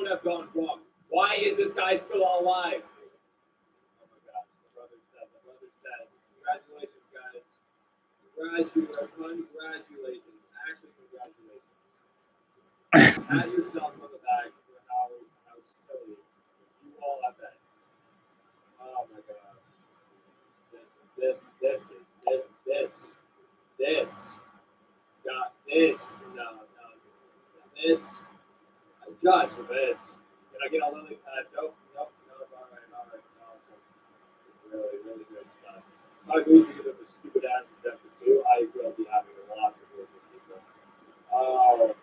could have gone wrong? Why is this guy still alive? Oh my gosh, the brother's dead. The brother's dead. Congratulations, guys. Congratulations. Actually, congratulations. Pat yourselves on the back for how silly you all have been. Oh my gosh. This. Got this. No. This. Just this. Can I get a lily pad? Nope. All right. Awesome. Really good stuff. I wish we could have a stupid ass detective too. I will be having lots of work with people. Oh.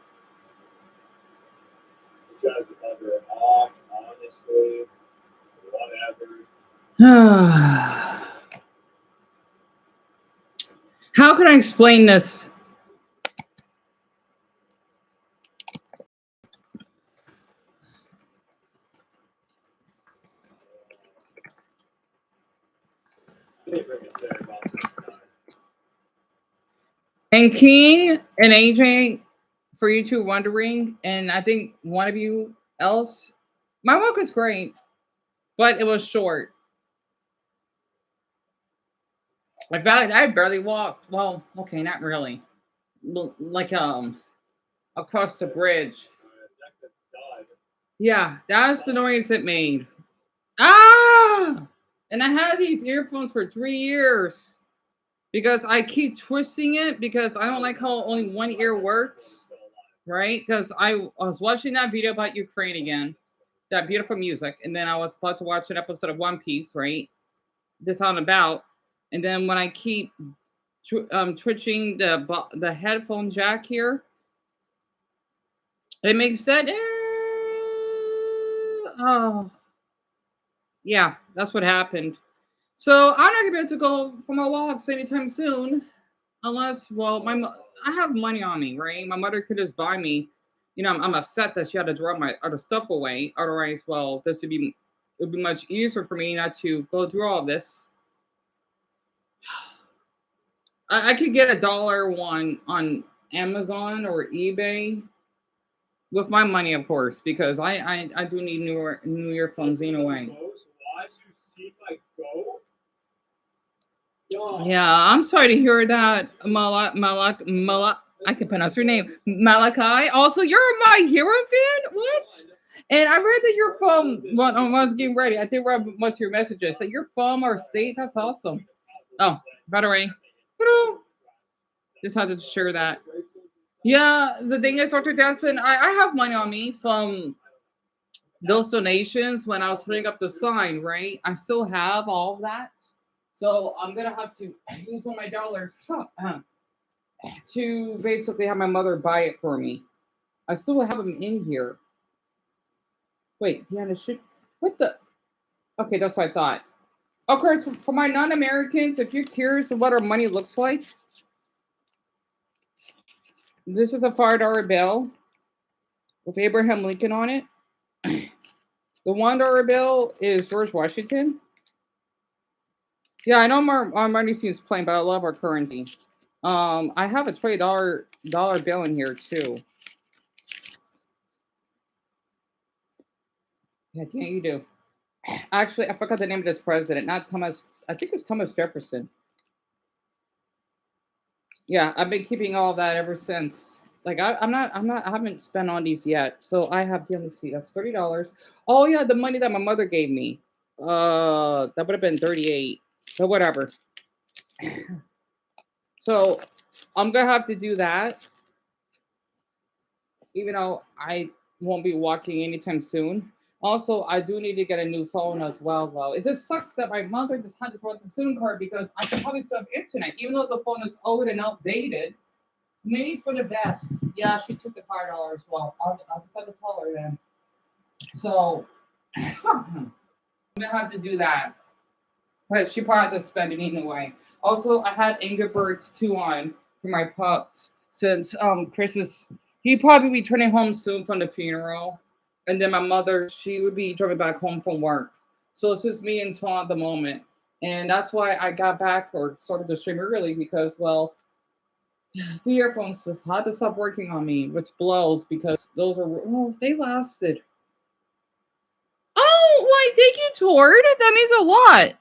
Just under off, honestly. Whatever. How can I explain this? And King and AJ, for you two wondering, and I think one of you else, my walk was great, but it was short. In fact, I barely walked. Well, okay, not really. Like across the bridge. Yeah, that's the noise it made. Ah! And I had these earphones for 3 years because I keep twisting it because I don't like how only one ear works, right? Because I was watching that video about Ukraine again, that beautiful music, and then I was about to watch an episode of One Piece, right? This on about, and then when I keep twitching the headphone jack here, it makes that. Oh, yeah, that's what happened. So I'm not gonna be able to go for my walks anytime soon, unless, well, I have money on me, right? My mother could just buy me. I'm upset that she had to draw my other stuff away. Otherwise, well, it would be much easier for me not to go through all this. I could get $1 on Amazon or eBay with my money, of course, because I do need new earphones anyway. Yeah, I'm sorry to hear that, Malak. I can pronounce your name, Malachi. Also, you're my hero fan. What? And I read that you're from. Well, I was getting ready. I did read much of your messages. So you're from our state. That's awesome. Oh, by the way, just had to share that. Yeah, the thing is, Dr. Danson, I have money on me from those donations when I was putting up the sign, right? I still have all of that. So I'm gonna have to use one of my dollars to basically have my mother buy it for me. I still have them in here. Wait, Deanna should what the okay, that's what I thought. Of course, for my non-Americans, if you're curious of what our money looks like, this is a $5 bill with Abraham Lincoln on it. The $1 bill is George Washington. Yeah, I know our money seems plain, but I love our currency. I have a $20 bill in here too. Yeah, you do. Actually, I forgot the name of this president. Not Thomas. I think it's Thomas Jefferson. Yeah, I've been keeping all of that ever since. Like I haven't spent on these yet. So I have. Let me see. That's $30. Oh yeah, the money that my mother gave me. That would have been 38. But whatever. So I'm gonna have to do that, even though I won't be walking anytime soon. Also, I do need to get a new phone as well. Well, it just sucks that my mother just had to throw out the SIM card because I can probably still have internet, even though the phone is old and outdated. Maybe for the best. Yeah, she took the $5 as well. I'll just have to tell her then. So I'm gonna have to do that. But she probably has to spend it anyway. Also, I had Angry Birds 2 on for my pups since Chris is he probably be returning home soon from the funeral. And then my mother, she would be driving back home from work. So it's just me and Tom at the moment. And that's why I got back or started to stream early because, well, the earphones just had to stop working on me, which blows because those are, oh, they lasted. why? Thank you, Tord. That means a lot.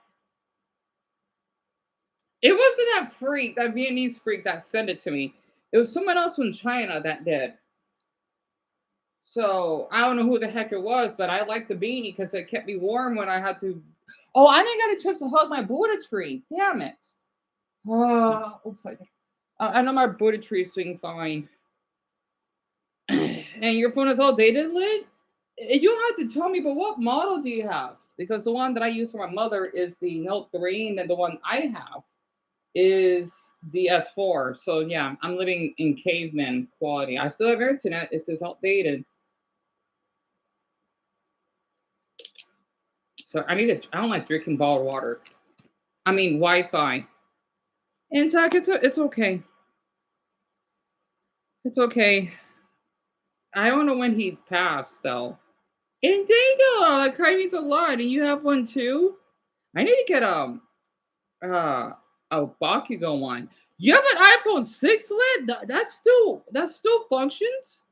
It wasn't that freak, that Vietnamese freak that sent it to me. It was someone else from China that did. So I don't know who the heck it was, but I liked the beanie because it kept me warm when I had to. Oh, I didn't get a chance to hug my Buddha tree. Damn it. Oops, I know my Buddha tree is doing fine. And your phone is all dated lit? You don't have to tell me, but what model do you have? Because the one that I use for my mother is the Note 3, and then the one I have is the S4. So yeah, I'm living in caveman quality. I still have internet. It's just outdated. So I don't like drinking bottled water. I mean Wi-Fi. And Zach, it's okay. It's okay. I don't know when he passed though. And Dingo, that cried me a lot. And you have one too? I need to get a Bakugo one. You have an iPhone 6 lit? That still functions?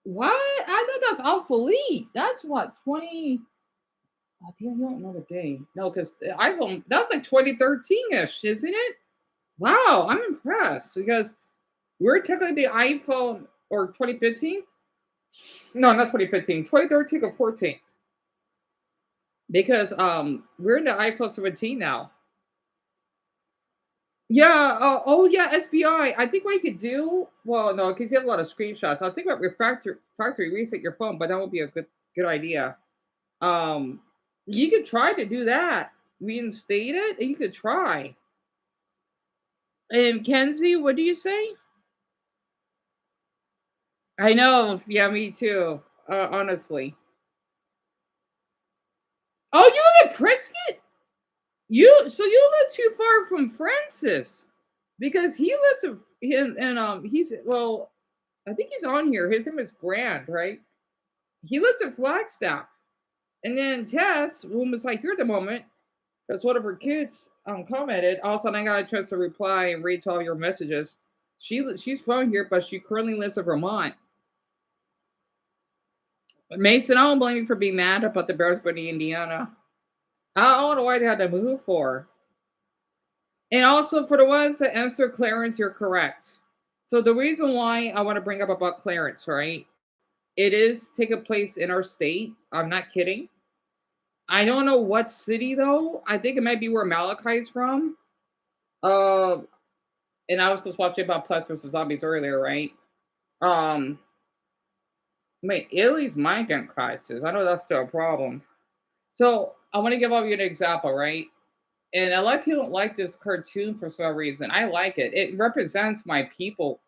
What? I thought that's obsolete. That's what, 20. Oh, damn, you don't know the day. No, because the iPhone, that's like 2013-ish, isn't it? Wow, I'm impressed because we're technically the iPhone or 2015. No, not 2015, 2013 or 14. Because we're in the iPhone 17 now. Yeah. Oh yeah, SBI. I think what you could do. Well, no, because you have a lot of screenshots. I think about factory reset your phone, but that would be a good idea. Um, you could try to do that. Reinstate it. You could try. And Kenzie, what do you say? I know. Yeah, me too. Honestly. Oh, you live at Prescott? You live too far from Francis because he lives in he's well, I think he's on here. His name is Grant, right? He lives in Flagstaff. And then Tess, who was like here at the moment, because one of her kids commented. All of a sudden, I got a chance to reply and read to all your messages. She's from here, but she currently lives in Vermont. Mason, I don't blame you for being mad about the Bears winning Indiana. I don't know why they had to move for. And also for the ones that answer Clarence, you're correct. So the reason why I want to bring up about Clarence, right? It is taking place in our state. I'm not kidding. I don't know what city though. I think it might be where Malachi's from. Uh, and I was just watching about Plants vs Zombies earlier, right? Um, wait, Italy's migrant crisis. I know that's still a problem. So I want to give you an example, right? And a lot of people don't like this cartoon for some reason. I like it. It represents my people.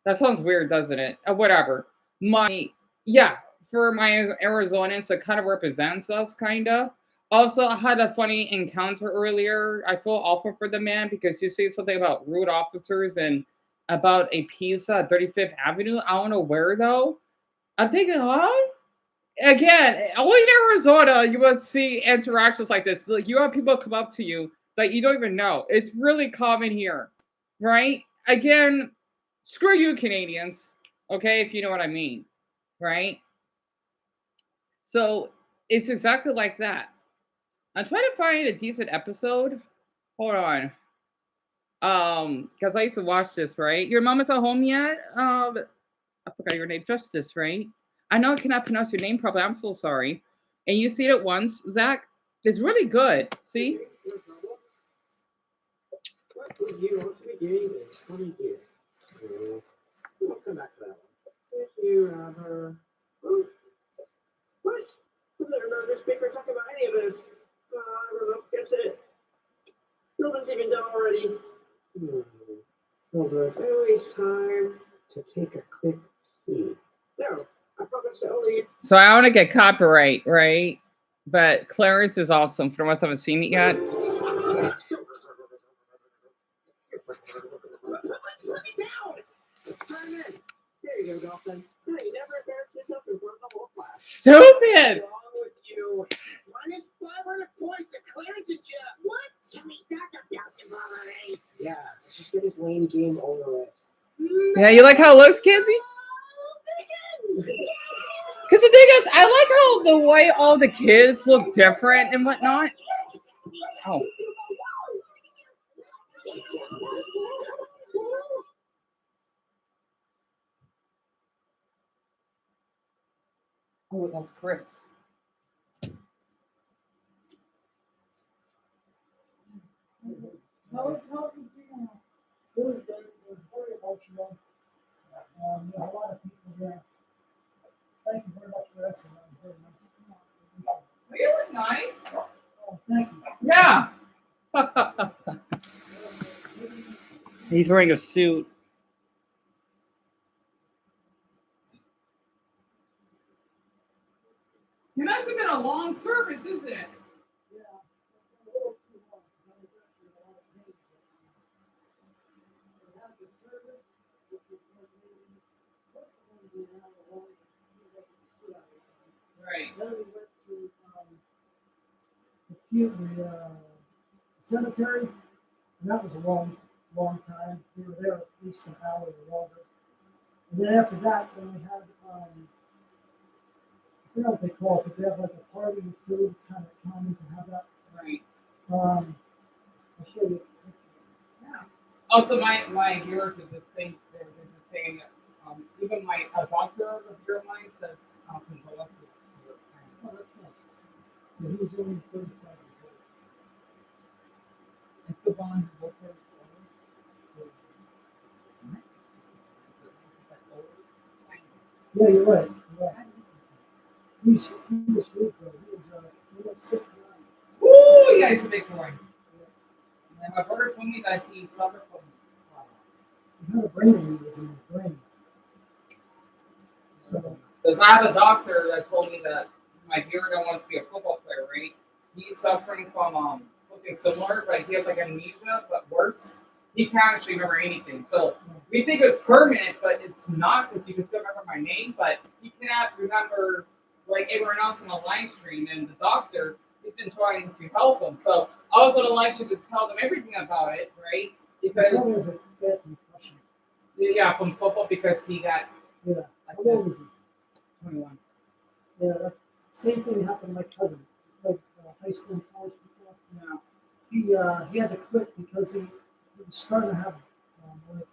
That sounds weird, doesn't it? Whatever. Yeah, for my Arizonans, it kind of represents us, kind of. Also, I had a funny encounter earlier. I feel awful for the man because he said something about rude officers and about a pizza at 35th Avenue. I don't know where, though. I'm thinking, huh? Again, only in Arizona you would see interactions like this. Like you have people come up to you that you don't even know. It's really common here, right? Again, screw you, Canadians. Okay, if you know what I mean, right? So it's exactly like that. I'm trying to find a decent episode. Hold on. Because I used to watch this, right? Your mom is at home yet? I forgot your name. Justice, right? I know I cannot pronounce your name properly. I'm so sorry. And you see it once, Zach. It's really good. See? What would you be doing this? What do you do? We'll come back to that one. If you ever. What? I don't remember this speaker talking about any of this. I don't know. Guess it. Nothing's even done already. Well, there's always time to take a quick peek. No, I promise to only. So I want to get copyright, right? But Clarence is awesome. For the ones that haven't seen it yet. Let me down! Turn in. There you go, Dalton. No, you never embarrassed yourself in front of the whole class. Stupid! What's wrong with you? Minus 500 points to Clarence and Jeff. What? Jimmy's not the bouncing already. Yeah, let's just get this lame game over with. Yeah, you like how it looks, Kenzie? Because the thing is, I like how the way all the kids look different and whatnot. Oh, oh, that's Chris. How's it feeling? It was very, it was very emotional. You know, a lot of people there. Thank you very much for asking. That was very nice. Really nice. Oh, thank you. Yeah. He's wearing a suit. It must have been a long service, isn't it? Yeah, a little too long. I was actually a lot of pain. But had the service, which was like maybe, first of all, we had a long, Right. then we went to the cemetery, and that was a long, long time. We were there at least an hour or longer. And then after that, then we had, I forgot what they call it, but they have like a party with food. It's kind of common to have that. Right. I'll show you. Yeah. Also, my viewers are the same. They're the same. Even my doctor of your mine says condolences to your friend. Oh, that's nice. Yeah, he was only 35 years old. It's the bond workers. Yeah, you're right. You're right. He was huge though. He was 6'9". Ooh, yeah, he's a big boy. And my brother told me that he suffered from. He had a brain aneurysm in his brain. So, Because I have a doctor that told me that my viewer that wants to be a football player, right? He's suffering from something similar, but he has like amnesia, but worse. He can't actually remember anything. So we think it's permanent, but it's not because you can still remember my name, but he cannot remember like everyone else on the live stream. And the doctor, he's been trying to help him. So I was on the live stream to tell them everything about it, right? he probably Because has a bad concussion. yeah, from football because he got Yeah. like How old this, is he? 21. Yeah, that same thing happened to my cousin. Like high school and college football. Yeah. He had to quit because he was starting to have like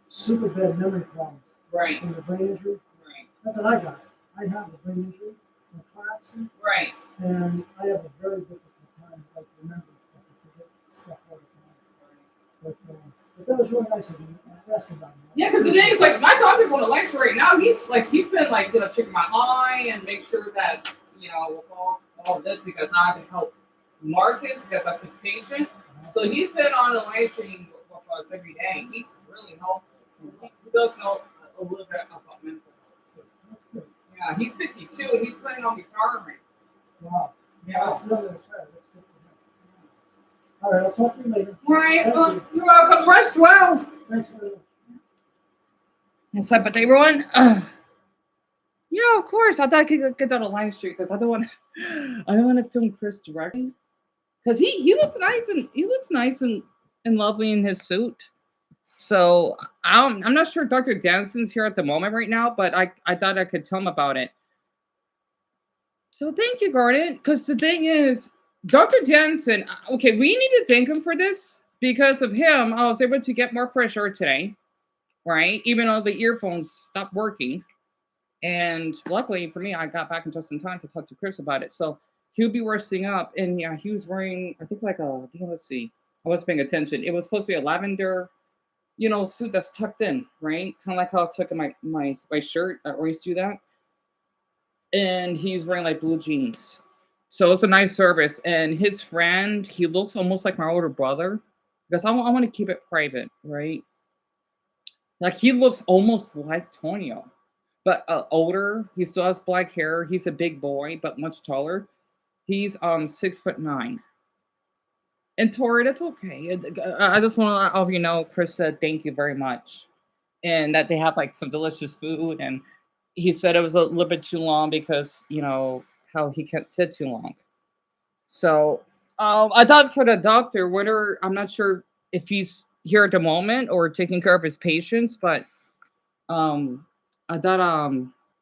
super bad memory problems Right. from the brain injury. Right. That's what I got. I have a brain injury from a car accident, Right. and I have a very difficult time like remembering stuff. I forget stuff all the time. But that was really nice of you asking about me. Yeah, because the thing is, like, my doctor's on a lecture right now. He's been like, checking my eye and make sure that, with all of this because I have to help Marcus because that's his patient. So he's been on a live stream with us every day. He's really helpful. He does know a little bit about mental health too. That's good. Yeah, he's 52 and he's planning on retiring. Wow. Yeah. That's another retire. That's good for him. All right, I'll talk to you later. All right, Thank you. you're welcome. Rest well. Thanks very much. Yes, but everyone. Yeah, of course. I thought I could get on a live stream because I don't want to film Chris directly because he looks nice and lovely in his suit. So I'm not sure Dr. Danson's here at the moment right now, but I thought I could tell him about it. So thank you, Gordon. Because the thing is, Dr. Danson. Okay, we need to thank him for this because of him. I was able to get more fresh air today, right? Even though the earphones stopped working. And luckily for me, I got back in just in time to talk to Chris about it. So he'll be resting up. And yeah, he was wearing, I think let's see. I wasn't paying attention. It was supposed to be a lavender, suit that's tucked in, right? Kind of like how I took in my shirt. I always do that. And he's wearing like blue jeans. So it's a nice service. And his friend, he looks almost like my older brother. Because I want to keep it private, right? Like he looks almost like Tonio. But older. He still has black hair. He's a big boy, but much taller. He's 6'9". And Tori, that's okay. I just want to let all of you know, Chris said thank you very much, and that they have like some delicious food. And he said it was a little bit too long because how he can't sit too long. So I thought for the doctor, whether I'm not sure if he's here at the moment or taking care of his patients, but I thought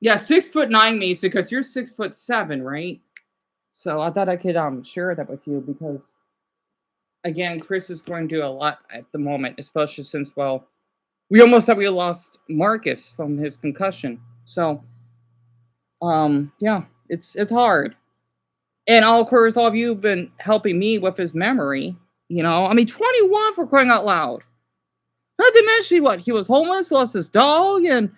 Yeah, 6'9", Mason, because you're 6'7", right? So I thought I could share that with you because again, Chris is going to do a lot at the moment, especially since we almost thought we lost Marcus from his concussion. So yeah, it's hard. And of course, all of you have been helping me with his memory. I mean, 21 for crying out loud. Not to mention what he was homeless, lost his dog, and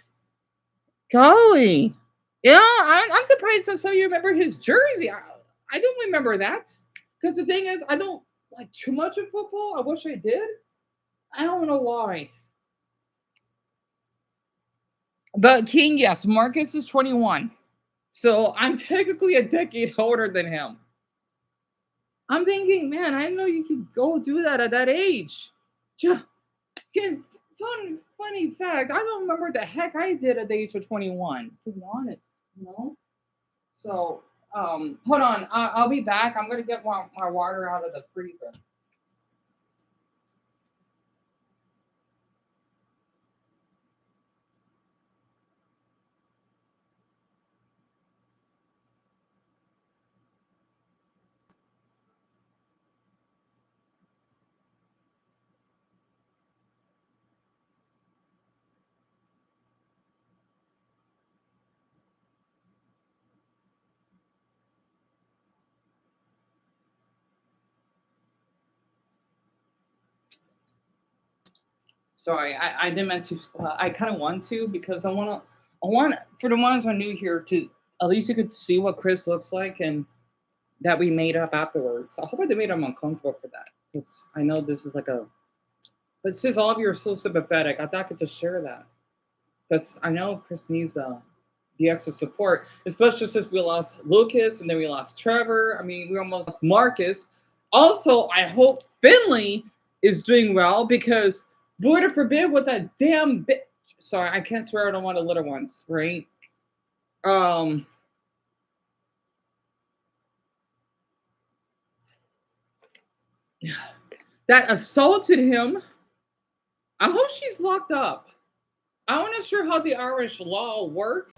golly, yeah, I'm surprised that some of you remember his jersey. I don't remember that because the thing is, I don't like too much of football. I wish I did. I don't know why. But King, yes, Marcus is 21. So I'm technically a decade older than him. I'm thinking, man, I didn't know you could go do that at that age. Funny fact, I don't remember what the heck I did at the age of 21, to be honest, you know? So, hold on. I'll be back. I'm going to get my water out of the freezer. Sorry, I didn't meant to. I kind of want to because I want for the ones who are new here to at least you could see what Chris looks like and that we made up afterwards. I hope I didn't make him uncomfortable for that because I know this is like a. But since all of you are so sympathetic, I thought I could just share that because I know Chris needs the extra support, especially since we lost Lucas and then we lost Trevor. I mean, we almost lost Marcus. Also, I hope Finley is doing well because Lord forbid what that damn bitch. Sorry, I can't swear. I don't want the little ones, right? Um, that assaulted him. I hope she's locked up. I'm not sure how the Irish law works,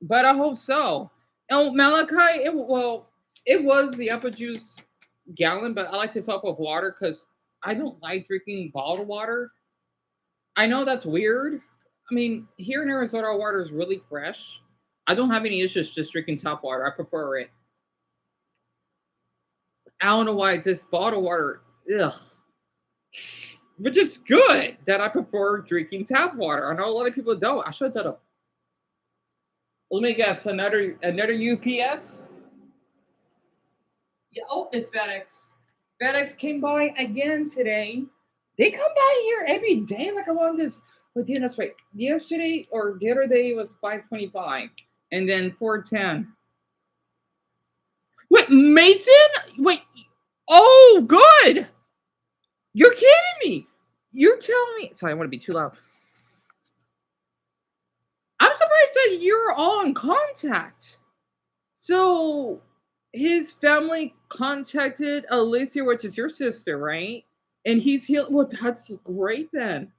but I hope so. Oh, Malachi, it was the apple juice gallon, but I like to fill up with water because I don't like drinking bottled water. I know that's weird. I mean, here in Arizona, our water is really fresh. I don't have any issues just drinking tap water. I prefer it. I don't know why this bottled water, ugh, which is good that I prefer drinking tap water. I know a lot of people don't. I should have done a. Let me guess, another UPS. Yeah, oh, it's FedEx. FedEx came by again today. They come by here every day. Like I'm on this. But yeah, that's right. Yesterday or the other day was 525, and then 410. Wait, Mason? Wait. Oh, good. You're kidding me. You're telling me. Sorry, I want to be too loud. I'm surprised that you're all in contact. So his family contacted Alicia, which is your sister, right? And he's healed. Well, that's great then.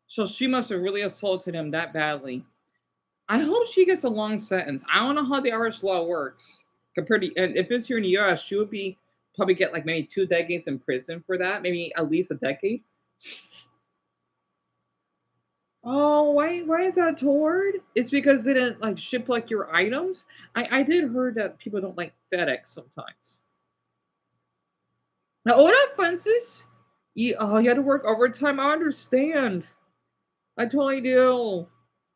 So she must have really assaulted him that badly. I hope she gets a long sentence. I don't know how the Irish law works compared to, and if it's here in the U.S., she would be probably get like maybe 2 decades in prison for that, maybe at least a decade. Oh, why is that toward? It's because they didn't like ship like your items. I did heard that people don't like FedEx sometimes. Now, hola, Francis. You had to work overtime. I understand. I totally do.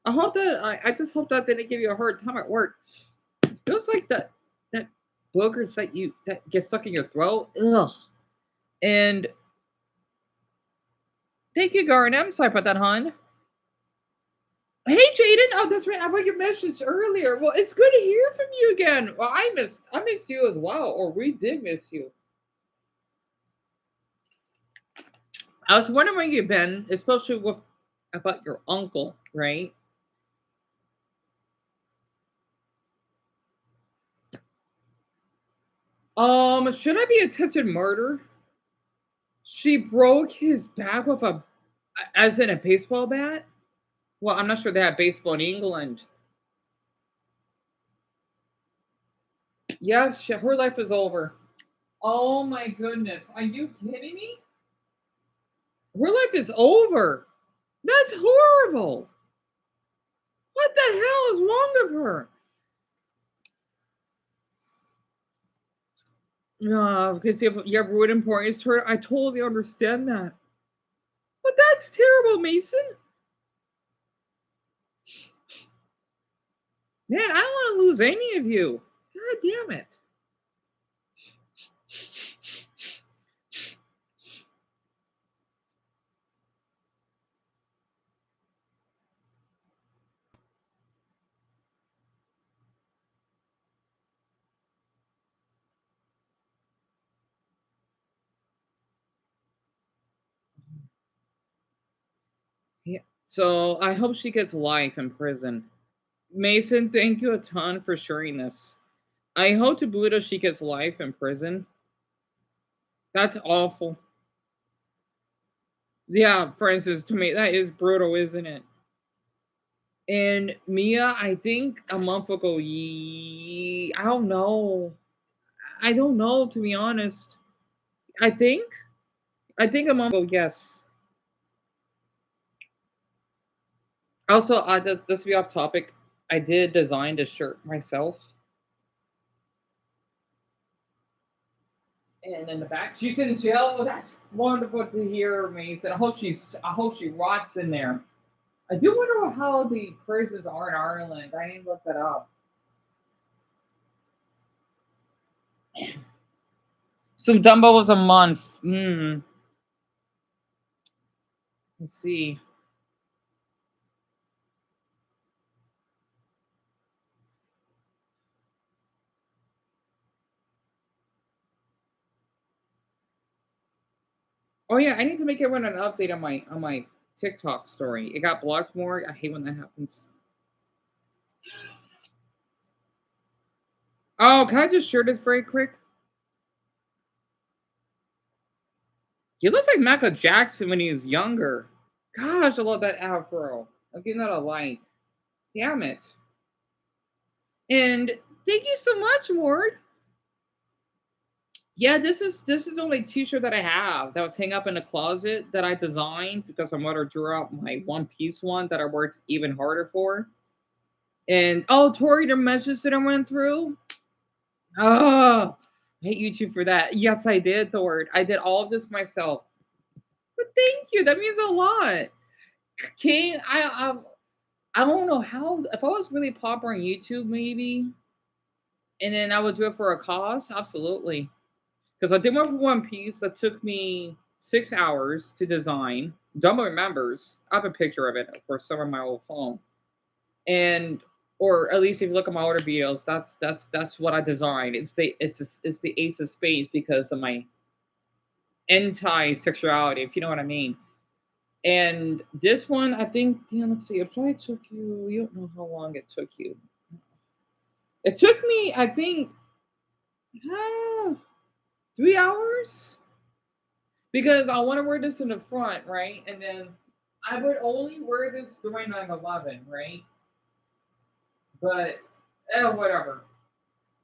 I just hope that they didn't give you a hard time at work. Feels like that boogers that get stuck in your throat. Ugh. And thank you, Garnet. I'm sorry about that, hon. Hey, Jaden. Oh, that's right. I read your message earlier. Well, it's good to hear from you again. Well, I missed you as well, or we did miss you. I was wondering where you've been, especially with about your uncle, right? Should I be attempted murder? She broke his back with as in a baseball bat. Well, I'm not sure they have baseball in England. Yeah, her life is over. Oh my goodness. Are you kidding me? Her life is over. That's horrible. What the hell is wrong with her? Because you have rude importance to her. I totally understand that. But that's terrible, Mason. Man, I don't want to lose any of you. God damn it. Yeah. So I hope she gets life in prison. Mason, thank you a ton for sharing this. I hope to Buddha she gets life in prison. That's awful. Yeah, for instance, to me, that is brutal, isn't it? And Mia, I think a month ago, I don't know. I don't know, to be honest. I think, I think a month ago, yes. Also, just to be off topic, I did design the shirt myself. And in the back, she's in jail. Well, that's wonderful to hear, Mason. I hope she rots in there. I do wonder how the prisons are in Ireland. I need to look that up. So Dumbo was a month. Let's see. Oh yeah, I need to make everyone an update on my TikTok story. It got blocked more. I hate when that happens. Oh, can I just share this very quick? He looks like Michael Jackson when he was younger. Gosh, I love that afro. I'm giving that a like. Damn it. And thank you so much, Ward. Yeah, this is the only t-shirt that I have that was hang up in the closet that I designed because my mother drew up my one piece one that I worked even harder for. And oh, Tori, the message that I went through. Oh, I hate you two for that. Yes, I did, Thor. I did all of this myself. But thank you. That means a lot. King, I don't know how. If I was really popular on YouTube, maybe, and then I would do it for a cause. Absolutely, because I did one for One Piece that took me 6 hours to design. Dumbo remembers. I have a picture of it for some of my old phone, and or at least if you look at my older videos, that's what I designed. It's the Ace of Spades because of my anti-sexuality, if you know what I mean. And this one, I think, yeah, let's see, it probably took you. You don't know how long it took you. It took me, I think, uh, 3 hours because I want to wear this in the front, right? And then I would only wear this during 9/11, right? But whatever.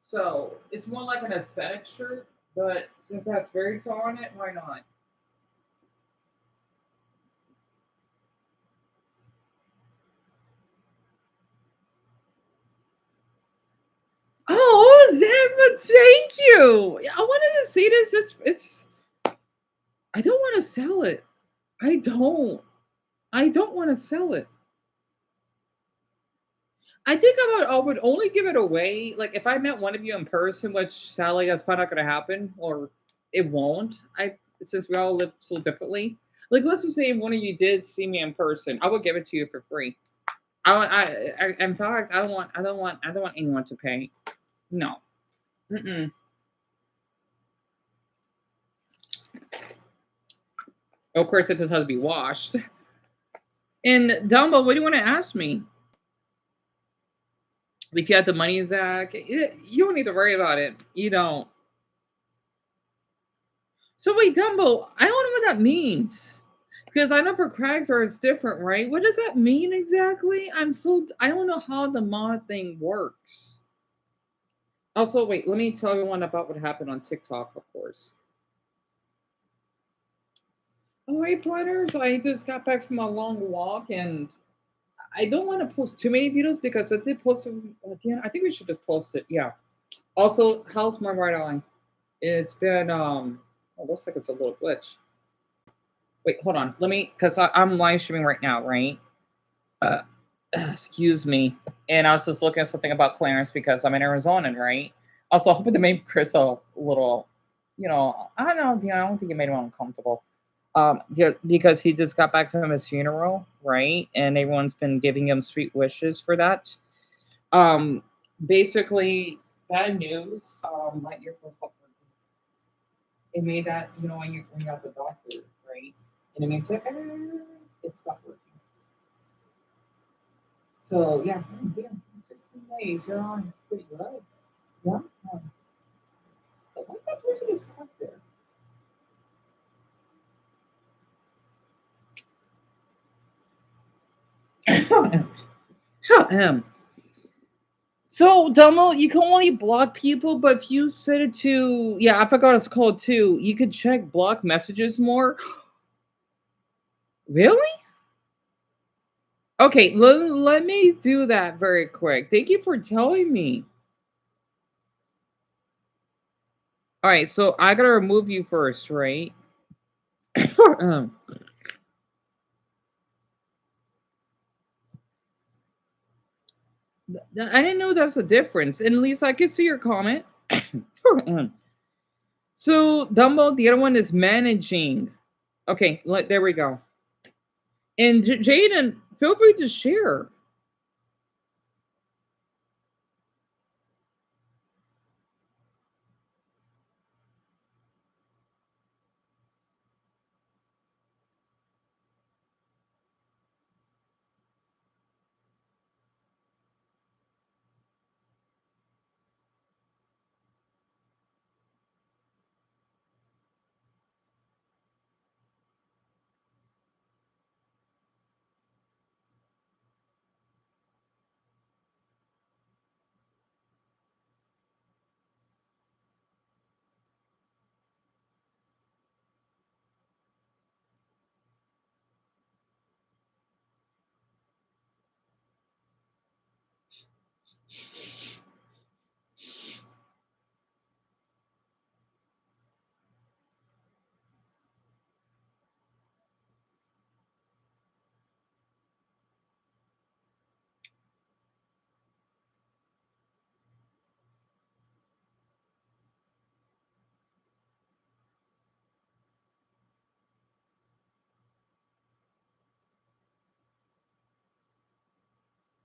So it's more like an aesthetic shirt, but since that's very tall on it, why not? Oh, Zamba, thank you. I wanted to see this. It's. I don't want to sell it. I don't. I don't want to sell it. I think I would only give it away. Like if I met one of you in person, which sadly that's probably not going to happen, or it won't. I since we all live so differently. Like let's just say if one of you did see me in person, I would give it to you for free. In fact, I don't want anyone to pay. No. Mm-mm. Of course, it just has to be washed. And Dumbo, what do you want to ask me? If you had the money, Zach, you don't need to worry about it. You don't. So wait, Dumbo, I don't know what that means. Because I know for crags are it's different, right? What does that mean exactly? I don't know how the mod thing works. Also, wait, let me tell you one about what happened on TikTok, of course. All right, pointers. I just got back from a long walk, and I don't want to post too many videos because I did post them again. I think we should just post it. Yeah. Also, how's my right eye? It's been it looks like it's a little glitch. Wait, hold on. Let me because I'm live streaming right now, right? Uh, excuse me. And I was just looking at something about Clarence because I'm an Arizonan, right? Also, hoping to make Chris a little, I don't know. I don't think it made him uncomfortable. Yeah, because he just got back from his funeral, right? And everyone's been giving him sweet wishes for that. Um, basically, bad news. Like your first it made that when you got the doctor, right? And it means like it stopped working. So yeah, yeah, 16 days. You're on. It's pretty good. Yeah. But why that person is parked there? So, Dumbo, you can only block people, but if you set it to, yeah, I forgot it's called too. You could check block messages more. Really? Okay, let me do that very quick. Thank you for telling me. All right, so I gotta remove you first, right? I didn't know that's a difference. And at least I can see your comment. So, Dumbo, the other one is managing. Okay, there we go. And Jaden, feel free to share. –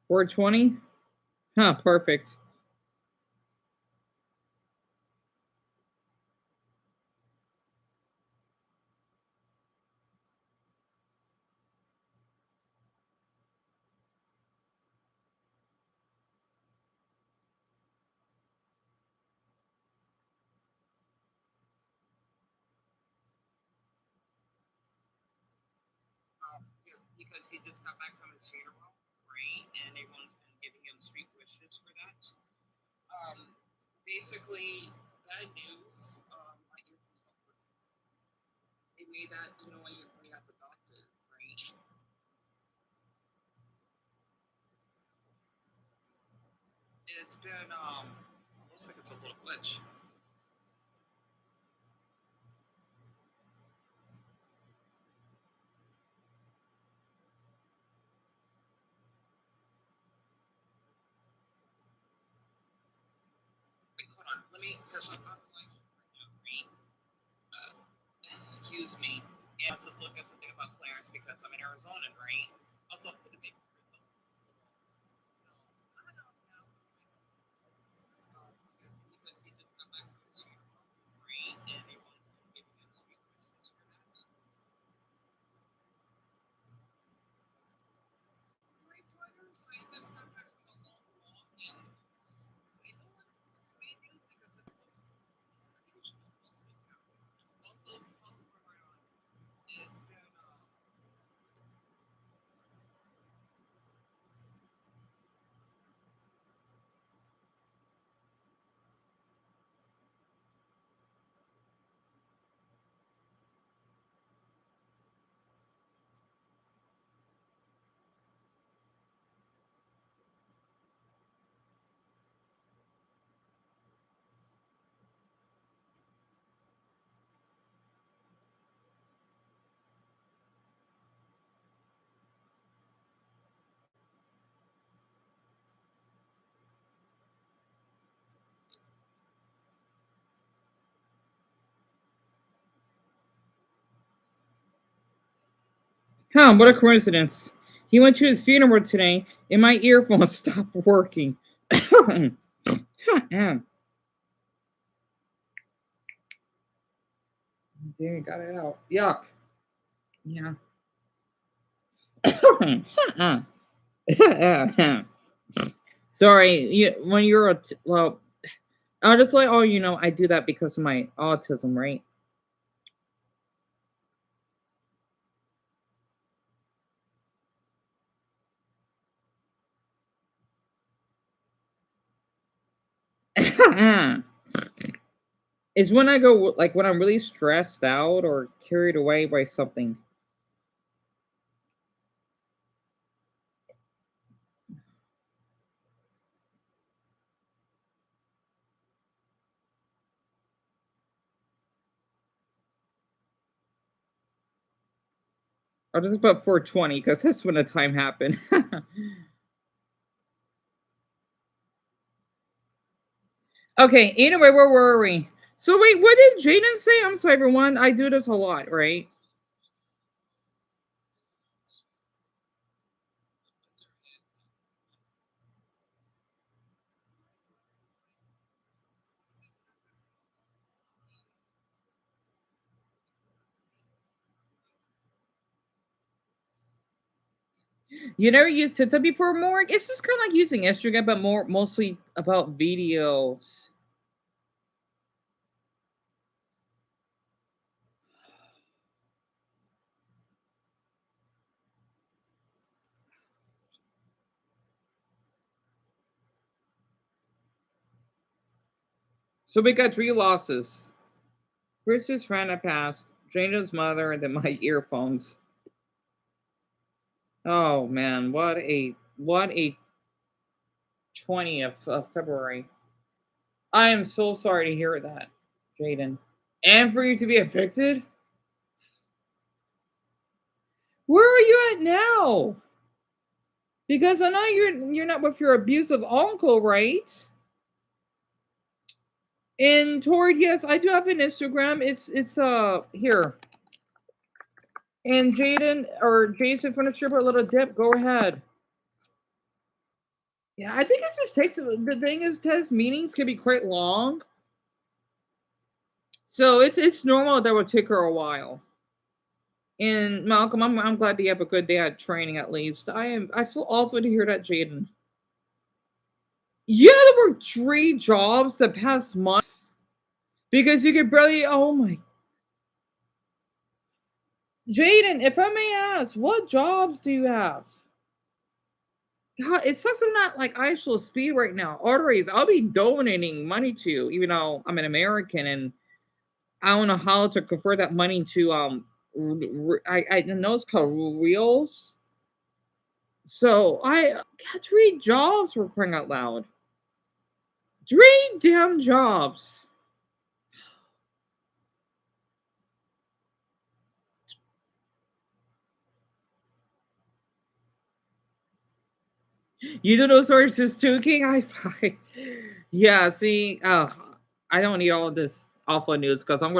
420? Huh, perfect. Because he just got back from his funeral, right? And everyone's been giving him sweet wishes for that. Basically, bad news. My earphones stopped working. It made that when you got the doctor, right? It's been looks like it's a little glitch. Wait, hold on. Let me because I'm not like excuse me. And I was just looking at something about Clarence because I'm an Arizonan, right? Also, for the big because he just got back from his funeral, right? And everyone's been giving him sweet wishes for that. Right, brothers? I just got back from a long walk, and I don't want to post too many videos because it's supposed to. I think we should just post it too. Also, how's my right on? It's been Huh, what a coincidence. He went to his funeral today and my earphones stopped working. Damn, got it out. Yuck. Yeah. Sorry, when you're well, I'll just let all you know I do that because of my autism, right? Is when I go like when I'm really stressed out or carried away by something. I'll just put 420 because that's when the time happened. Okay, anyway, where were we? So wait, what did Jaden say? I'm sorry, everyone. I do this a lot, right? You never used TikTok before, more? It's just kind of like using Instagram, but more mostly about videos. So we got three losses. Chris's friend I passed, Jaden's mother, and then my earphones. Oh man, what a 20th of February. I am so sorry to hear that, Jaden. And for you to be evicted? Where are you at now? Because I know you're not with your abusive uncle, right? And Tori, yes, I do have an Instagram. It's here. And Jaden or Jason Furniture put a little dip. Go ahead. Yeah, I think it just takes the thing is test meetings can be quite long. So it's normal that will take her a while. And Malcolm, I'm glad that you have a good day at training at least. I feel awful to hear that, Jaden. Yeah, there were three jobs the past month because you could barely. Oh my, Jaden, if I may ask, what jobs do you have? God, it sucks I'm not like actual speed right now. Arteries, I'll be donating money to, even though I'm an American and I don't know how to convert that money to I know it's called reals. So I got three jobs for crying out loud. Three damn jobs. You do those sources too, King? Yeah, see, I don't need all of this awful news because I'm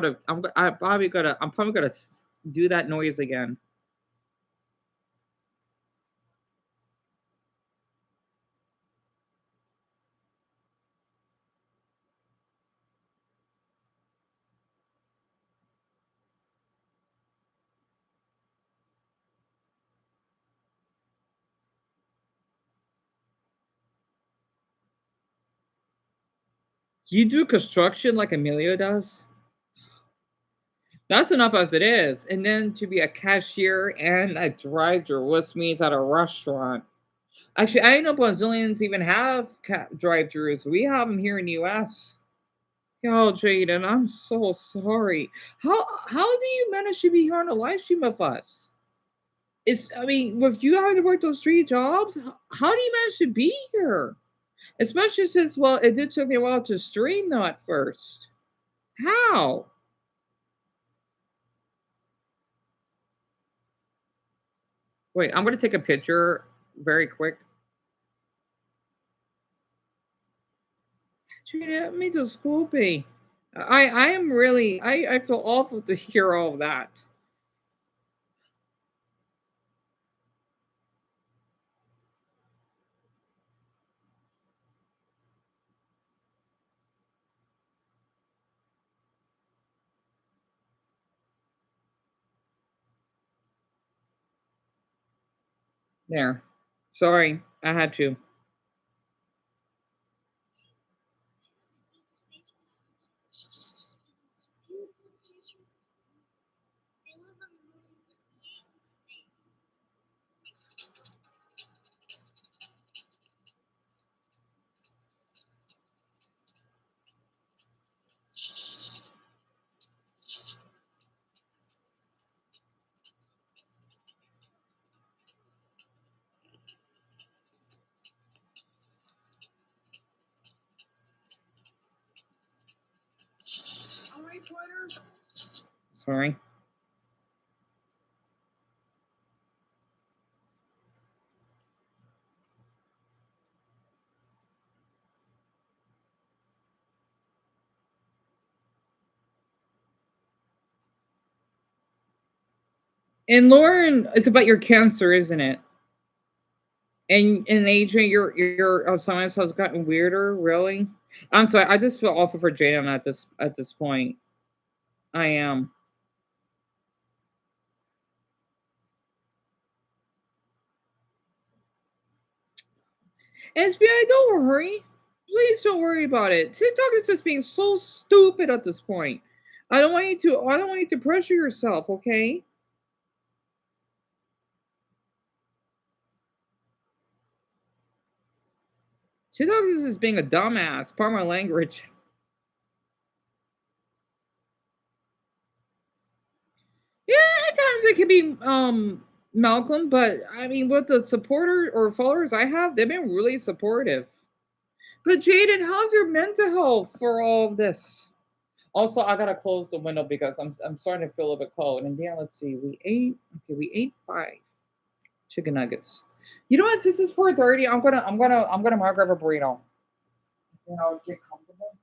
probably gonna do that noise again. You do construction like Amelia does? That's enough as it is. And then to be a cashier and a drive-through, which means at a restaurant. Actually, I didn't know Brazilians even have drive-throughs. We have them here in the U.S. Oh, Jaden, I'm so sorry. How do you manage to be here on a live stream with us? I mean, with you having to work those three jobs, how do you manage to be here? Especially since, well, it did took me a while to stream though at first. How? Wait, I'm gonna take a picture very quick. Treat me to Scoopy. I am really I feel awful to hear all of that. There. Sorry, I had to. Sorry. And Lauren, it's about your cancer, isn't it? And Adrian, your science has gotten weirder. Really, I'm sorry. I just feel awful for Jaden at this point. I am. SBI, don't worry. Please don't worry about it. TikTok is just being so stupid at this point. I don't want you to. I don't want you to pressure yourself. Okay. TikTok is just being a dumbass. Pardon my language. Yeah, at times it can be Malcolm, but I mean, with the supporter or followers I have, they've been really supportive. But Jaden, how's your mental health for all of this? Also, I gotta close the window because I'm starting to feel a little bit cold. And yeah, let's see, we ate 5 chicken nuggets. You know what? Since it's 4:30, I'm gonna grab a burrito. Get comfortable.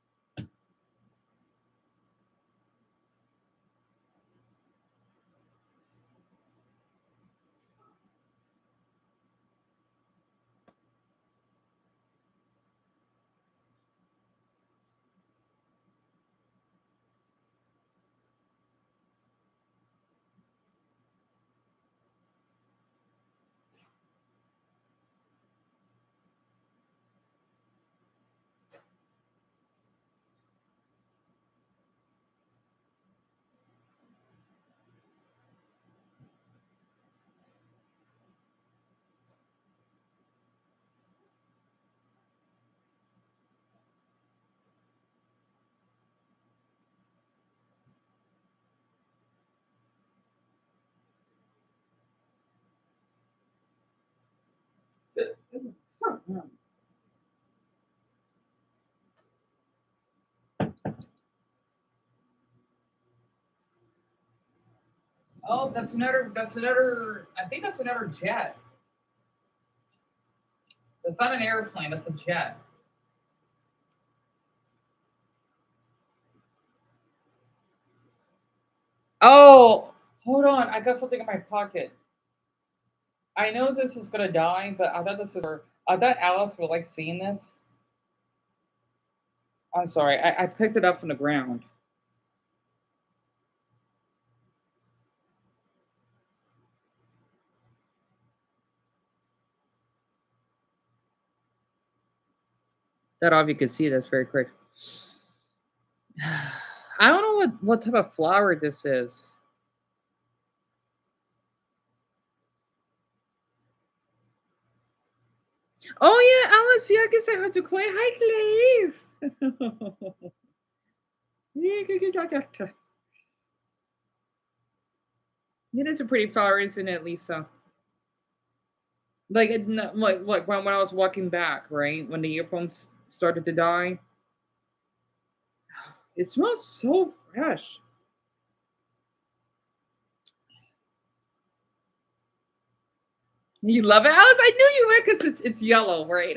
Oh, that's another. That's another. I think that's another jet. That's not an airplane. That's a jet. Oh, hold on. I got something in my pocket. I know this is gonna die, but I thought this is. I thought Alice would like seeing this. I'm sorry. I picked it up from the ground. That off you can see that's very quick. I don't know what type of flower this is. Oh yeah, Alice. Yeah, I guess I have to Clay. Hi, Clay. It is a pretty flower, isn't it, Lisa? Like, like when I was walking back, right when the earphones started to die, it smells so fresh. You love it, Alice. I knew you would because it's yellow, right?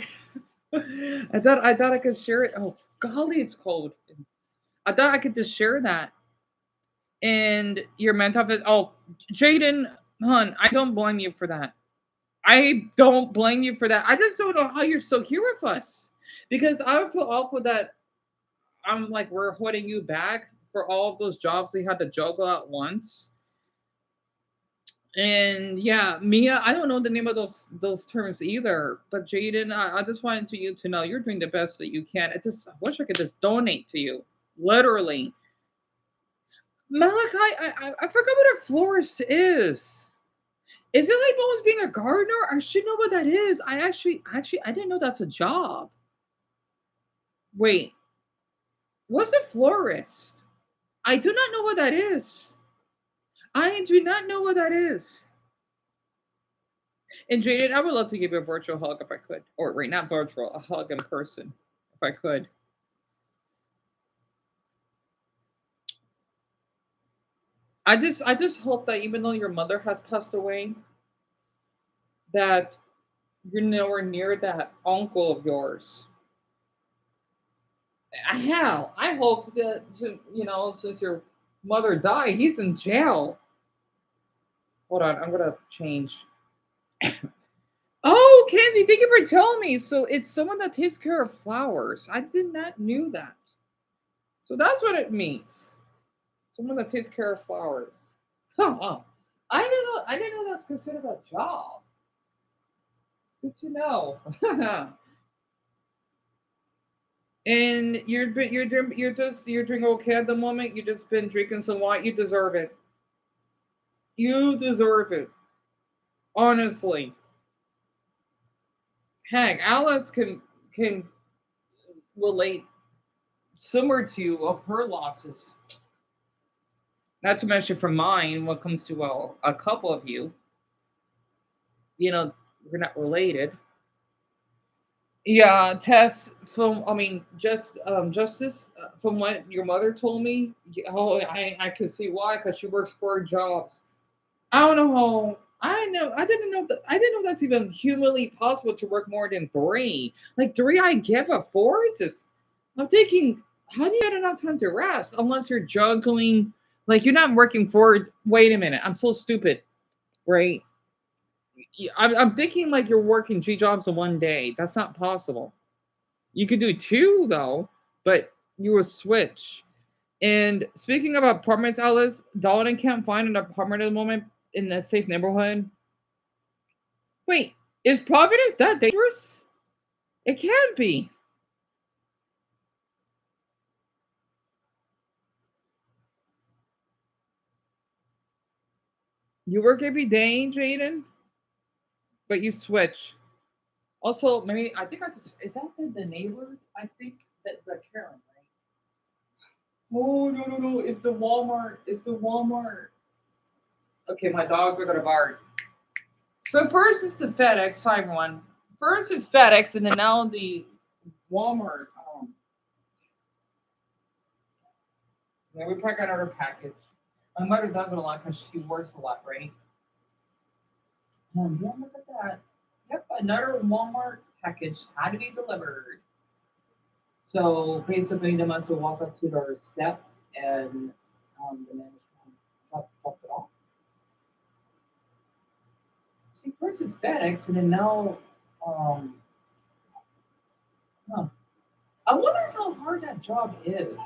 I thought I could share it. Oh golly, it's cold. I thought I could just share that. And your mental health. Oh, Jaden, hon, I don't blame you for that. I don't blame you for that. I just don't know how you're still here with us because I would feel awful that I'm like we're holding you back for all of those jobs we had to juggle at once. And yeah, Mia, I don't know the name of those terms either. But Jaden, I just wanted you to know you're doing the best that you can. I wish I could just donate to you, literally. Malachi, I forgot what a florist is. Is it like almost being a gardener? I should know what that is. I actually I didn't know that's a job. Wait, what's a florist? I do not know what that is. I do not know what that is. And Jaden, I would love to give you a virtual hug if I could. Or right, not virtual, a hug in person if I could. I just hope that even though your mother has passed away, that you're nowhere near that uncle of yours. Hell, I hope that since your mother died, he's in jail. Hold on, I'm gonna change. Oh, Kenzie, thank you for telling me. So it's someone that takes care of flowers. I did not knew that. So that's what it means. Someone that takes care of flowers. Huh. Oh. I didn't know that's considered a job. Good to know. And you're doing okay at the moment. You just been drinking some wine. You deserve it. You deserve it. Honestly. Heck, Alice can relate similar to you of her losses. Not to mention from mine, when it comes to a couple of you, you know, we're not related. Yeah, Tess. From I mean, Justice. From what your mother told me, oh, I can see why because she works 4 jobs. I don't know how. I know. I didn't know that. I didn't know that's even humanly possible to work more than three. Like three, I get, but four, it's just. I'm thinking, how do you get enough time to rest unless you're juggling? Like you're not working for. Wait a minute, I'm so stupid, right? I'm thinking like you're working 3 jobs in one day. That's not possible. You could do two though, but you will switch. And speaking of apartments, Alice, Dalton can't find an apartment at the moment in a safe neighborhood. Wait, is Providence that dangerous? It can't be. You work every day, Jaden, but you switch. Also, maybe I think is that the neighbor? I think that the Karen, right? Oh no! It's the Walmart. It's the Walmart. Okay, my dogs are gonna bark. So first is the FedEx. Hi everyone. First is FedEx, and then now the Walmart. Yeah, we probably got another package. My mother does it a lot because she works a lot, right? Yeah, look at that. Yep, another Walmart package had to be delivered. So basically, they must have walked up to their steps and the man dropped it off. See, first it's FedEx, and then now, um, huh. I wonder how hard that job is.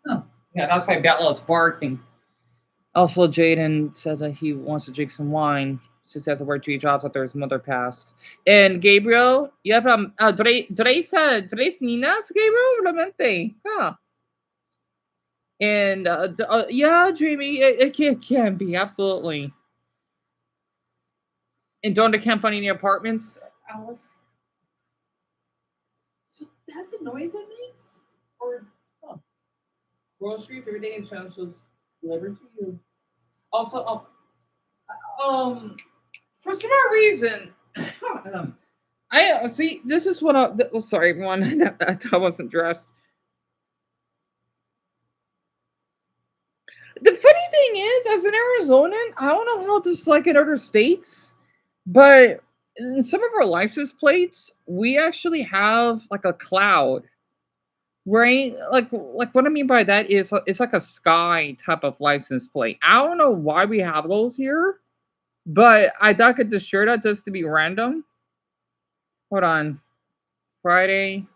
Huh. Yeah, that's why Bella's barking. Also, Jaden said that he wants to drink some wine. She has to work 3 jobs after his mother passed. And Gabriel, you have tres ninas, Gabriel, realmente. Huh. And yeah, Jamie, it can be absolutely. And don't they can't find any apartments, Alice? So that's the noise it makes, or huh. Groceries every day and essentials delivered to you. Also, for some odd reason, I see. This is what I. Oh, sorry, everyone. I wasn't dressed. The funny thing is, as an Arizonan, I don't know how it's like in other states, but in some of our license plates, we actually have like a cloud, right? Like what I mean by that is it's like a sky type of license plate. I don't know why we have those here, but I thought I could just share that just to be random. Hold on, Friday,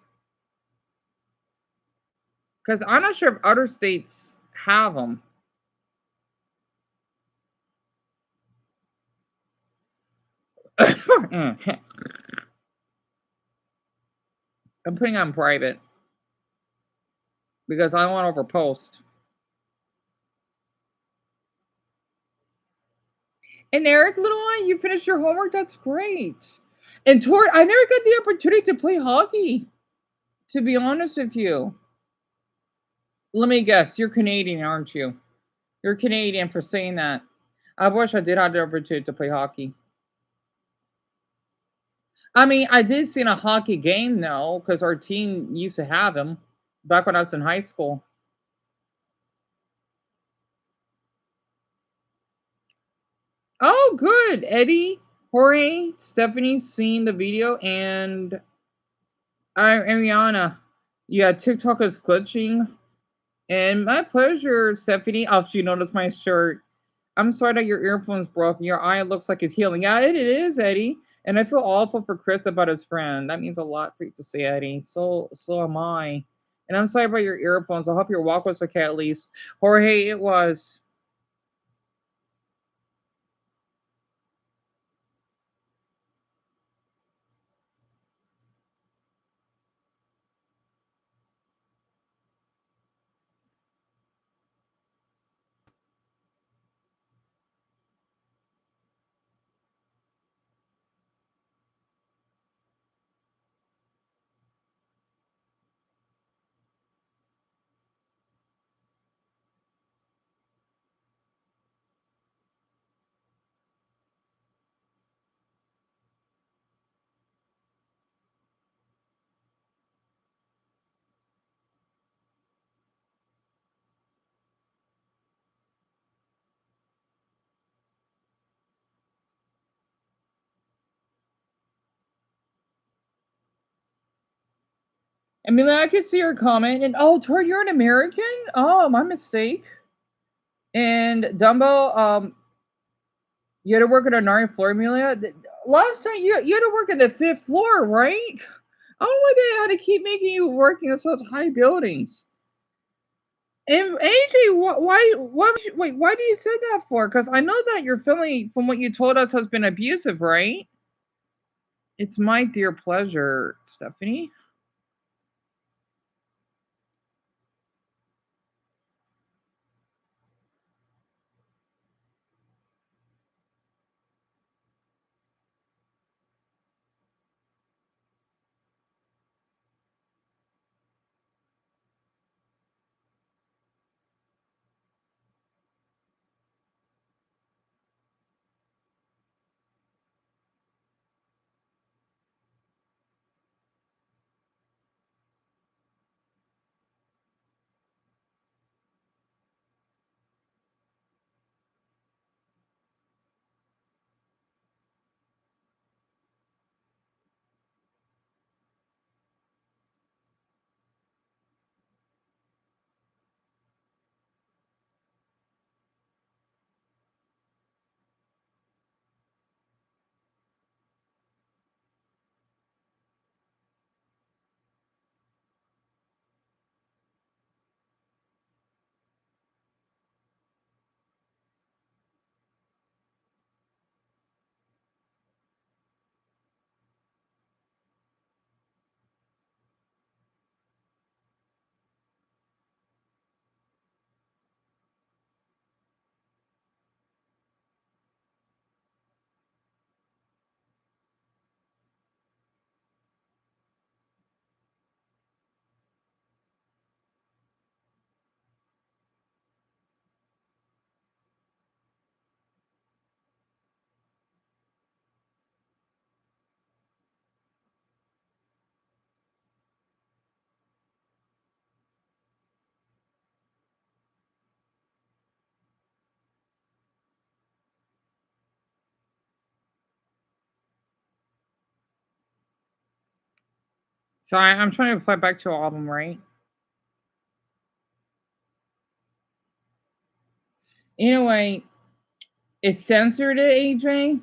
because I'm not sure if other states have them. I'm putting on private because I don't want to overpost. And Eric, little one, you finished your homework? That's great. And Tori, I never got the opportunity to play hockey, to be honest with you. Let me guess, you're Canadian, aren't you? You're Canadian for saying that. I wish I did have the opportunity to play hockey. I mean, I did see in a hockey game though, because our team used to have them back when I was in high school. Oh, good. Eddie, Jorge, Stephanie's seen the video, and Ariana. Yeah, TikTok is glitching. And my pleasure, Stephanie. Oh, you noticed my shirt. I'm sorry that your earphone's broken. Your eye looks like it's healing. Yeah, it is, Eddie. And I feel awful for Chris about his friend. That means a lot for you to say, Eddie. So am I. And I'm sorry about your earphones. I hope your walk was okay at least. Jorge, it was. Amelia, I can see your comment. And oh, Tori, you're an American? Oh, my mistake. And Dumbo, you had to work at a 9th floor, Amelia. Last time you had to work at the 5th floor, right? I don't know why they had to keep making you working in such high buildings. And AJ, wait, why do you say that for? Because I know that your family, from what you told us, has been abusive, right? It's my dear pleasure, Stephanie. Sorry, I'm trying to play back to your album, right? Anyway, it's censored it, AJ.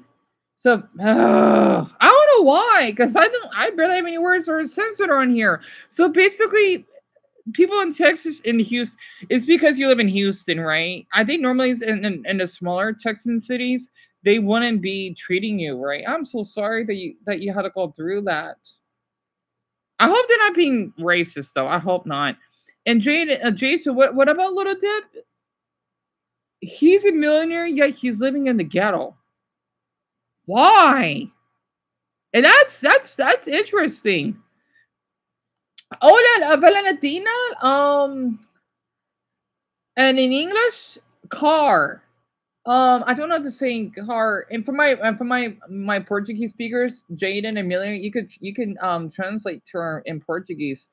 So I don't know why, because I barely have any words that are censored on here. So basically, people in Texas in Houston, it's because you live in Houston, right? I think normally in the smaller Texan cities, they wouldn't be treating you right. I'm so sorry that you had to go through that. I hope they're not being racist though. I hope not. And Jason, what about Little Dip? He's a millionaire, yet he's living in the ghetto. Why? And that's interesting. Oh, that Valentina. And in English, car. I don't know the saying car. And for my Portuguese speakers, Jaden and Amelia, you can translate term in Portuguese.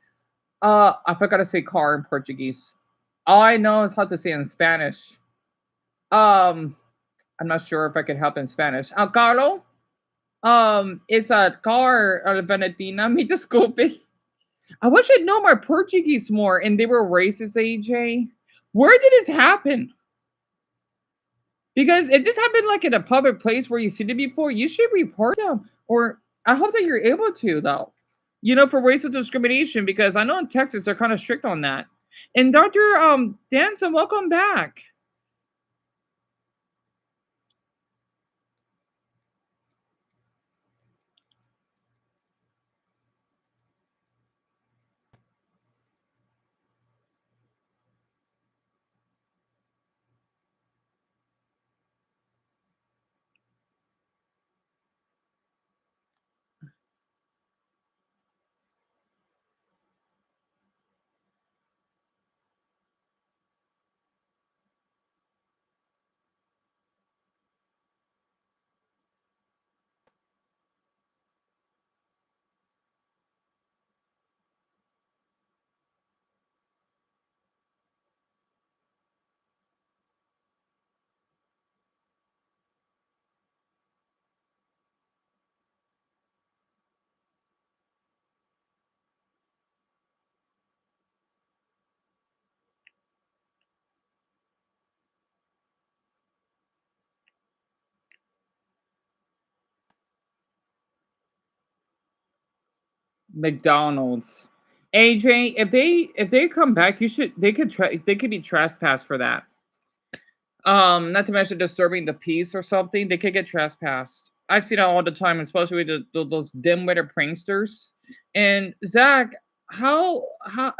I forgot to say car in Portuguese. All I know is how to say it in Spanish. Um, I'm not sure if I could help in Spanish. Carlo, it's a car, Valentina. Me desculpe. I wish I'd known my Portuguese more and they were racist, AJ. Where did this happen? Because if this happened like in a public place where you seen it before, you should report them. Or I hope that you're able to, though. For racial discrimination, because I know in Texas they're kind of strict on that. And Dr. Danson, welcome back. McDonald's. AJ, if they come back, they could be trespassed for that. Not to mention disturbing the peace or something. They could get trespassed. I see that all the time, especially with those dim-witted pranksters. And Zach, how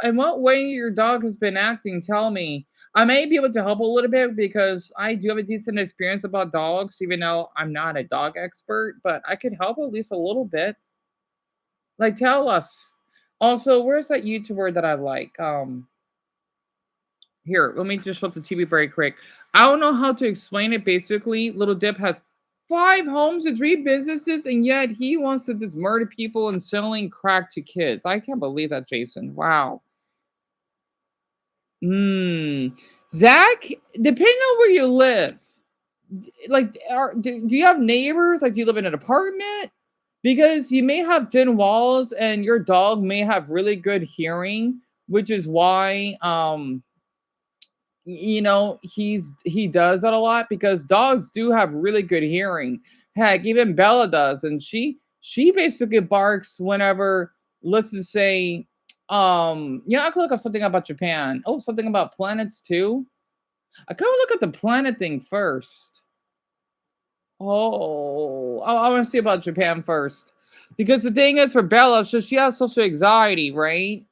in what way your dog has been acting? Tell me. I may be able to help a little bit because I do have a decent experience about dogs, even though I'm not a dog expert. But I could help at least a little bit. Like, tell us. Also, where's that YouTuber that I like? Here, let me just flip the TV very quick. I don't know how to explain it. Basically, Little Dip has 5 homes and 3 businesses, and yet he wants to just murder people and selling crack to kids. I can't believe that, Jason. Wow. Hmm. Zach, depending on where you live, like, do you have neighbors? Like, do you live in an apartment? Because you may have thin walls, and your dog may have really good hearing, which is why he does that a lot because dogs do have really good hearing. Heck, even Bella does, and she basically barks whenever, let's just say, I could look up something about Japan. Oh, something about planets too. I could look at the planet thing first. Oh, I want to see about Japan first, because the thing is for Bella, so she has social anxiety, right?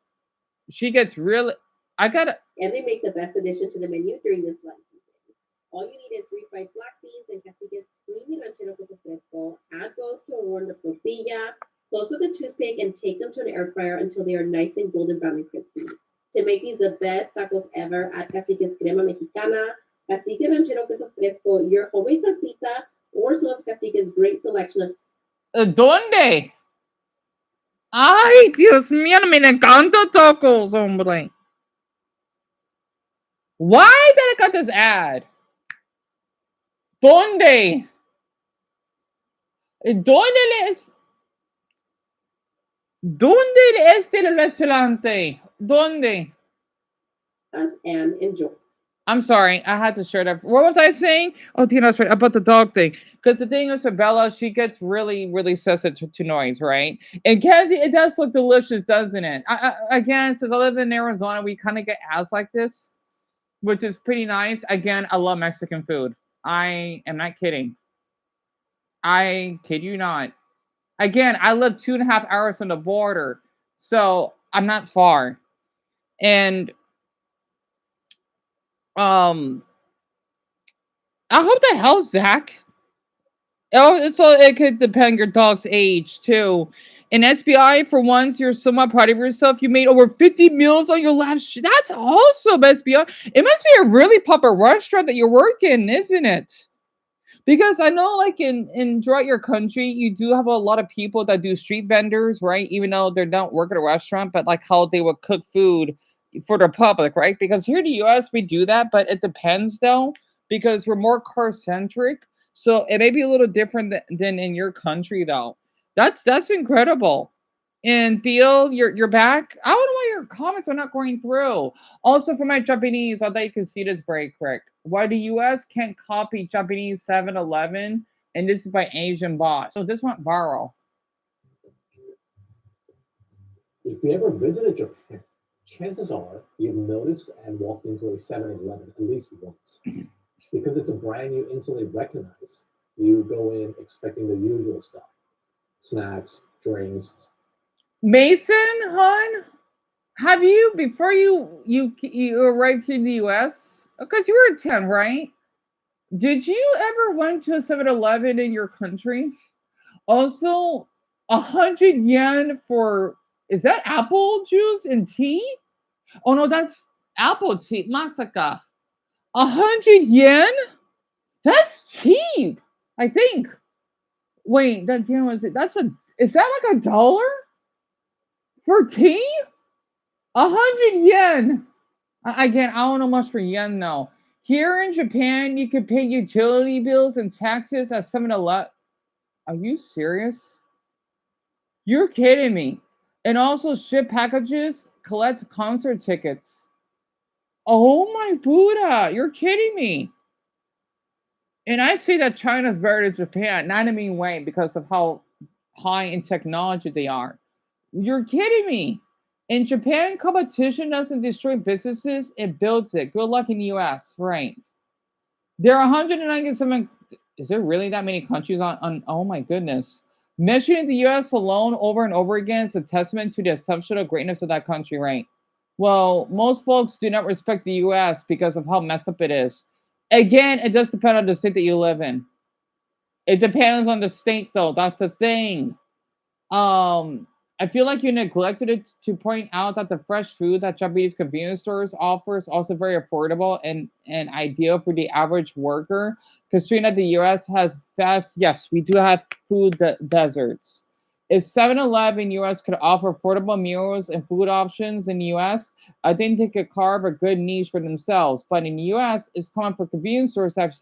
She gets really. I gotta. And they make the best addition to the menu during this lunch season. All you need is refried black beans and caciques creamy ranchero queso fresco. Add both to a warmed up tortilla. Close with a toothpick and take them to an air fryer until they are nice and golden brown and crispy. To make these the best tacos ever, add caciques crema mexicana, cacique ranchero queso fresco, your homemade salsita, or some of cacique's great selection of. ¿Dónde? Ay, Dios mío, me encanta tacos, hombre. Why did I got this ad? ¿Dónde? ¿Dónde es? ¿Dónde es el restaurante? ¿Dónde? And enjoy. I'm sorry, I had to share that. What was I saying? Oh, Tina's right about the dog thing. Because the thing is, for Bella, she gets really, really sensitive to noise, right? And Kenzie, it does look delicious, doesn't it? Again, since I live in Arizona, we kind of get ads like this, which is pretty nice. Again, I love Mexican food. I am not kidding. I kid you not. Again, I live 2.5 hours from the border, so I'm not far. And um, I hope that helps, Zach. Oh, so it could depend your dog's age too. In SBI, for once, you're somewhat proud of yourself. You made over 50 meals on your last. That's awesome, SBI. It must be a really popular restaurant that you're working, isn't it? Because I know, like in throughout your country, you do have a lot of people that do street vendors, right? Even though they don't work at a restaurant, but like how they would cook food for the public, right? Because here in the U.S. we do that, but it depends though, because we're more car centric, so it may be a little different than in your country though. That's incredible. And Theo, you're back. I don't know why your comments are not going through. Also, for my Japanese, I thought you could see this very quick. Why the US can't copy Japanese 7-Eleven, and this is by Asian boss. So this went viral. If you ever visited Japan, chances are you've noticed and walked into a 7-Eleven at least once. Because it's a brand you instantly recognize, you go in expecting the usual stuff snacks, drinks. Mason, hon, have you before you arrived here in the US? Because you were 10, right? Did you ever went to a 7-Eleven in your country? Also, 100 yen for is that apple juice and tea? Oh no, that's apple tea. Masaka. 100 yen? That's cheap. I think. Wait, that yen was it? That's a. Is that like $1 for tea? 100 yen. Again, I don't know much for yen though. Here in Japan, you can pay utility bills and taxes at 7-Eleven. Are you serious? You're kidding me. And also ship packages, collect concert tickets. Oh my Buddha, you're kidding me. And I say that China's better than Japan, not in a mean way because of how high in technology they are. You're kidding me. In Japan, competition doesn't destroy businesses, it builds it. Good luck in the US, right? There are 197. Is there really that many countries on oh my goodness. Mentioning the US alone over and over again is a testament to the exceptional greatness of that country, right? Well, most folks do not respect the US because of how messed up it is. Again, it does depend on the state that you live in. It depends on the state though. That's the thing. Um, I feel like you neglected it to point out that the fresh food that Japanese convenience stores offer is also very affordable and ideal for the average worker. Considering that the U.S. has fast, yes, we do have food deserts. If 7-Eleven U.S. could offer affordable meals and food options in the U.S., I think they could carve a good niche for themselves. But in the U.S., it's common for convenience stores to have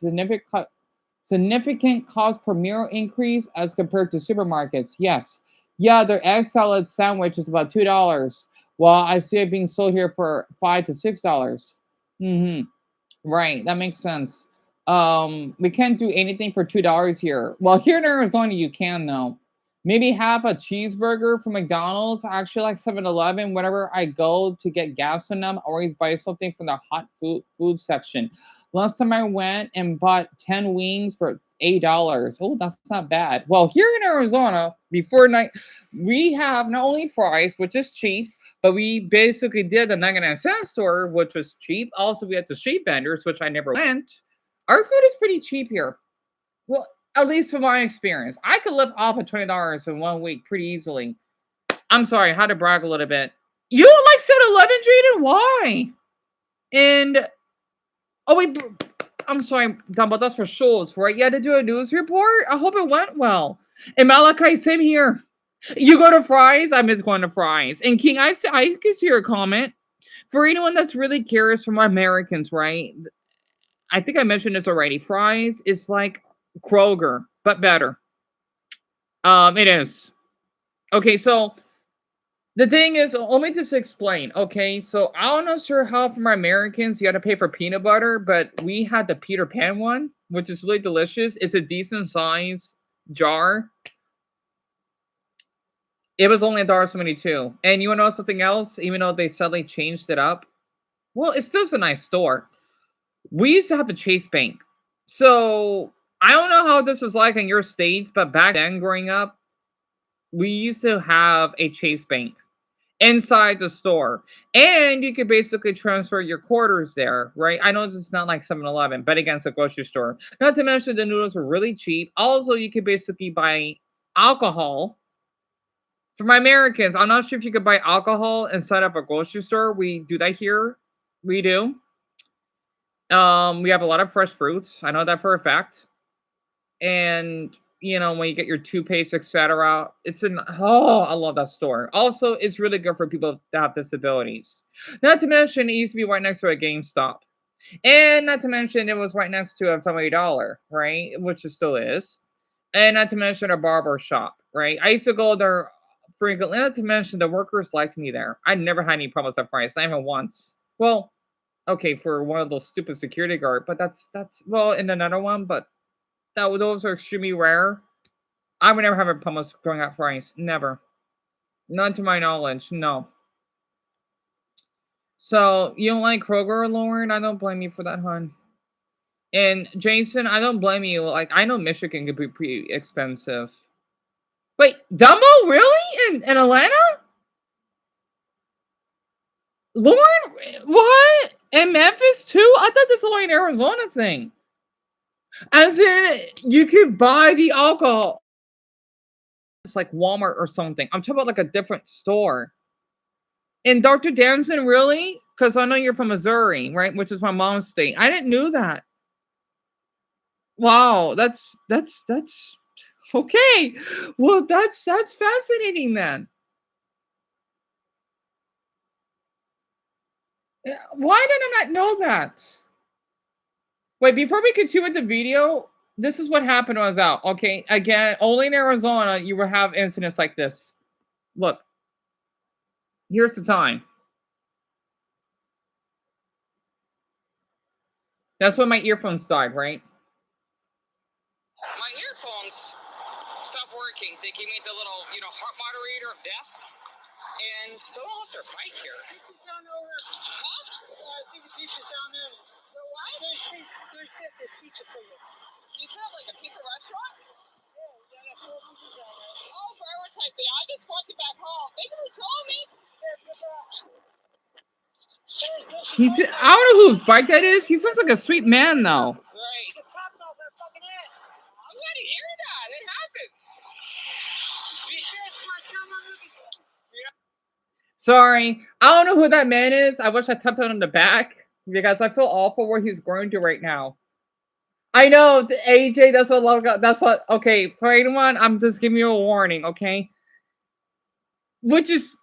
significant cost per meal increase as compared to supermarkets. Yes. Yeah, their egg salad sandwich is about $2. Well, I see it being sold here for $5 to $6. Mm-hmm. Right, that makes sense. We can't do anything for $2 here. Well, here in Arizona, you can though. Maybe have a cheeseburger from McDonald's. I actually like 7-Eleven. Whenever I go to get gas on them, I always buy something from the hot food section. Last time I went and bought 10 wings for $8. Oh, that's not bad. Well, here in Arizona, before night, we have not only fries, which is cheap, but we basically did the 99-cent store, which was cheap. Also, we had the street vendors, which I never went. Our food is pretty cheap here. Well, at least from my experience. I could live off of $20 in 1 week pretty easily. I'm sorry, I had to brag a little bit. You don't like 7-Eleven, Jaden? Why? And oh wait, I'm sorry, Dumbo, that's for Schultz, right? You had to do a news report? I hope it went well. And Malachi, same here. You go to Fry's? I miss going to Fry's. And King, I can see your comment. For anyone that's really curious from Americans, right? I think I mentioned this already. Fry's is like Kroger, but better. It is. Okay, so the thing is, let me just explain. Okay, so I'm not sure how from Americans you got to pay for peanut butter, but we had the Peter Pan one, which is really delicious. It's a decent size jar. It was only $1.72. And you want to know something else? Even though they suddenly changed it up, well, it's still a nice store. We used to have the Chase Bank. So I don't know how this is like in your states, but back then growing up, we used to have a Chase Bank inside the store. And you could basically transfer your quarters there, right? I know it's not like 7-Eleven, but against a grocery store. Not to mention the noodles were really cheap. Also, you could basically buy alcohol. For my Americans, I'm not sure if you could buy alcohol inside of a grocery store. We do that here. We do. We have a lot of fresh fruits. I know that for a fact. And when you get your toothpaste, etc., it's an I love that store. Also, it's really good for people that have disabilities. Not to mention, it used to be right next to a GameStop, and not to mention, it was right next to a Family Dollar, right, which it still is, and not to mention a barber shop, right. I used to go there frequently. Not to mention, the workers liked me there. I never had any problems at price, not even once. Well, okay, for one of those stupid security guard, but that's well, in another one, but those are extremely rare. I would never have a pumice going at fries. Never. None to my knowledge. No. So you don't like Kroger, Lauren? I don't blame you for that, hon. And Jason, I don't blame you. Like, I know Michigan could be pretty expensive. Wait, Dumbo really in Atlanta? Lauren, what? In Memphis too? I thought this was only an Arizona thing. As in, you could buy the alcohol. It's like Walmart or something. I'm talking about like a different store. And Dr. Danson, really? Because I know you're from Missouri, right? Which is my mom's state. I didn't know that. Wow, that's okay. Well, that's fascinating then. Why did I not know that? Wait, before we continue with the video, this is what happened when I was out. Okay, again, only in Arizona you will have incidents like this. Look, here's the time. That's when my earphones died, right? My earphones stopped working. They gave me the little, heart moderator of death. And someone left their bike here. Pizza's down over. Huh? I think the pizza's down there. What? There's pizza for you. Pizza? Like a pizza restaurant? Yeah, I got 4 pizzas on there. Oh, prioritizing. I just walked it back home. They could have told me. He's, I don't know whose bike that is. He sounds like a sweet man, though. Right. I'm glad to hear that. It happens. Sorry. I don't know who that man is. I wish I tapped on the back because I feel awful where he's going to right now. I know, AJ, that's what, okay, for anyone, I'm just giving you a warning, okay? This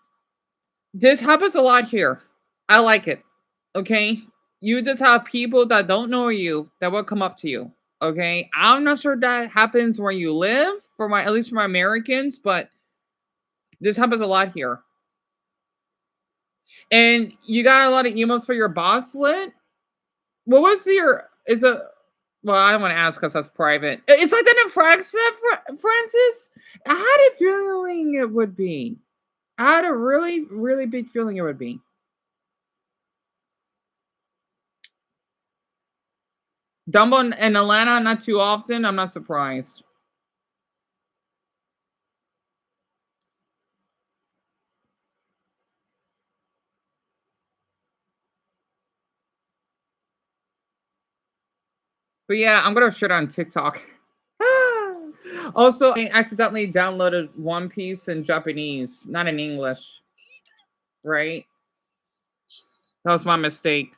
happens a lot here. I like it, okay? You just have people that don't know you that will come up to you, okay? I'm not sure that happens where you live, at least for my Americans, but this happens a lot here. And you got a lot of emails for your boss, Lit? What was well, I don't want to ask because that's private. It's like that in Francis? I had a feeling it would be. I had a really, really big feeling it would be. Dumbo in Atlanta, not too often. I'm not surprised. But yeah, I'm gonna shit on TikTok. Also, I accidentally downloaded One Piece in Japanese, not in English. Right? That was my mistake.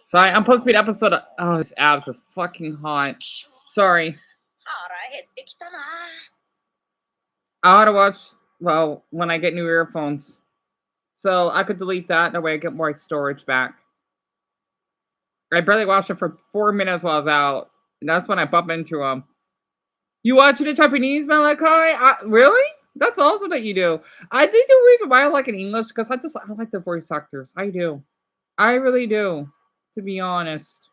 Sorry, I'm supposed to be an episode of... Oh, this abs is fucking hot. Sorry. I ought to watch, well, when I get new earphones. So I could delete that. That way I get more storage back. I barely watched it for 4 minutes while I was out. And that's when I bump into them. You watching the Japanese, Malachi? Really? That's awesome that you do. I think the reason why I like it in English because I like the voice actors. I do. I really do. to be honest.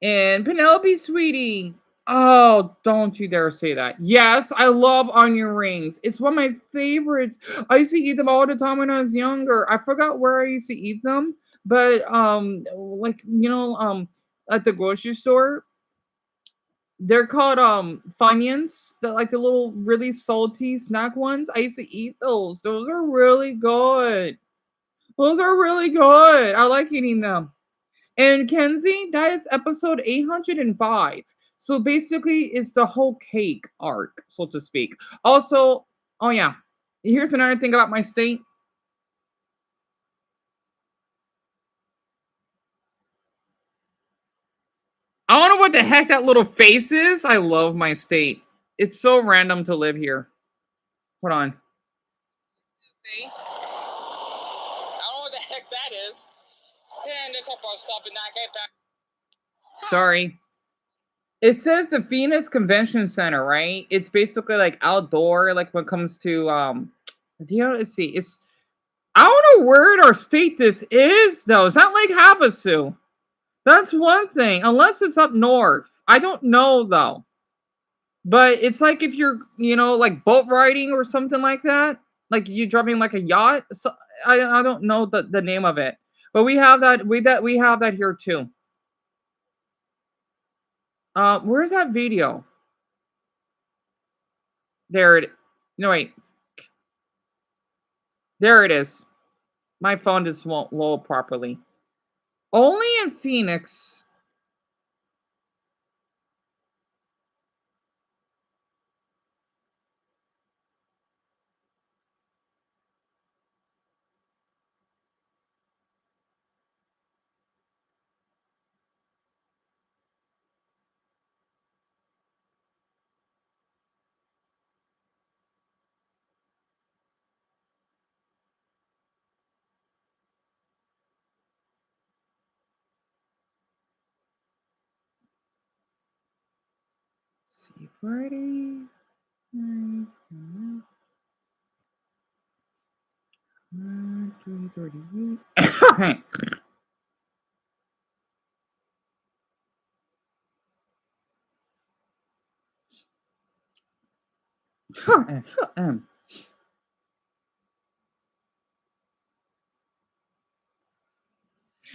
And Penelope, sweetie. Oh, don't you dare say that. Yes, I love onion rings. It's one of my favorites. I used to eat them all the time when I was younger. I forgot where I used to eat them, but like at the grocery store, they're called Funyuns. They're like the little really salty snack ones. I used to eat those. Those are really good. Those are really good. I like eating them. And Kenzie, that is episode 805. So basically, it's the whole cake arc, so to speak. Also, oh yeah, here's another thing about my state. I don't know what the heck that little face is. I love my state. It's so random to live here. Hold on. See? I don't know what the heck that is. And it's a bus stop and not get back. Sorry. It says the Phoenix Convention Center, right? It's basically like outdoor, like when it comes to let's see, it's I don't know where our state this is though. It's not like Havasu. That's one thing, unless it's up north. I don't know though. But it's like if you're, like boat riding or something like that, like you driving like a yacht. So I don't know the name of it, but we have that here too. Where's that video? There it. No wait. There it is. My phone just won't load properly. Only in Phoenix. See Friday. 3:38.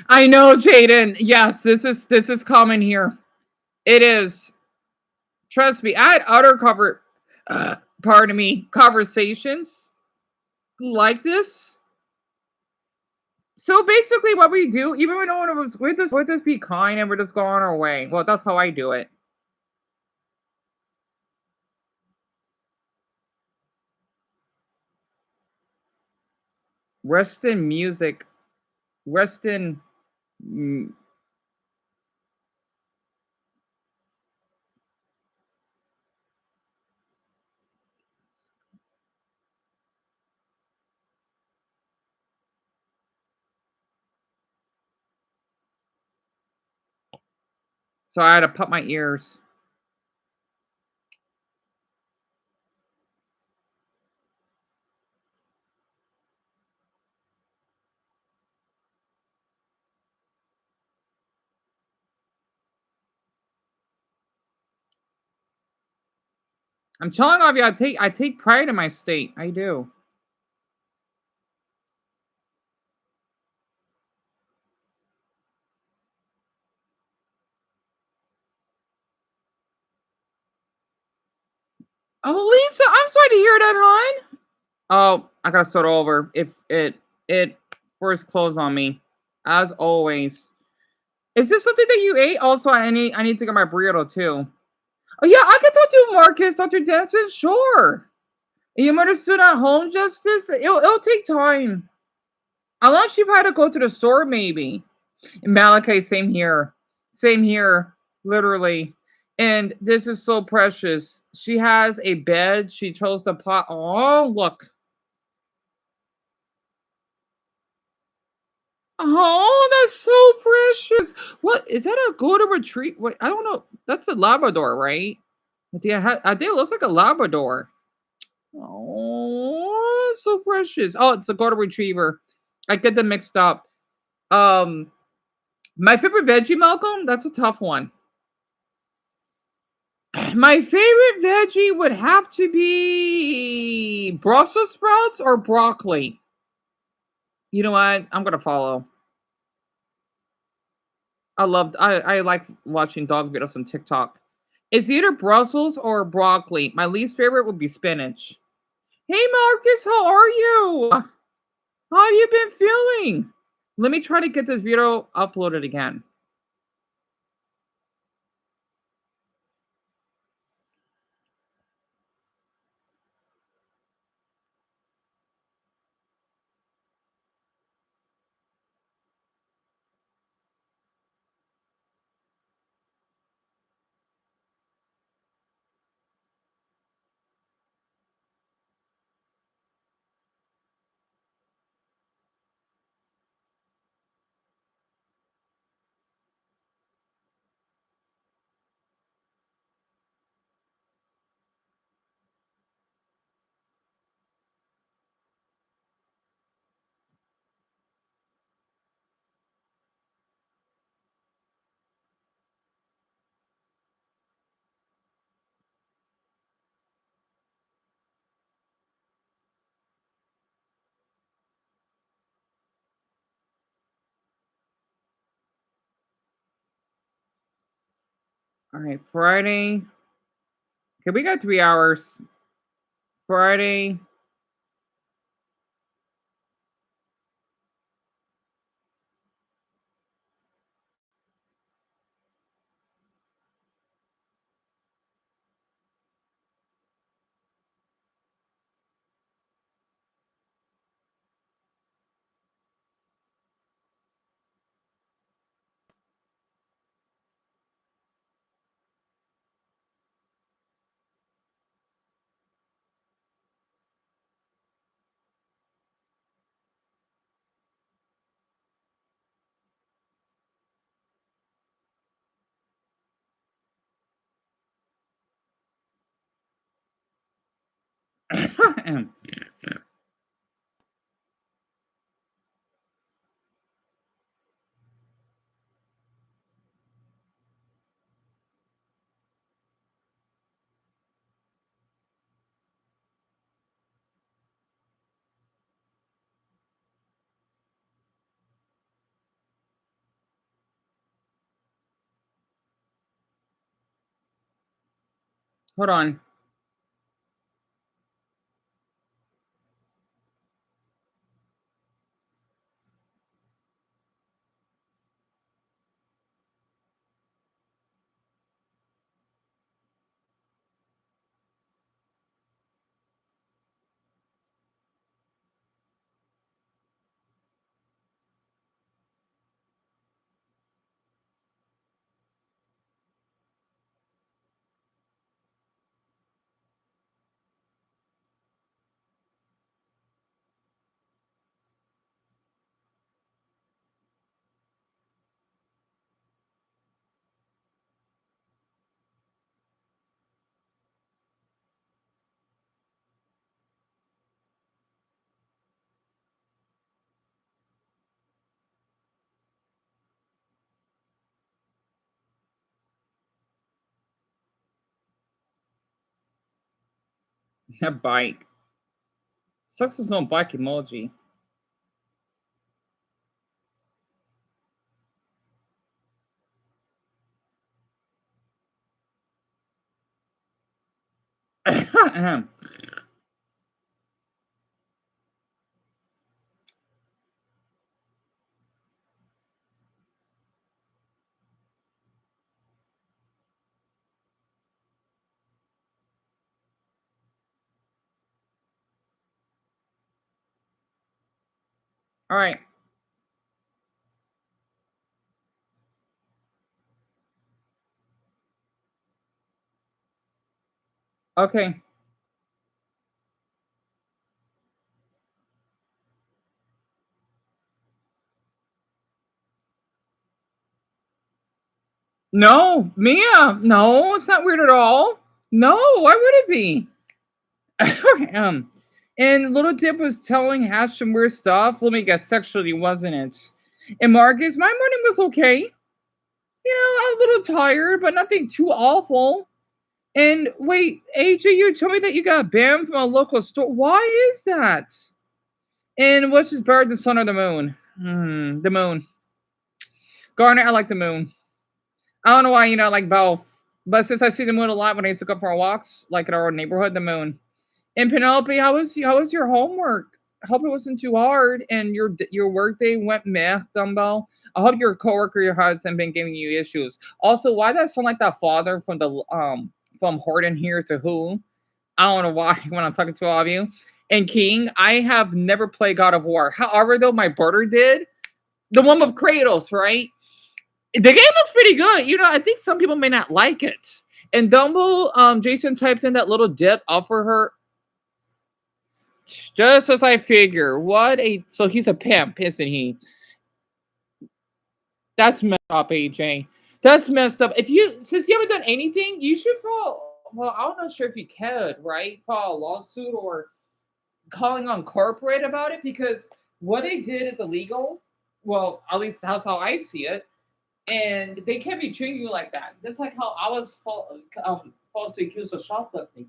I know, Jaden. Yes, this is common here. It is. Trust me. I had other pardon me, conversations like this. So basically, what we do, even when no one was with us, we're just be kind and we're just going our way. Well, that's how I do it. Rest in music. Rest in. So I had to pop my ears. I'm telling all of you, I take pride in my state. I do. Oh, Lisa, I'm sorry to hear that, hon. Oh, I gotta start over. If it first closed on me, as always. Is this something that you ate? Also, I need to get my burrito too. Oh yeah, I can talk to Marcus, Dr. Danson. Sure. You might have stood at home, Justice. It'll take time. Unless you've had to go to the store, maybe. Malachi, same here. Same here. Literally. And this is so precious. She has a bed. She chose the pot. Oh, look. Oh, that's so precious. What is that? A golden retrieve? Wait, I don't know. That's a Labrador, right? I think it looks like a Labrador. Oh, so precious. Oh, it's a golden retriever. I get them mixed up. My favorite veggie, Malcolm, that's a tough one. My favorite veggie would have to be Brussels sprouts or broccoli. You know what? I'm gonna follow. I like watching dog videos on TikTok. It's either Brussels or broccoli. My least favorite would be spinach. Hey Marcus, how are you? How have you been feeling? Let me try to get this video uploaded again. All right, Friday. Okay, we got 3 hours. Friday. Hold on. A bike. Sucks there's no bike emoji. All right. Okay. No, Mia. No, it's not weird at all. No, why would it be? And Little Dip was telling Hash some weird stuff. Let me guess, sexually, wasn't it? And Marcus, my morning was okay. I'm a little tired, but nothing too awful. And wait, AJ, you told me that you got banned from a local store. Why is that? And which is better, the sun or the moon? The moon. Garnet, I like the moon. I don't know why, I like both. But since I see the moon a lot when I used to go for walks, like in our neighborhood, the moon. And Penelope, how was your homework? I hope it wasn't too hard and your work day went meh, Dumbo. I hope your coworker hasn't been giving you issues. Also, why does that sound like that father from Horton here to who? I don't know why when I'm talking to all of you. And King, I have never played God of War. However, though my brother did, the one with Kratos, right? The game looks pretty good. I think some people may not like it. And Dumbo, Jason typed in that little dip up for her. Just as I figure. So he's a pimp, isn't he? That's messed up, AJ. That's messed up. Since you haven't done anything, you should file. Well, I'm not sure if you could, right? File a lawsuit or calling on corporate about it because what they did is illegal. Well, at least that's how I see it. And they can't be treating you like that. That's like how I was falsely accused of shoplifting.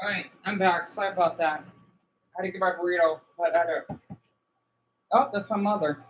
All right, I'm back. Sorry about that. I had to get my burrito, but I had to. Oh, that's my mother.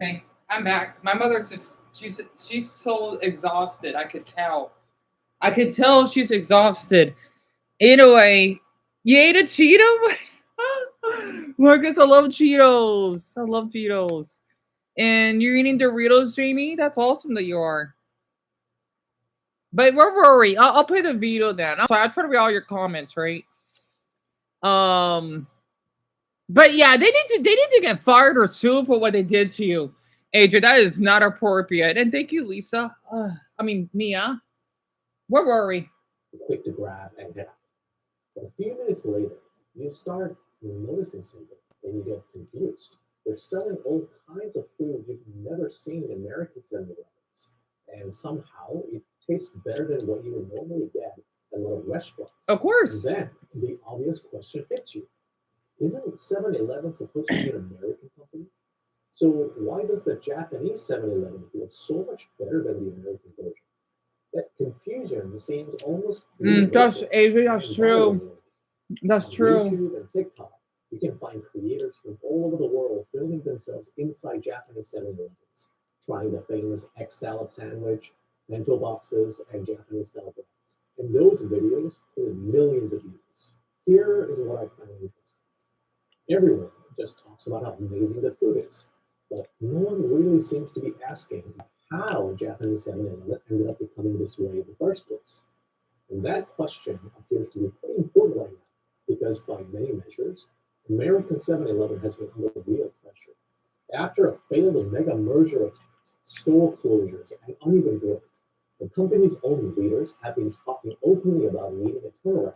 Okay, I'm back. My mother just she's so exhausted. I could tell. I could tell she's exhausted. Anyway, you ate a Cheeto? Marcus, I love Cheetos. I love Cheetos. And you're eating Doritos, Jamie? That's awesome that you are. But don't worry. I'll play the video then. I'm sorry. I try to read all your comments, right? Um, but yeah, they need to get fired or sued for what they did to you, Adrian. That is not appropriate. And thank you, Lisa. I mean Mia. Don't worry. Quick to grab and get out. But a few minutes later, you start noticing something and you get confused. They're selling all kinds of food you've never seen in American 7-Elevens. And somehow it tastes better than what you would normally get at a lot of restaurants. Of And course. then the obvious question hits you. Isn't 7-Eleven supposed to be an American company? So why does the Japanese 7-Eleven feel so much better than the American version? That confusion seems almost That's universal Adrian. and That's true. viral. That's On true. YouTube and TikTok, you can find creators from all over the world filming themselves inside Japanese 7-Elevens, trying the famous egg salad sandwich, bento boxes, and Japanese style breads. And those videos clear millions of views. Here is what I found interesting. Everyone just talks about how amazing the food is, but no one really seems to be asking how Japanese 7-Eleven ended up becoming this way in the first place. And that question appears to be pretty important right now, because by many measures, American 7-Eleven has been under real pressure. After a failed mega merger attempt, store closures, and uneven growth, the company's own leaders have been talking openly about needing a turnaround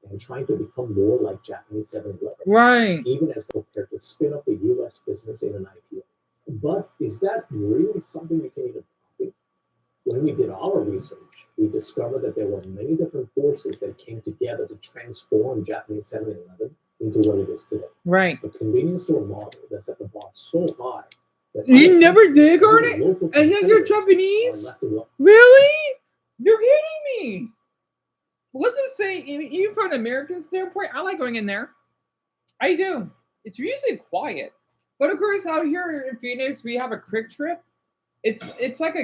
and trying to become more like Japanese 7-Eleven, Right. even as they prepare to spin up the US business in an IPO. But is that really something you can even copy? When we did our research, we discovered that there were many different forces that came together to transform Japanese 7-Eleven into what it is today. Right. A convenience store model that set the bar so high that You other never companies did, and even Garnet? local And yet you're competitors are Japanese? left alone. Really? You're kidding me. Let's just say, even from an American standpoint, I like going in there. I do. It's usually quiet. But of course, out here in Phoenix, we have a Quick Trip. It is like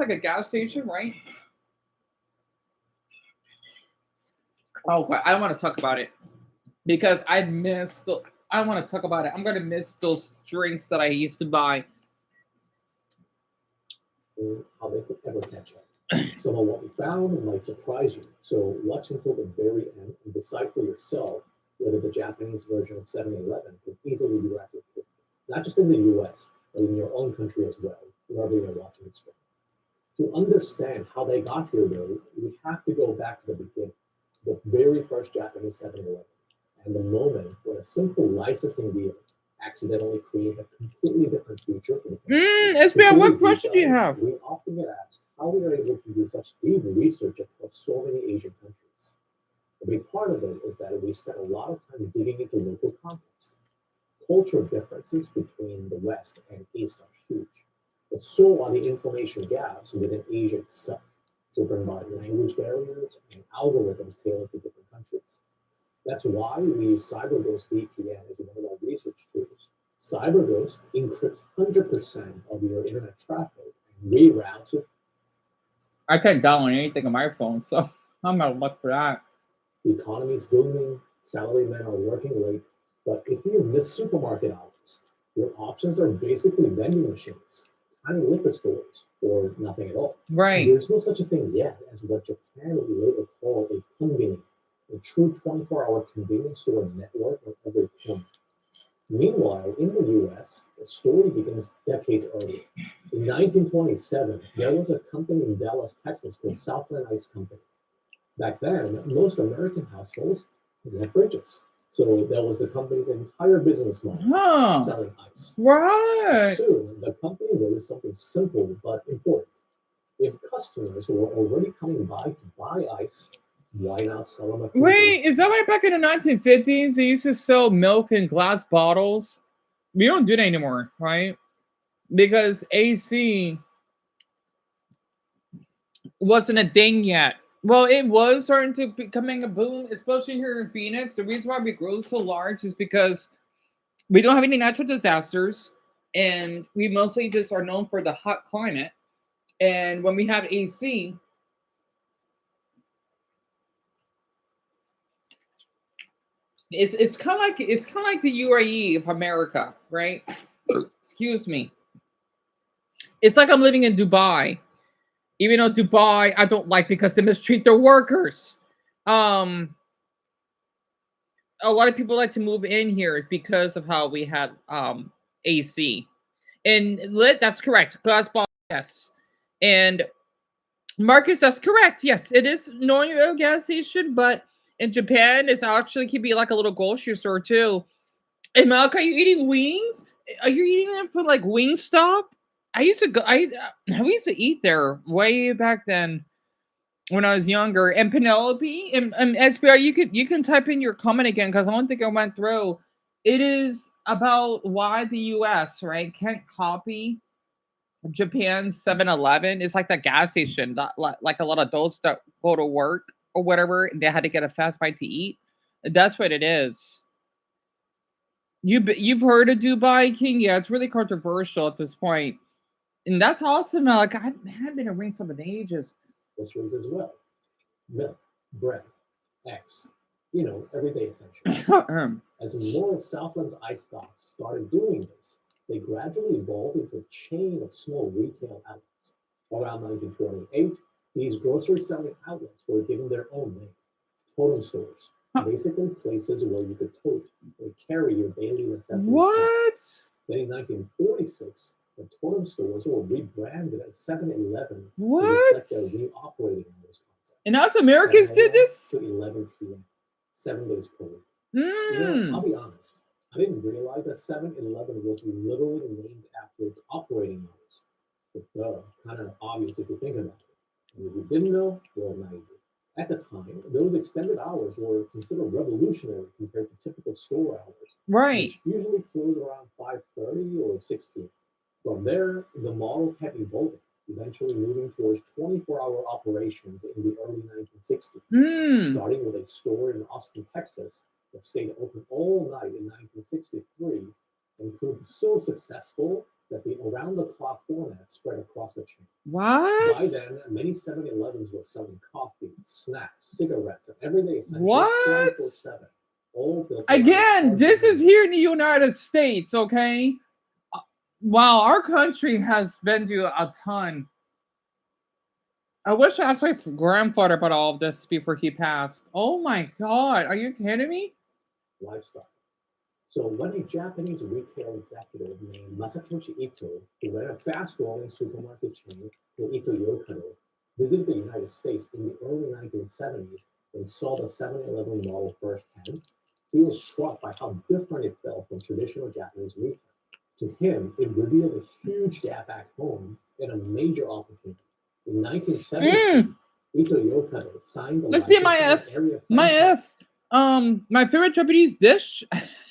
a gas station, right? Oh, but I don't want to talk about it because I miss the. I want to talk about it. I'm gonna miss those drinks that I used to buy. How they could ever catch up. Some of what we found might surprise you, so watch until the very end and decide for yourself whether the Japanese version of 7-Eleven can easily be replicated, not just in the US, but in your own country as well, wherever you're watching this from. To understand how they got here, though, we have to go back to the beginning, the very first Japanese 7-Eleven, and the moment when a simple licensing deal accidentally created a completely different future for the company. SBI, Before we what deep question do you dive, have? we often get asked how we are able to do such deep research across so many Asian countries. A big part of it is that we spend a lot of time digging into local context. Cultural differences between the West and East are huge, but so are the information gaps within Asia itself, driven by language barriers and algorithms tailored to different countries. That's why we use CyberGhost VPN as one of our research tools. CyberGhost encrypts 100% of your internet traffic and reroutes it. I can't download anything on my phone, so I'm gonna look for that. The economy is booming, salarymen are working late, but if you miss supermarket hours, your options are basically vending machines, tiny liquor stores, or nothing at all. Right. There's no such a thing yet as what Japan would later call a konbini, a true 24-hour convenience store network on every corner. Meanwhile, in the US, the story begins decades earlier. In 1927, there was a company in Dallas, Texas called Southland Ice Company. Back then, most American households didn't have fridges. So that was the company's entire business model, Huh. selling ice. Right. Soon, the company noticed something simple but important. If customers were already coming by to buy ice, why not sell them a freezer? Wait, is that why back in the 1950s they used to sell milk in glass bottles? We don't do that anymore, right? Because AC wasn't a thing yet. Well, it was starting to becoming a boom, especially here in Phoenix. The reason why we grow so large is because we don't have any natural disasters. and we mostly just are known for the hot climate. And when we have AC, it's kind of like the UAE of America, right? Excuse me. It's like I'm living in Dubai, even though Dubai I don't like because they mistreat their workers. Um, a lot of people like to move in here because of how we had AC and lit. That's correct. Glass ball, yes. And Marcus, that's correct. Yes, it is knowing a gas station, but in Japan, it's actually can be like a little grocery store too. Hey, Malk, are you eating wings? Are you eating them from like Wingstop? I used to go. I used to eat there way back then when I was younger. And Penelope and SBR, you can type in your comment again because I don't think I went through. It is about why the U.S. right can't copy Japan's 7-Eleven. It's like the gas station that like a lot of those that go to work or whatever, and they had to get a fast bite to eat. That's what it is. You've heard of Dubai King? Yeah, it's really controversial at this point, and that's awesome. Like I haven't been to Wingstop in ages. Groceries as well. Milk, bread, eggs, everyday essentials. Um, As more of Southland's ice stocks started doing this, they gradually evolved into a chain of small retail outlets. Around 1928, these grocery selling outlets were given their own name, totem stores, basically places where you could tote or carry your daily necessities. what? Then in 1946, the totem stores were rebranded as 7-Eleven to What? reflect their new operating hours concept. And us Americans 7 did a.m. this? to 11 p.m., 7 days per week. I'll Mm. be honest. I didn't realize that 7-Eleven was literally named after its operating hours. But kind of obvious if you think about it. And if you didn't know, well, now you do. At the time, those extended hours were considered revolutionary compared to typical store hours, Right. which usually closed around 5:30 or 6 p.m. From there, the model kept evolving, eventually moving towards 24-hour operations in the early 1960s, Mm. starting with a store in Austin, Texas, that stayed open all night in 1963 and proved so successful that the around-the-clock format spread across the chain. What? By then, many 7-Elevens were selling coffee, snacks, cigarettes, and everyday essentials What? 24/7. All built Again, this is here in the United States, okay? Wow, our country has been to a ton. I wish I asked my grandfather about all of this before he passed. Oh my god, are you kidding me? lifestyle. So when a Japanese retail executive named Masatoshi Ito, who ran a fast-growing supermarket chain called Ito Yokado, visited the United States in the early 1970s and saw the 7-Eleven model firsthand, he was struck by how different it felt from traditional Japanese retail. To him, it revealed a huge gap back home and a major opportunity. In 1973, Ito Yokado signed the Let's be my licensing F. area My franchise. F. My favorite Japanese dish.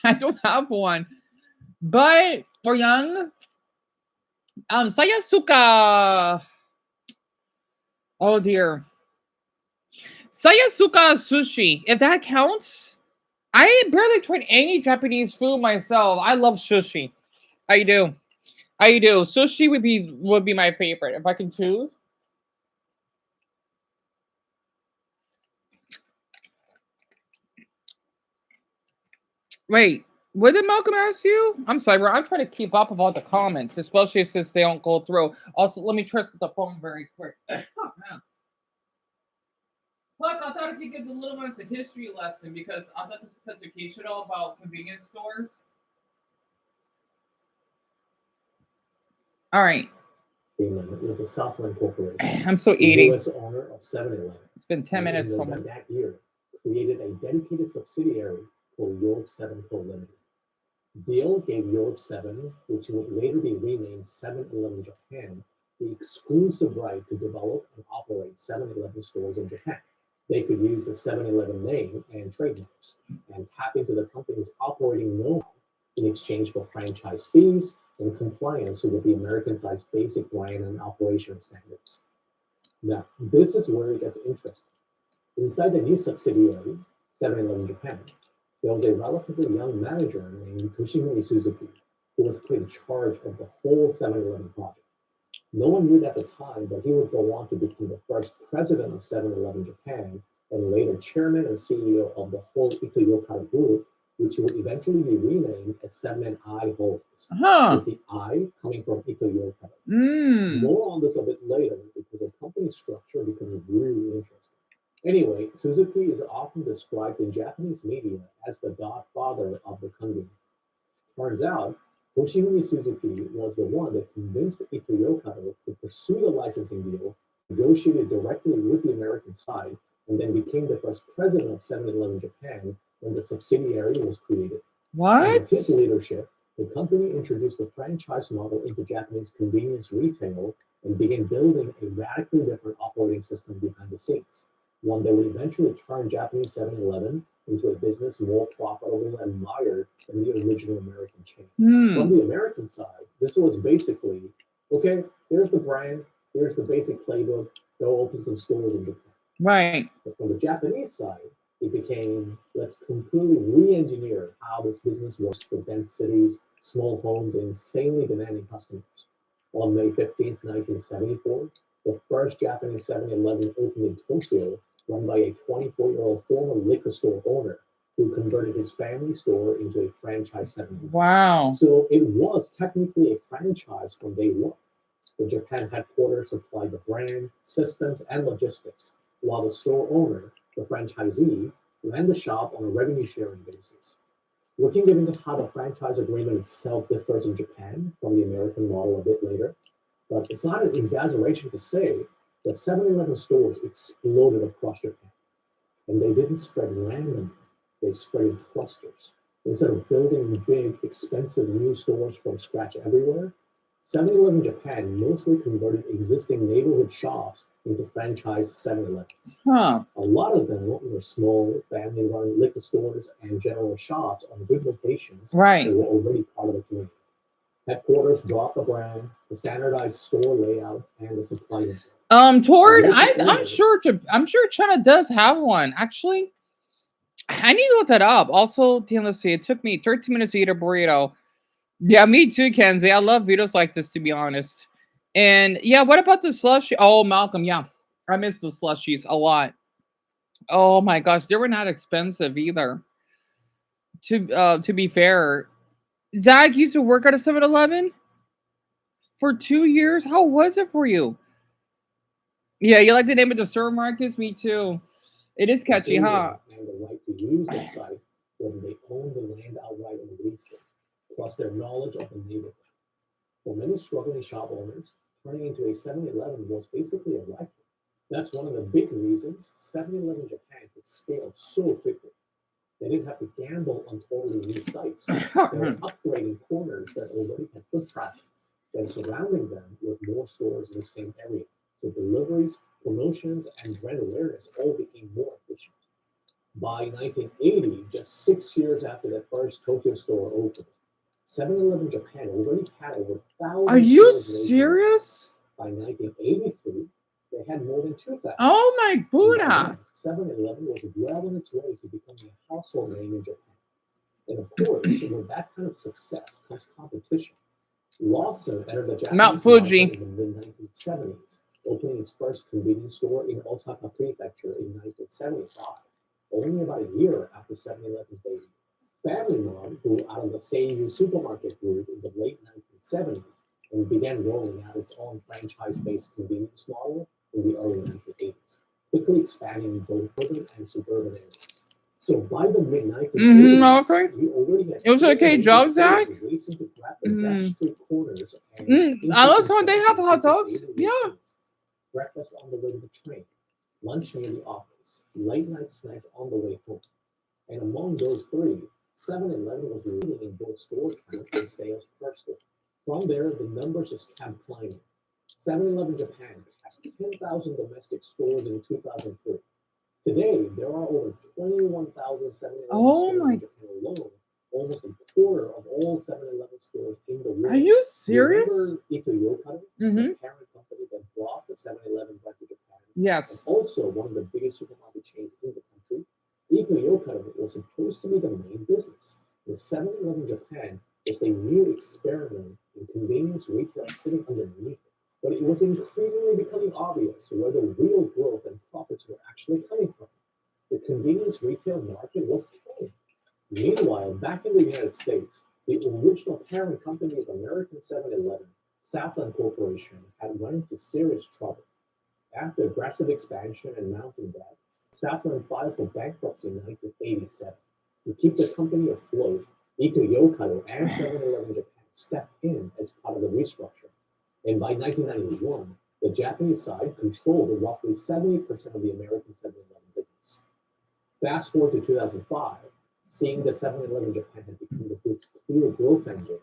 I don't have one, but for young, Sayasuka. Oh dear, Sayasuka sushi. If that counts, I barely tried any Japanese food myself. I love sushi. I do. I do. Sushi would be my favorite if I can choose. Wait, what did Malcolm ask you? I'm sorry, bro. I'm trying to keep up with all the comments, especially since they don't go through. Also, let me test the phone very quick. Oh, man. Plus, I thought if you give the little ones a history lesson because I thought this is educational about convenience stores. All right. With the Southland Corporation, I'm so the eating. U.S. owner of 7-Eleven. It's been 10 minutes. In So November much. that year, created a dedicated subsidiary called York 7 Co. Limited. Deal gave York 7, which would later be renamed 7-Eleven Japan, the exclusive right to develop and operate 7-Eleven stores in Japan. They could use the 7-Eleven name and trademarks and tap into the company's operating know-how in exchange for franchise fees and compliance with the American-sized basic brand and operation standards. Now, this is where it gets interesting. Inside the new subsidiary, 7-Eleven Japan, there was a relatively young manager named Toshinori Suzuki, who was put in charge of the whole 7-Eleven project. No one knew it at the time, but he would go on to become the first president of 7-Eleven Japan and later chairman and CEO of the whole Ito-Yokata group, which would eventually be renamed as 7&I Holdings, with the I coming from Ito-Yokata. More on this a bit later because the company structure becomes really interesting. Anyway, Suzuki is often described in Japanese media as the godfather of the kangen. Turns out, Toshimori Suzuki was the one that convinced Ito-Yokata to pursue the licensing deal, negotiated directly with the American side, and then became the first president of 7-Eleven Japan when the subsidiary was created. Under his leadership, the company introduced the franchise model into Japanese convenience retail and began building a radically different operating system behind the scenes, one that would eventually turn Japanese 7-Eleven into a business more profitable and admired than the original American chain. From the American side, this was basically, okay, here's the brand, here's the basic playbook, go open some stores in Japan. Right. But from the Japanese side, it became, let's completely re-engineer how this business works for dense cities, small homes, and insanely demanding customers. On May 15th, 1974, the first Japanese 7-Eleven opened in Tokyo, run by a 24-year-old former liquor store owner who converted his family store into a franchise 7-Eleven. Wow. So it was technically a franchise from day one. The Japan headquarters supplied the brand, systems, and logistics, while the store owner, the franchisee, ran the shop on a revenue sharing basis. We can get into how the franchise agreement itself differs in Japan from the American model a bit later, but it's not an exaggeration to say that 7-Eleven stores exploded across Japan, and they didn't spread randomly, they spread in clusters. Instead of building big, expensive new stores from scratch everywhere, 7-Eleven Japan mostly converted existing neighborhood shops into franchised 7-Elevens. A lot of them were small, family-run liquor stores and general shops on good locations that were already part of the community. Headquarters brought the brand, the standardized store layout, and the supply network. Toward I'm sure China does have one. Actually, I need to look that up. Also, let's see, it took me 13 minutes to eat a burrito. Yeah, me too, Kenzie. I love videos like this, to be honest. And yeah, what about the slushie? Oh, Malcolm, yeah. I miss those slushies a lot. Oh my gosh, they were not expensive either. To be fair, Zach used to work at a 7-Eleven for 2 years. How was it for you? Yeah, you like the name of the store, Marcus? Me too. It is catchy, huh? And the right to use the site when they own the land outright and lease it, plus their knowledge of the neighborhood. For many struggling shop owners, turning into a 7-Eleven was basically a rifle. That's one of the big reasons 7-Eleven Japan could scale so quickly. They didn't have to gamble on totally new sites. They were upgrading corners that already had foot traffic, then surrounding them with more stores in the same area. So deliveries, promotions, and brand awareness all became more efficient. By 1980, just 6 years after the first Tokyo store opened, 7-Eleven Japan already had over 1,000 Are you stores serious? By 1983, they had more than 2,000. Oh my Buddha! 7-Eleven was well on its way to becoming a household name in Japan. And of course, with that kind of success comes competition. Lawson entered the Japanese Mount Fuji market in the mid-1970s, opening its first convenience store in Osaka Prefecture in 1975, only about a year after 7-Eleven's debut. Family Mart grew out of the Seiyu supermarket group in the late 1970s and began rolling out its own franchise-based convenience model in the early 1980s, quickly expanding in both urban and suburban areas. So by the mid-1980s, you already had it was okay, job, Zach. Racing to grab the best street corners I love how they have hot dogs. Yeah. Breakfast on the way to the train, lunch near the office, late night snacks on the way home. And among those three, 7-Eleven was leading in both store count and sales per store. From there, the numbers just kept climbing. 7-Eleven Japan passed 10,000 domestic stores in 2003. Today, there are over 21,000 7-Eleven stores in Japan alone, almost a quarter of all 7-Eleven stores in the world. Are you serious? Remember Ito-Yokata, the parent company that brought the 7-Eleven back to Japan? Yes. And also one of the biggest supermarket chains in the country. Ito-Yokata was supposed to be the main business. The 7-Eleven Japan was a new experiment Japanese retail sitting underneath it. But it was increasingly becoming obvious where the real growth and profits were actually coming from. The convenience retail market was killing. Meanwhile, back in the United States, the original parent company of American 7-Eleven, Southland Corporation, had run into serious trouble. After aggressive expansion and mounting debt, Southland filed for bankruptcy in 1987. To keep the company afloat, Ito Yokado and 7-Eleven Japan stepped in as part of the restructure. And by 1991, the Japanese side controlled roughly 70% of the American 7-Eleven business. Fast forward to 2005, seeing that 7-Eleven Japan had become the group's clear growth engine,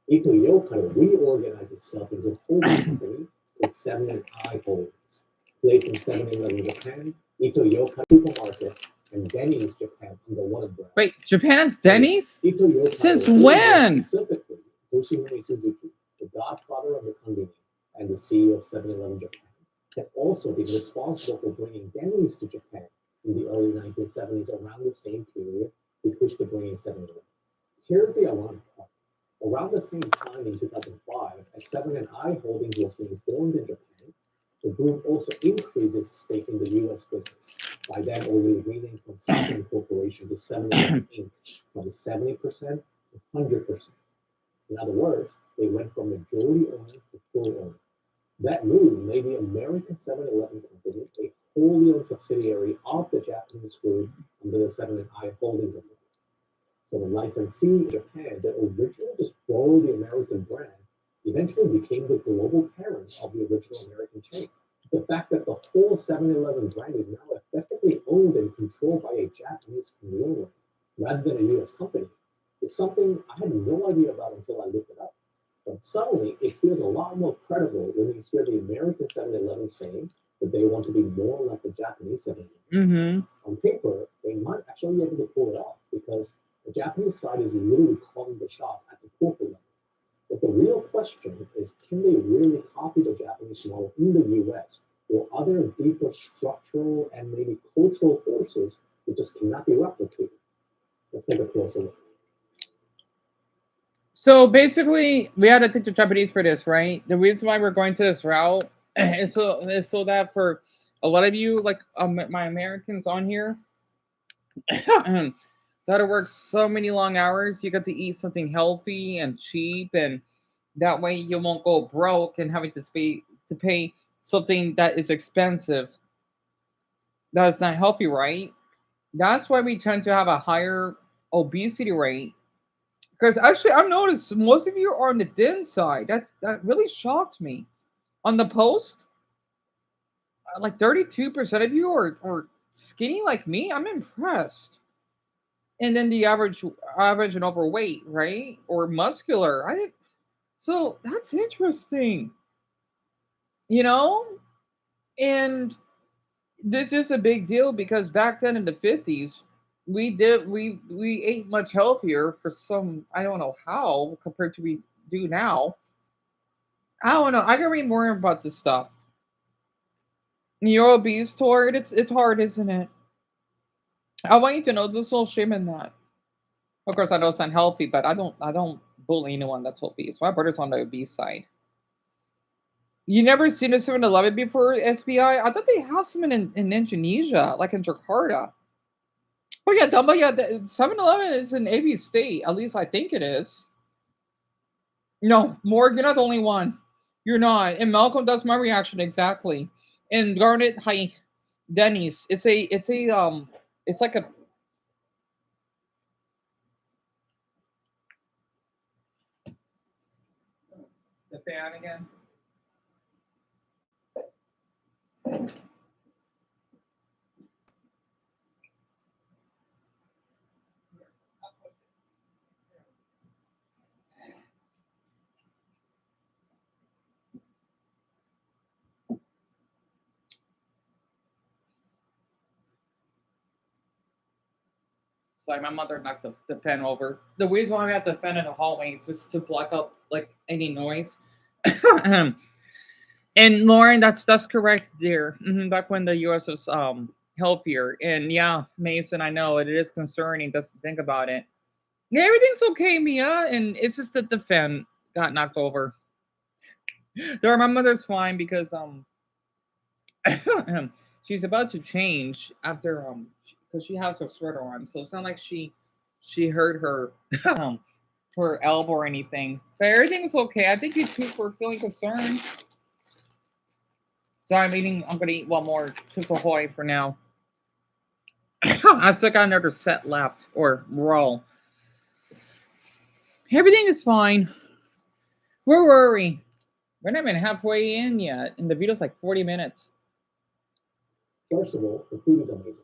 Ito Yokado reorganized itself into a holding company with 7-I Holdings, placing 7-Eleven Japan, Ito Yokado Supermarkets, and Denny's Japan under one umbrella. Wait, Japan's Denny's? Ito Yokado Since when? Specifically, Yoshimune Suzuki, the godfather of the company and the CEO of 7-Eleven Japan, had also been responsible for bringing Denny's to Japan in the early 1970s, around the same period he pushed to bring in 7-Eleven. Here's the ironic part. Around the same time in 2005, as 7-I Holdings was being formed in Japan, the group also increased its stake in the U.S. business, by then already renamed from Southland Corporation to 7-Eleven Inc. from 70% to 100%. In other words, they went from majority owner to full owner. That move made the American 7-Eleven company a wholly owned subsidiary of the Japanese group under the 7-I Holdings umbrella. So the licensee in Japan that originally just borrowed the American brand eventually became the global parent of the original American chain. The fact that the whole 7-Eleven brand is now effectively owned and controlled by a Japanese conglomerate rather than a U.S. company is something I had no idea about until I looked it up. But suddenly, it feels a lot more credible when you hear the American 7-Eleven saying that they want to be more like the Japanese 7-Eleven. On paper, they might actually be able to pull it off because the Japanese side is literally calling the shots at the corporate level. But the real question is, can they really copy the Japanese model in the US, or are there deeper structural and maybe cultural forces that just cannot be replicated? Let's take a closer look. So basically, we had to think the Japanese for this, right? The reason why we're going to this route is so that for a lot of you, like my Americans on here, that to work so many long hours, you get to eat something healthy and cheap, and that way you won't go broke and having to pay something that is expensive. That's not healthy, right? That's why we tend to have a higher obesity rate. Because actually, I've noticed most of you are on the thin side. That really shocked me. On the post, like 32% of you are skinny like me. I'm impressed. And then the average and overweight, right? Or muscular. So that's interesting. You know? And this is a big deal because back then in the 50s, we ate much healthier for some, I don't know how compared to we do now. I don't know. I can read more about this stuff. You're obese toward it's hard, isn't it? I want you to know there's no shame in that. Of course, I know it's unhealthy, but I don't bully anyone that's obese. My brother's on the obese side. You never seen a 7-Eleven before, SBI? I thought they have some in Indonesia, like in Jakarta. Oh yeah, Dumbo, yeah, the 7-Eleven is in every state. At least I think it is. No, Morgan, you're not the only one. You're not. And Malcolm, that's my reaction exactly. And Garnet, hi, Denny's. It's like a the fan again. Sorry, my mother knocked the fan over. The reason why we have the fan in the hallway is just to block out like any noise. And Lauren, that's correct, dear. Back when the U.S. was healthier, and yeah, Mason, I know it is concerning just to think about it. Yeah, everything's okay, Mia, and it's just that the fan got knocked over. So my mother's fine because she's about to change after because she has her sweater on, so it's not like she hurt her her elbow or anything. But everything's okay. I think you two were feeling concerned. So I'm gonna eat one more Chips Ahoy for now. I still got another set left or roll. Everything is fine. Where were we? We're not even halfway in yet, and the video's like 40 minutes. First of all, the food is amazing.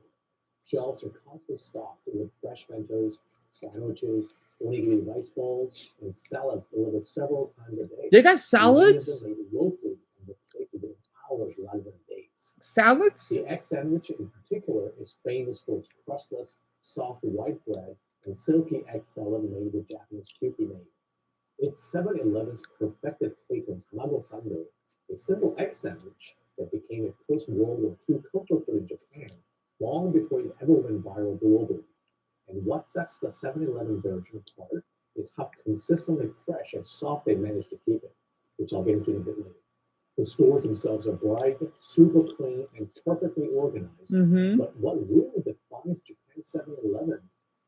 Shelves are constantly stocked with fresh bentos, sandwiches, onigiri rice balls, and salads delivered several times a day. They got Many of salads? them made locally and were placed within hours rather than days. Salads? The egg sandwich in particular is famous for its crustless, soft white bread and silky egg salad made with Japanese kewpie made. It's 7-Eleven's perfected take on tamago sundae, a simple egg sandwich that became a post-World War II comfort food in Japan long before it ever went viral globally. And what sets the 7-Eleven version apart is how consistently fresh and soft they managed to keep it, which I'll get into in a bit later. The stores themselves are bright, super clean, and perfectly organized. Mm-hmm. But what really defines Japan's 7-Eleven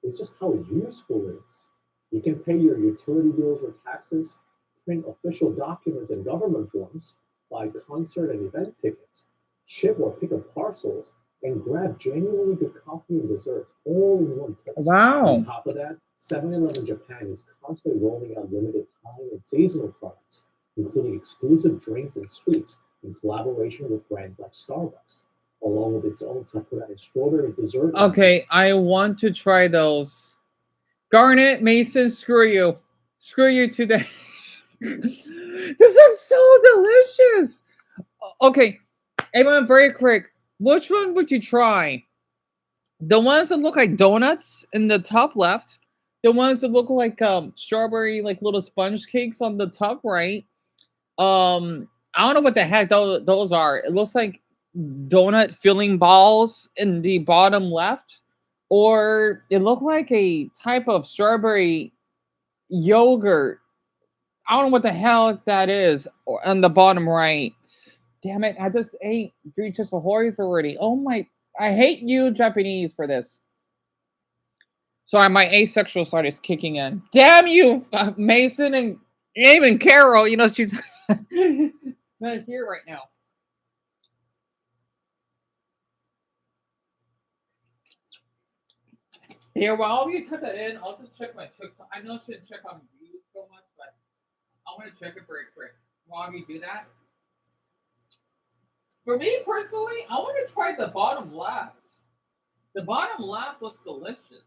is just how useful it is. You can pay your utility bills or taxes, print official documents and government forms, buy concert and event tickets, ship or pick up parcels, and grab genuinely good coffee and desserts all in one place. Wow. On top of that, 7-Eleven Japan is constantly rolling out limited time and seasonal products, including exclusive drinks and sweets in collaboration with brands like Starbucks, along with its own sakura and strawberry dessert. Okay, I want to try those. Garnet, Mason, screw you. Screw you today. This looks so delicious. Okay, everyone, very quick. Which one would you try? The ones that look like donuts in the top left. The ones that look like strawberry, like little sponge cakes on the top right. I don't know what the heck those are. It looks like donut filling balls in the bottom left, or it looked like a type of strawberry yogurt. I don't know what the hell that is on the bottom right. Damn it! I just ate 3 Ahoy's already. Oh my! I hate you, Japanese, for this. Sorry, my asexual side is kicking in. Damn you, Mason and even Carol. You know she's not here right now. Here, while all of you type that in, I'll just check my TikTok. I know I shouldn't check on views so much, but I want to check it very quick. While you do that, for me personally, I want to try the bottom left. The bottom left looks delicious.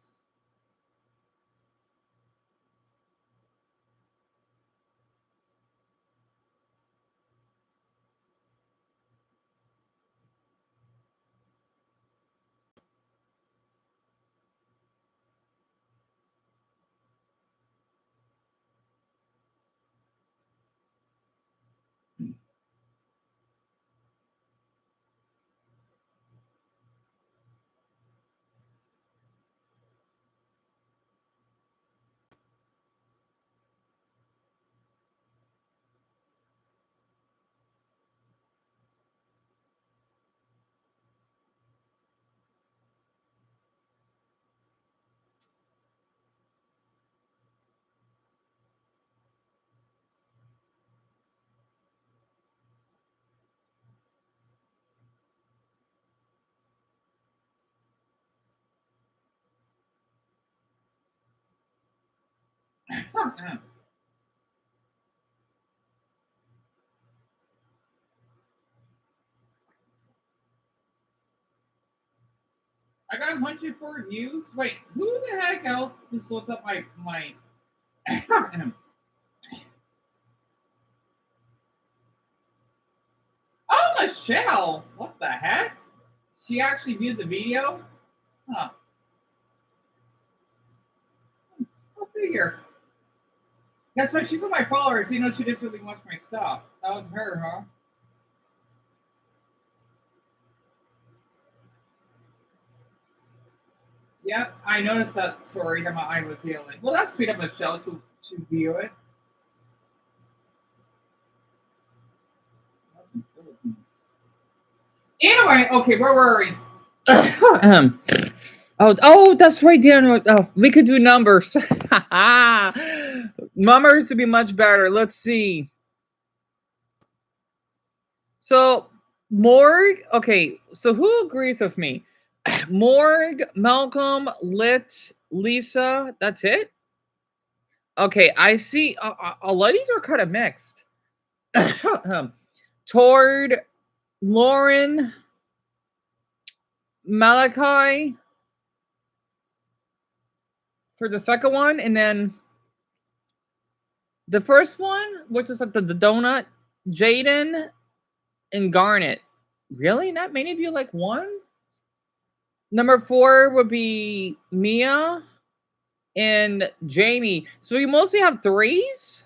I got 104 views. Wait, who the heck else just looked up my? Oh, Michelle! What the heck? She actually viewed the video? Huh. I'll figure. That's why she's on my followers. You know, she didn't really watch my stuff. That was her, huh? Yep, I noticed that story that my eye was healing. Well, that's sweet of Michelle to view it. in the Philippines. Anyway, okay, where were we? Oh, that's right, Dan. Oh, we could do numbers. Numbers would be much better. Let's see. So, Morg. Okay, so who agrees with me? Morg, Malcolm, Lit, Lisa. That's it. Okay, I see. A lot of these are kind of mixed. Toward Lauren, Malachi for the second one, and then the first one, which is like the donut, Jaden and Garnet. Really? Not many of you like one? Number 4 would be Mia and Jamie. So you mostly have threes?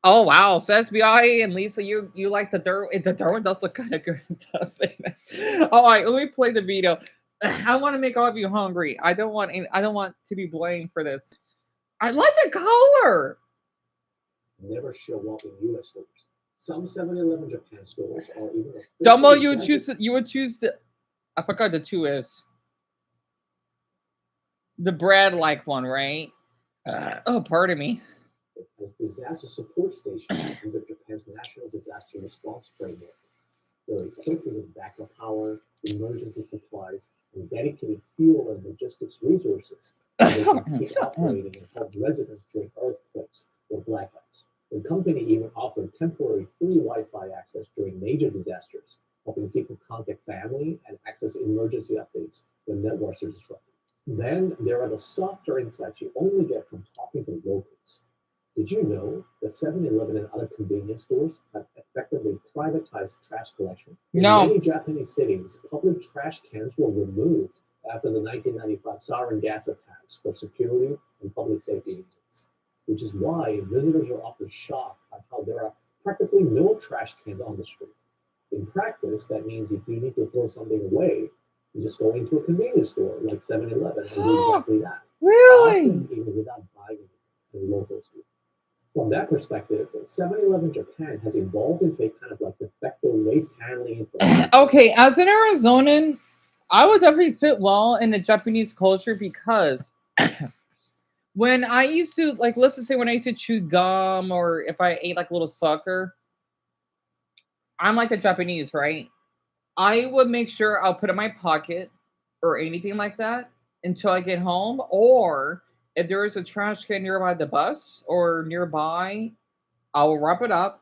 Oh wow. So SBI and Lisa, you like the Derwin. The Derwin does look kind of good, doesn't it? All right, let me play the video. I want to make all of you hungry. I don't want to be blamed for this. I like the color. Never show up in U.S. stores. Some 7-Eleven Japan stores are even Dumbo, officially you would choose the I forgot the 2 is. The bread like one, right? Oh, pardon me. as disaster support stations under Japan's National Disaster Response Framework. They're equipped with backup power, emergency supplies, and dedicated fuel and logistics resources. They can keep operating and help residents during earthquakes or blackouts. The company even offered temporary free Wi-Fi access during major disasters, helping people contact family and access emergency updates when networks are disrupted. Then there are the softer insights you only get from talking to locals. Did you know that 7-Eleven and other convenience stores have effectively privatized trash collection? In No. many Japanese cities, public trash cans were removed after the 1995 sarin gas attacks for security and public safety reasons, which is why visitors are often shocked at how there are practically no trash cans on the street. In practice, that means if you need to throw something away, you just go into a convenience store like 7-Eleven and do exactly that. Really? Often even without buying it, as locals do. From that perspective, 7-Eleven Japan has evolved into a kind of like de facto waste handling infrastructure. Okay, as an Arizonan, I would definitely fit well in the Japanese culture because when I used to like let's just say when I used to chew gum or if I ate like a little sucker, I'm like the Japanese, right? I would make sure I'll put it in my pocket or anything like that until I get home. Or if there is a trash can nearby the bus or nearby, I will wrap it up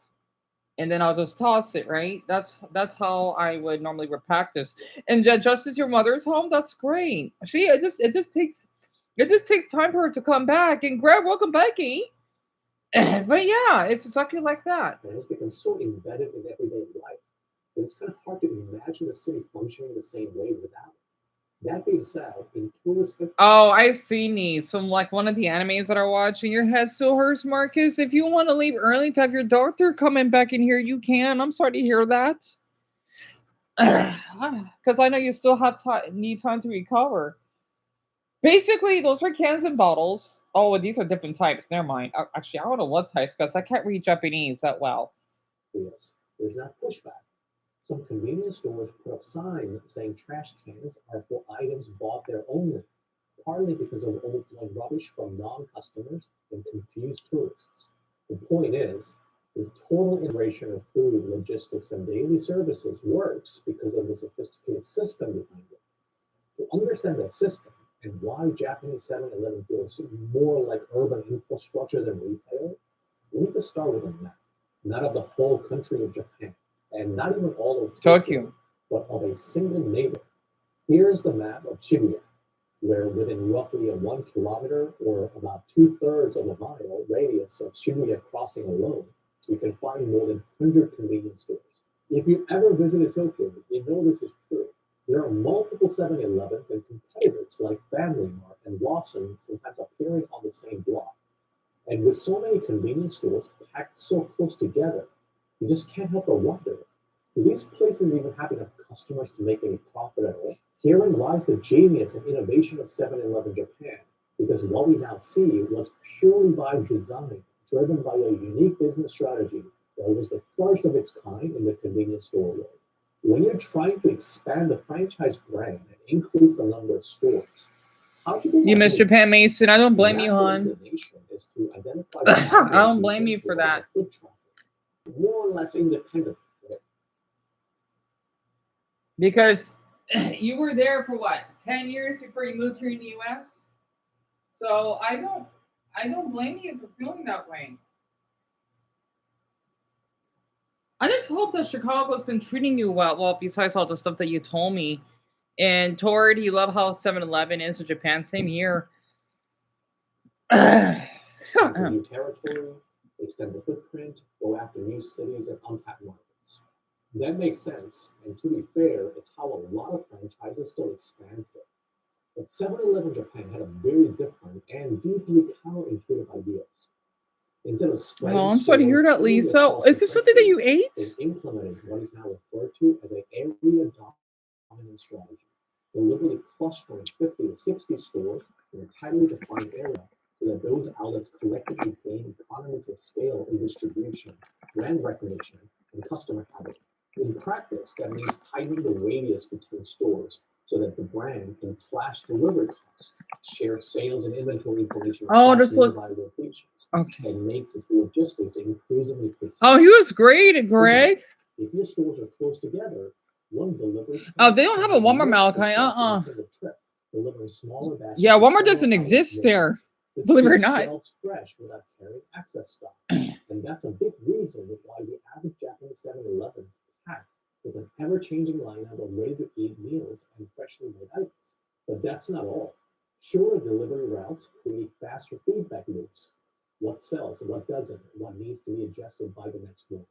and then I'll just toss it. Right? That's how I would normally practice. And just as your mother's home, that's great. She it just takes time for her to come back and grab. Welcome, Becky. But yeah, it's exactly like that. And it's become so embedded in everyday life that it's kind of hard to imagine a city functioning the same way without it. That being said, in tourist Oh, I've seen these from like one of the animes that I watch. And your head still hurts, Marcus. If you want to leave early to have your doctor coming back in here, you can. I'm sorry to hear that. Because I know you still have need time to recover. Basically, those are cans and bottles. Oh, and these are different types. Never mind. Actually, I don't know what types because I can't read Japanese that well. yes, there's not pushback. Some convenience stores put up signs saying trash cans are for items bought there only, partly because of overflowing rubbish from non-customers and confused tourists. The point is, this total integration of food, logistics, and daily services works because of the sophisticated system behind it. To understand that system and why Japanese 7-Eleven feels more like urban infrastructure than retail, we need to start with a map, not of the whole country of Japan, and not even all of Tokyo, Tokyo. but of a single neighborhood. Here's the map of Shibuya, where within roughly a 1 kilometer or about 2/3 of a mile radius of Shibuya crossing alone, you can find more than 100 convenience stores. If you've ever visited Tokyo, you know this is true. There are multiple 7-Elevens and competitors like Family Mart and Lawson sometimes appearing on the same block. And with so many convenience stores packed so close together, you just can't help but wonder, do these places even have enough customers to make any profit at all? Herein lies the genius and innovation of 7-Eleven Japan, because what we now see was purely by design, driven by a unique business strategy that was the first of its kind in the convenience store world. When you're trying to expand the franchise brand and increase the number of stores, how do You miss Japan, Mason. I don't blame you, hon. Is to identify I don't blame you for that. More or less independent. Right? Because you were there for what, 10 years before you moved here in the US? So I don't blame you for feeling that way. I just hope that Chicago's been treating you well, besides all the stuff that you told me. And Tord, you love how 7-Eleven is in Japan. Same here. New territory, extend the footprint, go after new cities and untapped markets. That makes sense, and to be fair, it's how a lot of franchises still expand here. But 7-Eleven Japan had a very different and deeply counterintuitive ideas. Instead of spreading I'm sorry to hear that, Lisa. Is this something that you ate? They implemented what is now referred to as an area dominant strategy, deliberately clustering 50 to 60 stores in a tightly defined area so that those outlets collectively gain economies of scale in distribution, brand recognition, and customer habit. In practice, that means tightening the radius between stores so that the brand can slash delivery costs, share sales and inventory information across nearby locations, and makes its logistics increasingly precise. Oh, he was great, Greg. If your stores are close together, one delivery. Oh, they don't have a Walmart, Malachi. Delivering smaller batches. Yeah, Walmart doesn't exist there. Believe it or not. Fresh without carrying excess stock. And that's a big reason why the average Japanese 7-Eleven is packed with an ever-changing lineup of ready-to-eat meals and freshly made items. But that's not all. Shorter delivery routes create faster feedback loops. What sells, what doesn't, what needs to be adjusted by the next one.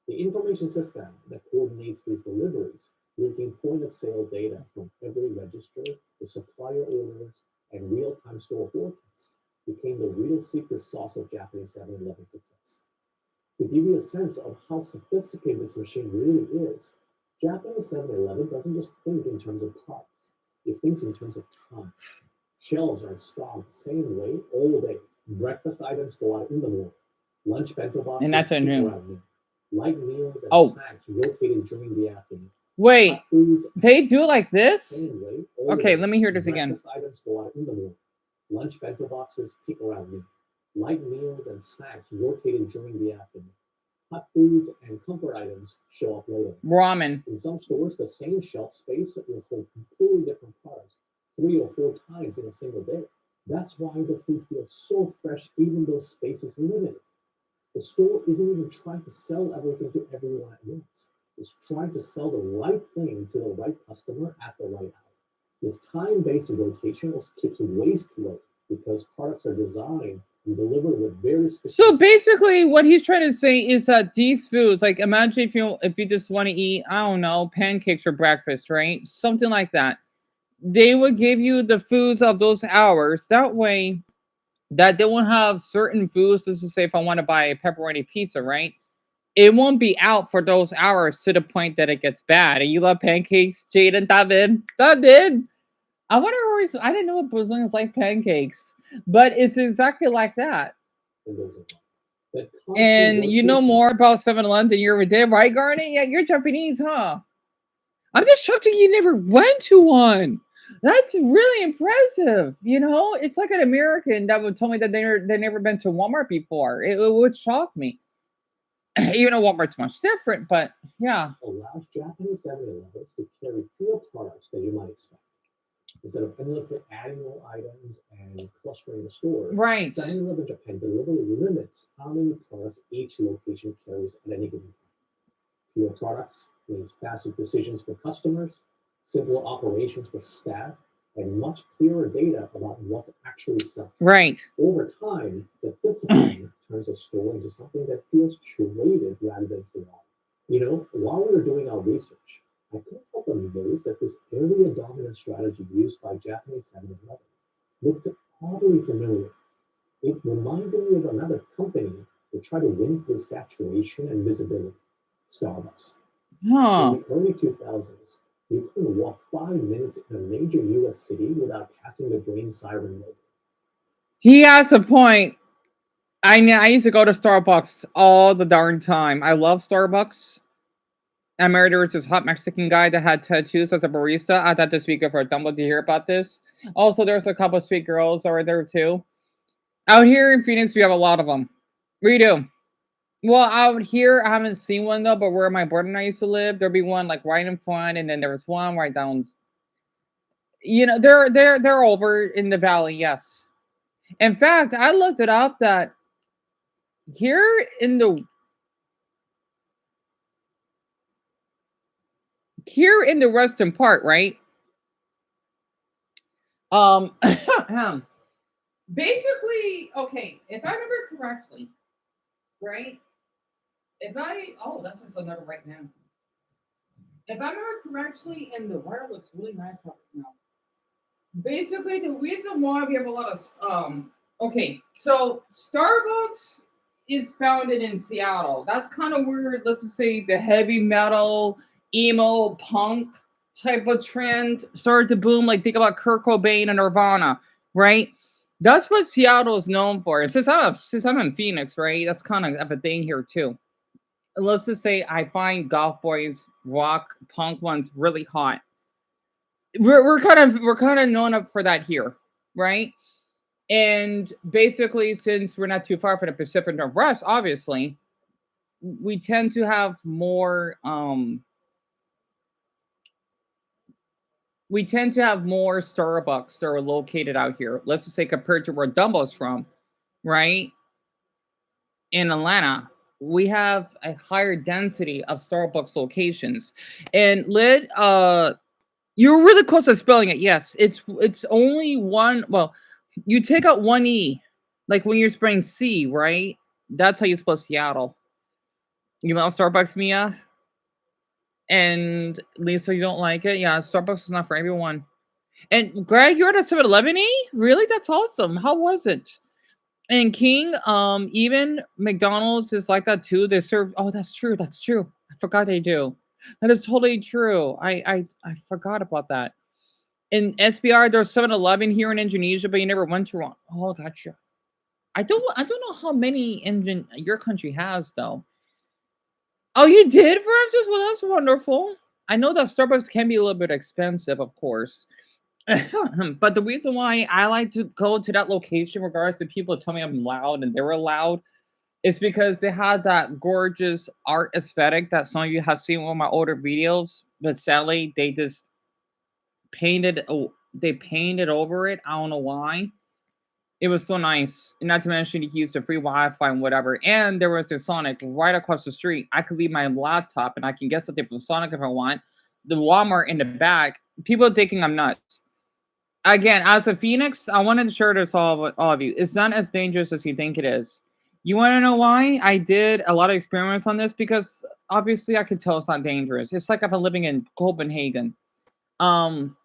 The information system that coordinates these deliveries, linking point-of-sale data from every register, the supplier orders, and real-time store forecasts, became the real secret sauce of Japanese 7-Eleven success. To give you a sense of how sophisticated this machine really is, Japanese 7-Eleven doesn't just think in terms of products, it thinks in terms of time. Shelves are stocked the same way all day. Breakfast items go out in the morning. Lunch bento boxes and that's around noon. Light meals and snacks rotating during the afternoon. Wait, they do it like this? Okay, let me hear this again. Breakfast items go out in the morning. Lunch bento boxes peak around noon. Light meals and snacks rotating during the afternoon. Hot foods and comfort items show up later. Ramen. In some stores, the same shelf space will hold completely different products 3 or 4 times in a single day. That's why the food feels so fresh, even though space is limited. The store isn't even trying to sell everything to everyone at once. It's trying to sell the right thing to the right customer at the right hour. This time-based rotation also keeps waste low because products are designed and delivered with very specific. So basically, what he's trying to say is that these foods, like imagine if you just want to eat, I don't know, pancakes for breakfast, right? Something like that. They would give you the foods of those hours. That way, that they won't have certain foods. Let's just say if I want to buy a pepperoni pizza, right? It won't be out for those hours to the point that it gets bad. And you love pancakes, Jaden, David. I wonder always. I didn't know Brazilians like pancakes, but it's exactly like that. And you know more about 7-Eleven than you ever did, right, Garnet? Yeah, you're Japanese, huh? I'm just shocked that you never went to one. That's really impressive. You know, it's like an American that would tell me that they never been to Walmart before. It would shock me. Even though Walmart's much different, but yeah. Allows Japanese 7-Elevens to carry fewer products than you might expect. Instead of endlessly adding more items and clustering the store, right. 7-Eleven Japan deliberately limits how many products each location carries at any given time. Fewer products means faster decisions for customers, simpler operations for staff, and much clearer data about what's actually selling. Right. Over time, the discipline turns a store into something that feels curated rather than chaotic. You know, while we were doing our research, I couldn't help but notice that this area dominant strategy used by Japanese 7-Eleven looked oddly familiar. It reminded me of another company that tried to win through saturation and visibility, Starbucks. Huh. In the early 2000s, you couldn't walk 5 minutes in a major U.S. city without passing the green siren logo. He has a point. I used to go to Starbucks all the darn time. I love Starbucks. I remember there was this hot Mexican guy that had tattoos as a barista. I thought to speak of for Dumbo to hear about this. Also, there's a couple of sweet girls over there too. Out here in Phoenix, we have a lot of them. We do. Well, out here, I haven't seen one though, but where my brother and I used to live, there'd be one like right in front, and then there was one right down. They're over in the valley. Yes. In fact, I looked it up that here in the western part, right? Um, basically, okay, if I remember correctly, right? If I oh, that's just another right now. If I remember correctly, and the weather looks really nice out now. Basically, the reason why we have a lot of okay, so Starbucks is founded in Seattle. That's kind of weird. Let's just say the heavy metal, emo, punk type of trend started to boom. Like think about Kurt Cobain and Nirvana, right? That's what Seattle is known for. And since I'm in Phoenix, right? That's kind of a thing here too. Let's just say I find golf boys, rock, punk ones really hot. We're kind of known up for that here, right? And basically, since we're not too far from the Pacific Northwest, obviously, we tend to have more Starbucks that are located out here. Let's just say compared to where Dumbo's from, right? In Atlanta, we have a higher density of Starbucks locations. And you're really close to spelling it. Yes, it's only one. Well, you take out one e, like when you're spelling C, right? That's how you spell Seattle. You love Starbucks, Mia, and Lisa. You don't like it. Yeah, Starbucks is not for everyone. And Greg, you're at a 7-Eleven E? Really? That's awesome. How was it? And King, even McDonald's is like that too. They serve. Oh, that's true. That's true. I forgot they do. That is totally true. I forgot about that. In SBR, there's 7-Eleven here in Indonesia, but you never went to one. Oh, gotcha. I don't know how many your country has though. Oh, you did, Francis? Well, that's wonderful. I know that Starbucks can be a little bit expensive, of course. But the reason why I like to go to that location, regardless of people tell me I'm loud and they were loud, is because they had that gorgeous art aesthetic that some of you have seen on my older videos. But sadly, they painted over it. I don't know why. It was so nice. And not to mention he used the free Wi-Fi and whatever. And there was a Sonic right across the street. I could leave my laptop and I can get something from Sonic if I want. The Walmart in the back. People are thinking I'm nuts. Again, as a Phoenix, I wanted to share this with all of you. It's not as dangerous as you think it is. You want to know why? I did a lot of experiments on this because obviously I could tell it's not dangerous. It's like if I'm living in Copenhagen. Um,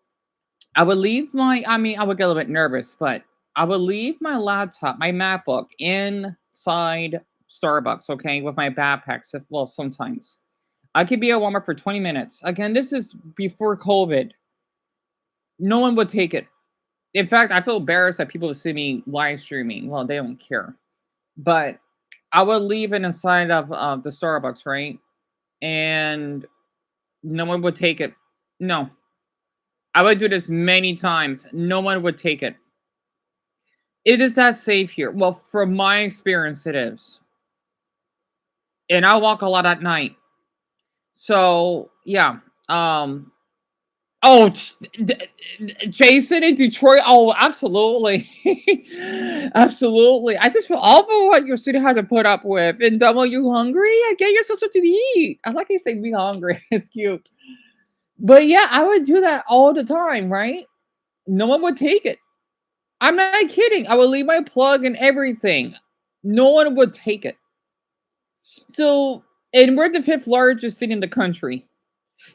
I would leave I would get a little bit nervous, but I would leave my laptop, my MacBook inside Starbucks, okay, with my backpacks. Well, sometimes I could be at Walmart for 20 minutes. Again, this is before COVID. No one would take it. In fact, I feel embarrassed that people see me live streaming. Well, they don't care. But I would leave it inside of the Starbucks, right? And no one would take it. No. I would do this many times. No one would take it. It is that safe here. Well, from my experience, it is. And I walk a lot at night. So, yeah. Um, Oh, Jason in Detroit. Oh, absolutely, absolutely. I just feel awful what your city had to put up with. And Dumbo, you hungry? I get yourself something to eat. I like you say, "Be hungry." It's cute. But yeah, I would do that all the time, right? No one would take it. I'm not kidding. I would leave my plug and everything. No one would take it. So, and we're the fifth largest city in the country.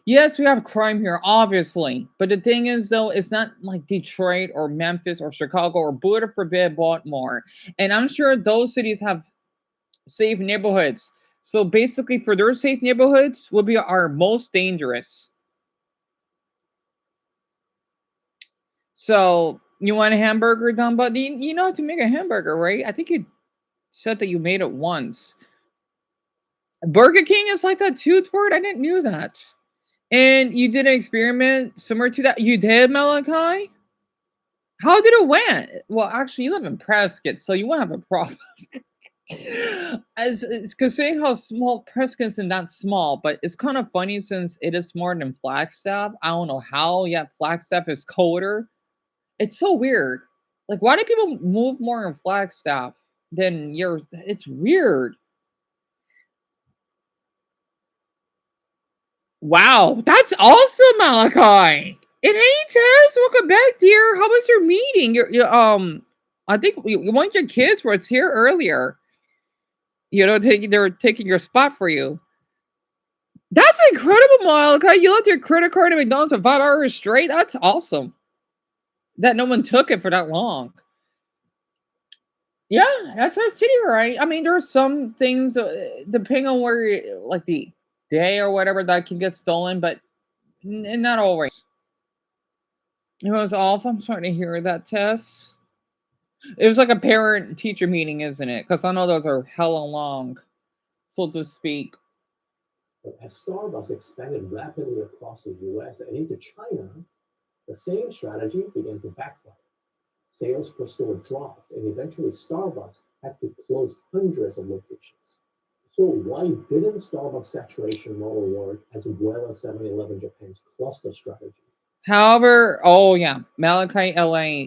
Yes, we have crime here, obviously. But the thing is, though, it's not like Detroit or Memphis or Chicago or Buddha forbid Baltimore. And I'm sure those cities have safe neighborhoods. So basically, for their safe neighborhoods, will be our most dangerous. So you want a hamburger done, but you know how to make a hamburger, right? I think you. Said that you made it once. Burger King is like that too, Toward. I didn't knew that. And you did an experiment similar to that. You did, Malachi? How did it went? Well, actually, you live in Prescott, so you won't have a problem. As it's considering how small Prescott's and not small, but it's kind of funny since it is smaller than Flagstaff. I don't know how. Yeah, Flagstaff is colder. It's so weird. Like, why do people move more in Flagstaff than yours? It's weird. Wow, that's awesome, Malachi. And hey, Tess, welcome back, dear. How was your meeting? I think one of your kids was here earlier. They were taking your spot for you. That's incredible, Malachi. You left your credit card at McDonald's for 5 hours straight. That's awesome. That no one took it for that long. Yeah, that's a city, right? I mean, there are some things depending on like the day or whatever, that can get stolen, but not always. It was off. I'm starting to hear that, Tess. It was like a parent teacher meeting, isn't it? Because I know those are hella long, so to speak. But as Starbucks expanded rapidly across the US and into China, the same strategy began to backfire. Sales per store dropped, and eventually Starbucks had to close hundreds of locations. So why didn't Starbucks saturation model work as well as 7-Eleven Japan's cluster strategy? However, oh yeah, Malachi LA.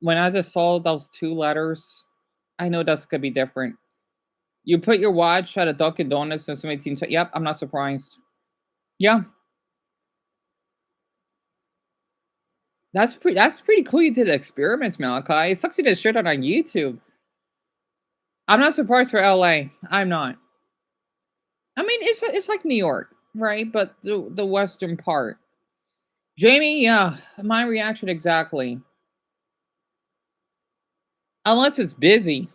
When I just saw those two letters, I know that's gonna be different. You put your watch at a Dunkin' Donuts and somebody team. Yep, I'm not surprised. Yeah, that's pretty cool. You did experiments, Malachi. It sucks you didn't share that on YouTube. I'm not surprised for LA. I'm not. I mean, it's like New York, right? But the western part. Jamie, yeah, my reaction exactly. Unless it's busy.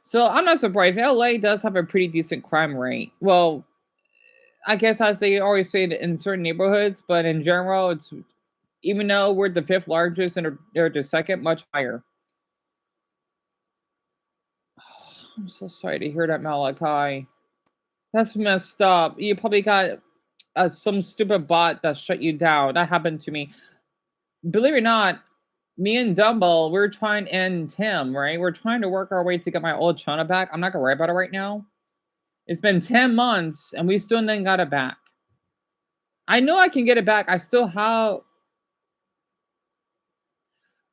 So I'm not surprised. LA does have a pretty decent crime rate. Well, I guess as they always say it in certain neighborhoods, but in general, it's even though we're the fifth largest and they're the second, much higher. I'm so sorry to hear that, Malachi. That's messed up. You probably got some stupid bot that shut you down. That happened to me. Believe it or not, me and Dumbo, we're trying and Tim, right? We're trying to work our way to get my old Chana back. I'm not gonna worry about it right now. It's been 10 months and we still didn't got it back. I know I can get it back. I still have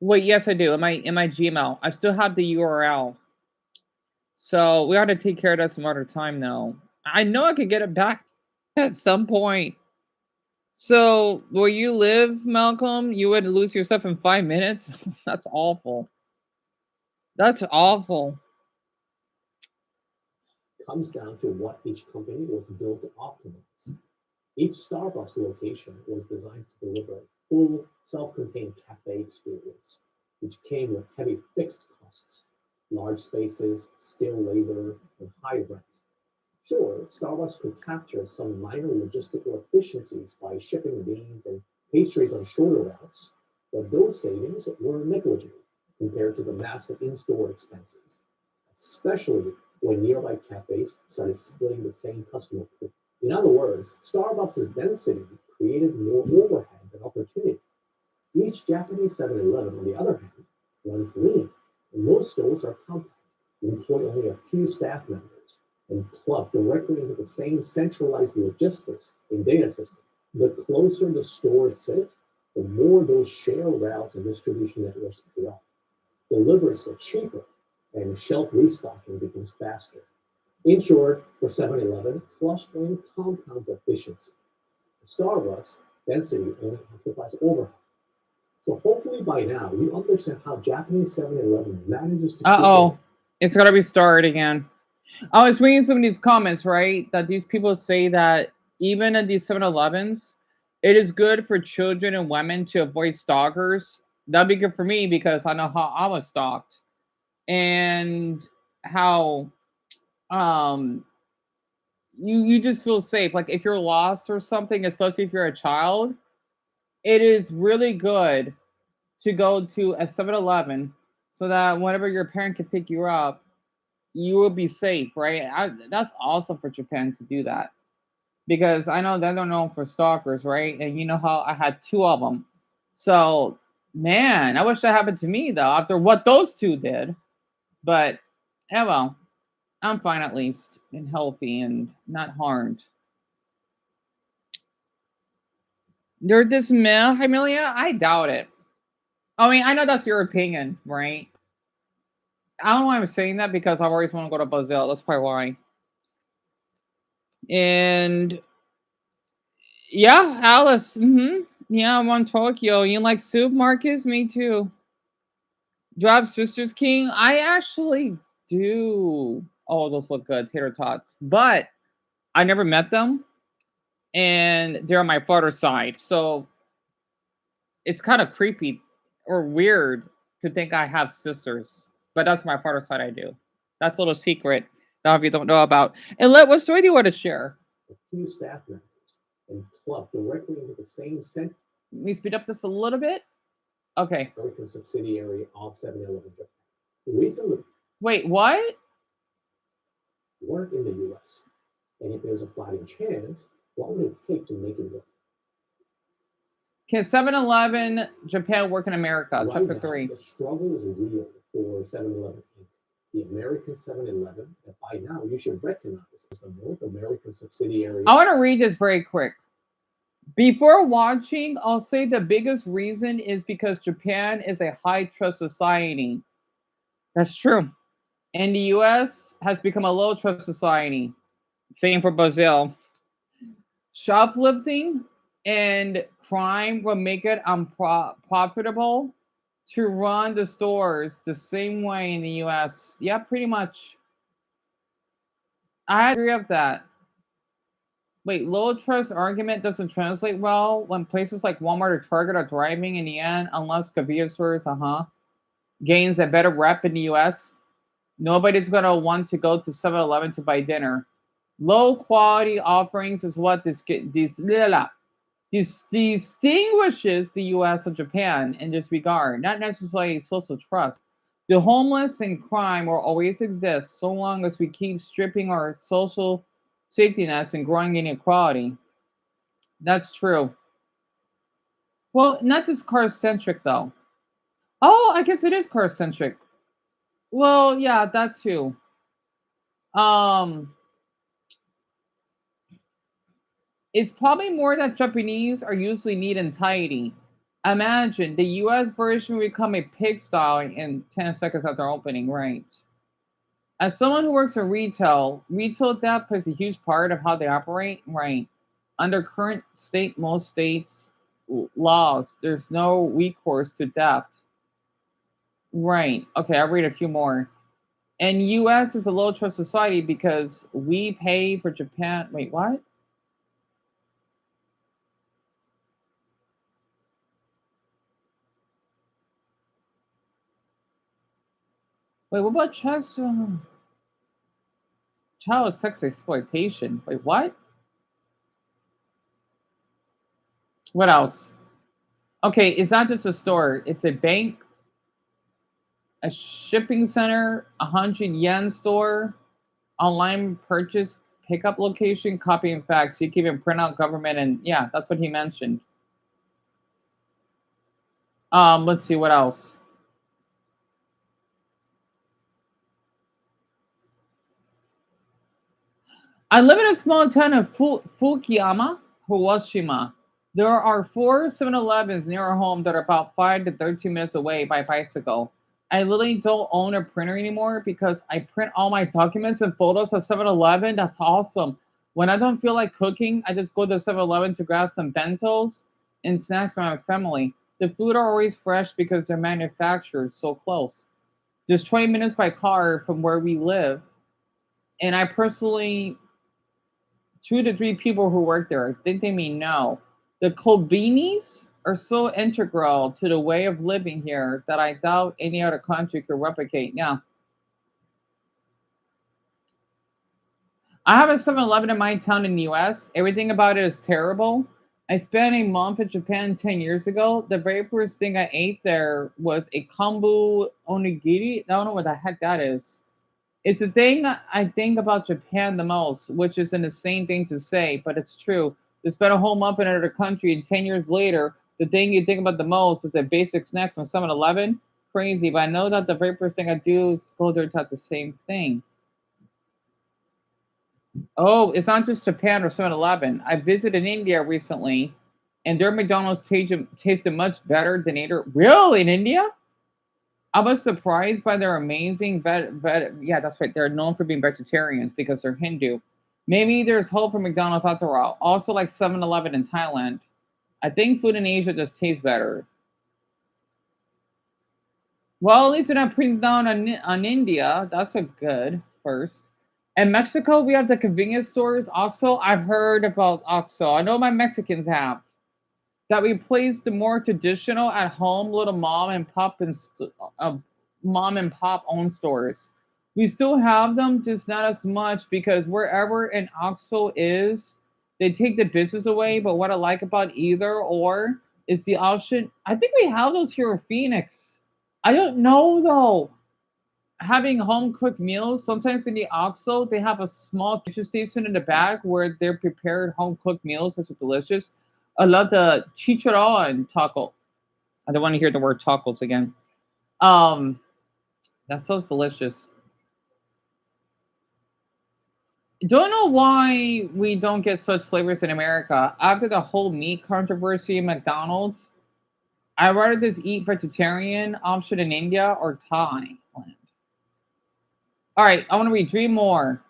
wait, yes I do. In my Gmail. I still have the URL. So we ought to take care of that some other time though. I know I could get it back at some point. So where you live, Malcolm, you would lose your stuff in 5 minutes? That's awful. That's awful. It comes down to what each company was built to optimize. Each Starbucks location was designed to deliver a full, self-contained cafe experience, which came with heavy fixed costs, large spaces, skilled labor, and high rent. Sure, Starbucks could capture some minor logistical efficiencies by shipping beans and pastries on shorter routes, but those savings were negligible compared to the massive in-store expenses, especially when nearby cafes started splitting the same customer pool. In other words, Starbucks' density created more overhead than opportunity. Each Japanese 7-Eleven, on the other hand, runs lean, and most stores are compact, employ only a few staff members, and plug directly into the same centralized logistics and data system. The closer the stores sit, the more those shared routes and distribution networks pay off. Deliveries get cheaper, and shelf restocking becomes faster. In short, for 7-Eleven, clustering compounds efficiency. For Starbucks, density only amplifies overhead. So hopefully by now you understand how Japanese 7-Eleven manages to Uh keep those. oh. It's gotta be started again. I was reading some of these comments, right? That these people say that even at these 7-Elevens, it is good for children and women to avoid stalkers. That'd be good for me because I know how I was stalked and how um you just feel safe. Like if you're lost or something, especially if you're a child, it is really good to go to a 7-Eleven so that whenever your parent can pick you up, you will be safe, right? That's awesome for Japan to do that because I know they're known for stalkers, right? And you know how I had two of them. So, man, I wish that happened to me though after what those two did. But, yeah, well, I'm fine at least and healthy and not harmed. They're this meh, Amelia? I doubt it. I mean, I know that's your opinion, right? I don't know why I'm saying that because I've always want to go to Brazil. That's probably why. And yeah, Alice. Yeah, I'm on Tokyo. You like soup, Marcus? Me too. Do you have Sisters King? I actually do. Oh, those look good, tater tots. But I never met them, and they're on my father's side, so it's kind of creepy or weird to think I have sisters. But that's my father's side. I do. That's a little secret that if you don't know about. And what story do you want to share? A few staff members and plugged directly into the same center Let me speed up this a little bit. Okay. American subsidiary of 7-Eleven Japan. Recently, Wait, what? work in the US. And if there's a fighting chance, what would it take to make it work? Can 7-Eleven Japan work in America? Right Chapter now, 3. the struggle is real for 7-Eleven Inc., the American 7-Eleven that by now you should recognize as the North American subsidiary. I want to read this very quick. Before watching, I'll say the biggest reason is because Japan is a high trust society. That's true. And the US has become a low trust society. Same for Brazil. Shoplifting and crime will make it unprofitable to run the stores the same way in the US. Yeah, pretty much. I agree with that. Wait, low trust argument doesn't translate well when places like Walmart or Target are thriving in the end, unless convenience stores, gains a better rep in the US. Nobody's gonna want to go to 7-Eleven to buy dinner. Low quality offerings is what this distinguishes the US from Japan in this regard, not necessarily social trust. The homeless and crime will always exist so long as we keep stripping our social safety nets and growing inequality. That's true. Well, not just car centric though. Oh, I guess it is car centric. Well, yeah, that too. Um, it's probably more that Japanese are usually neat and tidy. Imagine the US version would become a pigsty in 10 seconds after opening, right? As someone who works in retail theft plays a huge part of how they operate, right? Under current most states' laws, there's no recourse to theft. Right. Okay, I'll read a few more. And US is a low trust society because we pay for Japan. Wait, what? Wait, what about child sex exploitation? Wait, what? What else? Okay, it's not just a store. It's a bank, a shipping center, 100 yen store, online purchase pickup location, copy and fax. You can even print out government and yeah, that's what he mentioned. Let's see what else. I live in a small town of Fukuyama, Hiroshima. There are 4 7-Elevens near our home that are about 5 to 13 minutes away by bicycle. I literally don't own a printer anymore because I print all my documents and photos at 7-Eleven. That's awesome. When I don't feel like cooking, I just go to 7-Eleven to grab some bentos and snacks for my family. The food are always fresh because they're manufactured so close. Just 20 minutes by car from where we live. And I personally 2 to 3 people who work there. I think they mean no. The Kolbinis are so integral to the way of living here that I doubt any other country could replicate. Yeah. I have a 7-Eleven in my town in the US. Everything about it is terrible. I spent a month in Japan 10 years ago. The very first thing I ate there was a kombu onigiri. I don't know what the heck that is. It's the thing I think about Japan the most, which is an insane thing to say, but it's true. To spend a whole month in another country and 10 years later, the thing you think about the most is the basic snack from 7-Eleven. Crazy, but I know that the very first thing I do is go there to have the same thing. Oh, it's not just Japan or 7-Eleven. I visited India recently, and their McDonald's tasted much better than either. Really, in India? I was surprised by their amazing yeah, that's right. They're known for being vegetarians because they're Hindu. Maybe there's hope for McDonald's after all. Also, like 7-Eleven in Thailand. I think food in Asia just tastes better. Well, at least they're not putting down on India. That's a good first. In Mexico, we have the convenience stores. Oxo, I've heard about Oxo. I know my Mexicans have. That replaced the more traditional at home little uh, mom and pop owned stores. We still have them, just not as much because wherever an OXXO is, they take the business away. But what I like about either or is the option. I think we have those here in Phoenix. I don't know though. Having home cooked meals, sometimes in the OXXO, they have a small kitchen station in the back where they're prepared home cooked meals, which are delicious. I love the chicharron taco. I don't want to hear the word tacos again. Um, that sounds delicious. Don't know why we don't get such flavors in America. After the whole meat controversy in McDonald's, I'd rather just eat vegetarian option in India or Thailand. All right, I want to read three more.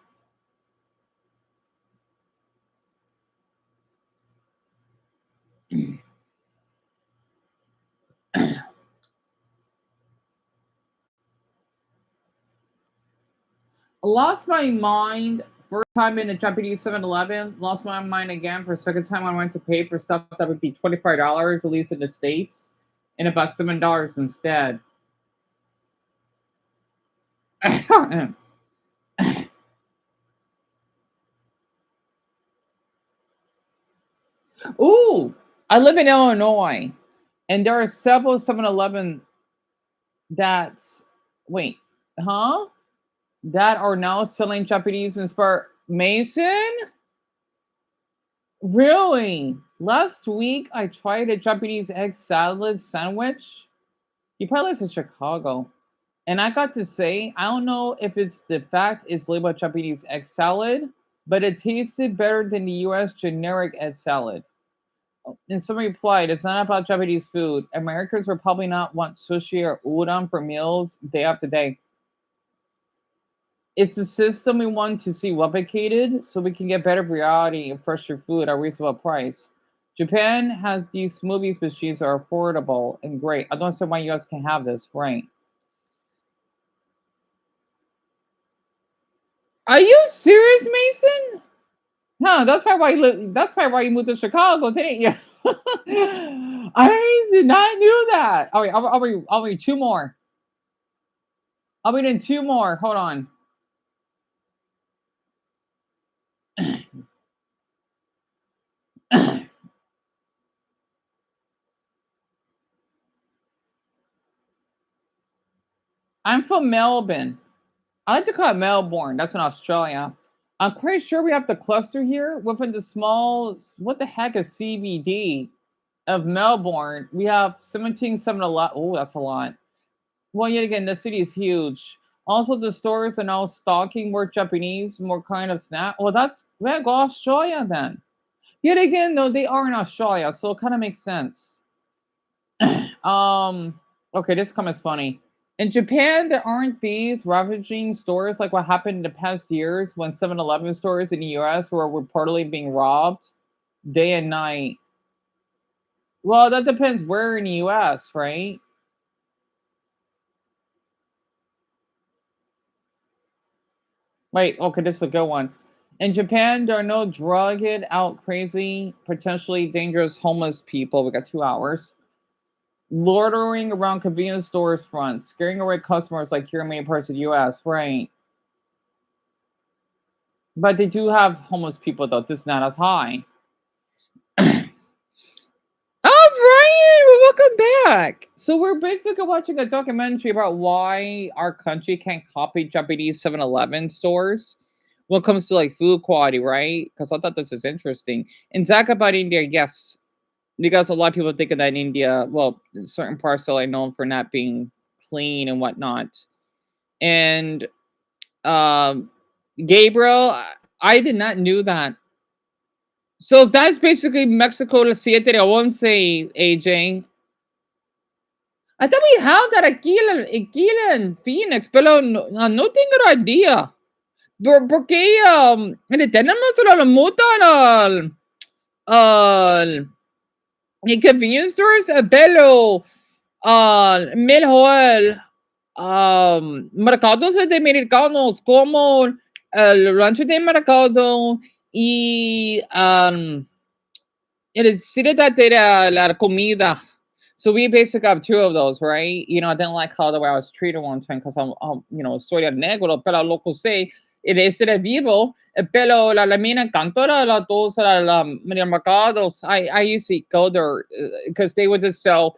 Lost my mind first time in a Japanese 7-Eleven. Lost my mind again for a second time. I went to pay for stuff that would be $25, at least in the States, and about $7 instead. Ooh, I live in Illinois, and there are several 7-Eleven that's wait, huh? That are now selling Japanese inspired Mason? Really? Last week I tried a Japanese egg salad sandwich. He probably lives in Chicago. And I got to say, I don't know if it's the fact it's labeled Japanese egg salad, but it tasted better than the US generic egg salad. And someone replied, it's not about Japanese food. Americans will probably not want sushi or udon for meals day after day. It's the system we want to see replicated so we can get better variety and fresher food at a reasonable price. Japan has these smoothies machines that are affordable and great. I don't understand why you guys can have this, right? Are you serious, Mason? Huh, that's probably why you moved to Chicago, didn't you? I did not knew that. All right, I'll read two more. I'll read in two more. Hold on. I'm from Melbourne. I like to call it Melbourne. That's in Australia. I'm quite sure we have the cluster here within the small. What the heck is CBD of Melbourne? We have 17, 7 a lot. Oh, that's a lot. Well, yet again, the city is huge. Also, the stores are now stocking more Japanese, more kind of snack. Well, that's well, go Australia then. Yet again, though, they are in Australia, so it kind of makes sense. um, okay, this comment is funny. In Japan, there aren't these ravaging stores like what happened in the past years when 7-Eleven stores in the US were reportedly being robbed day and night. Well, that depends where in the US, right? Wait, okay, this is a good one. In Japan, there are no drugged out, crazy, potentially dangerous homeless people. We got 2 hours. Loitering around convenience stores front, scaring away customers like here in many parts of the US, right? But they do have homeless people though, just not as high. All Ryan, well, welcome back. So we're basically watching a documentary about why our country can't copy Japanese 7-Eleven stores when it comes to like food quality, right? Because I thought this is interesting. And Zach about India, yes, because a lot of people think that in India, well, certain parts are like known for not being clean and whatnot. And um, Gabriel, I did not knew that. So that's basically Mexico to siete de once, AJ. I thought we have that aquí en Phoenix, pero no tengo idea. Porque tenemos la multa al en convenience stores, pero mejor mercados de americanos como el rancho de mercado y el city de la comida. So we basically have two of those, right? You know, I didn't like how the way I was treated one time because soy de negro, pero lo que sé, it is de vivo, pero la mina encantó la dos, la mercados. I used to go there because they would just sell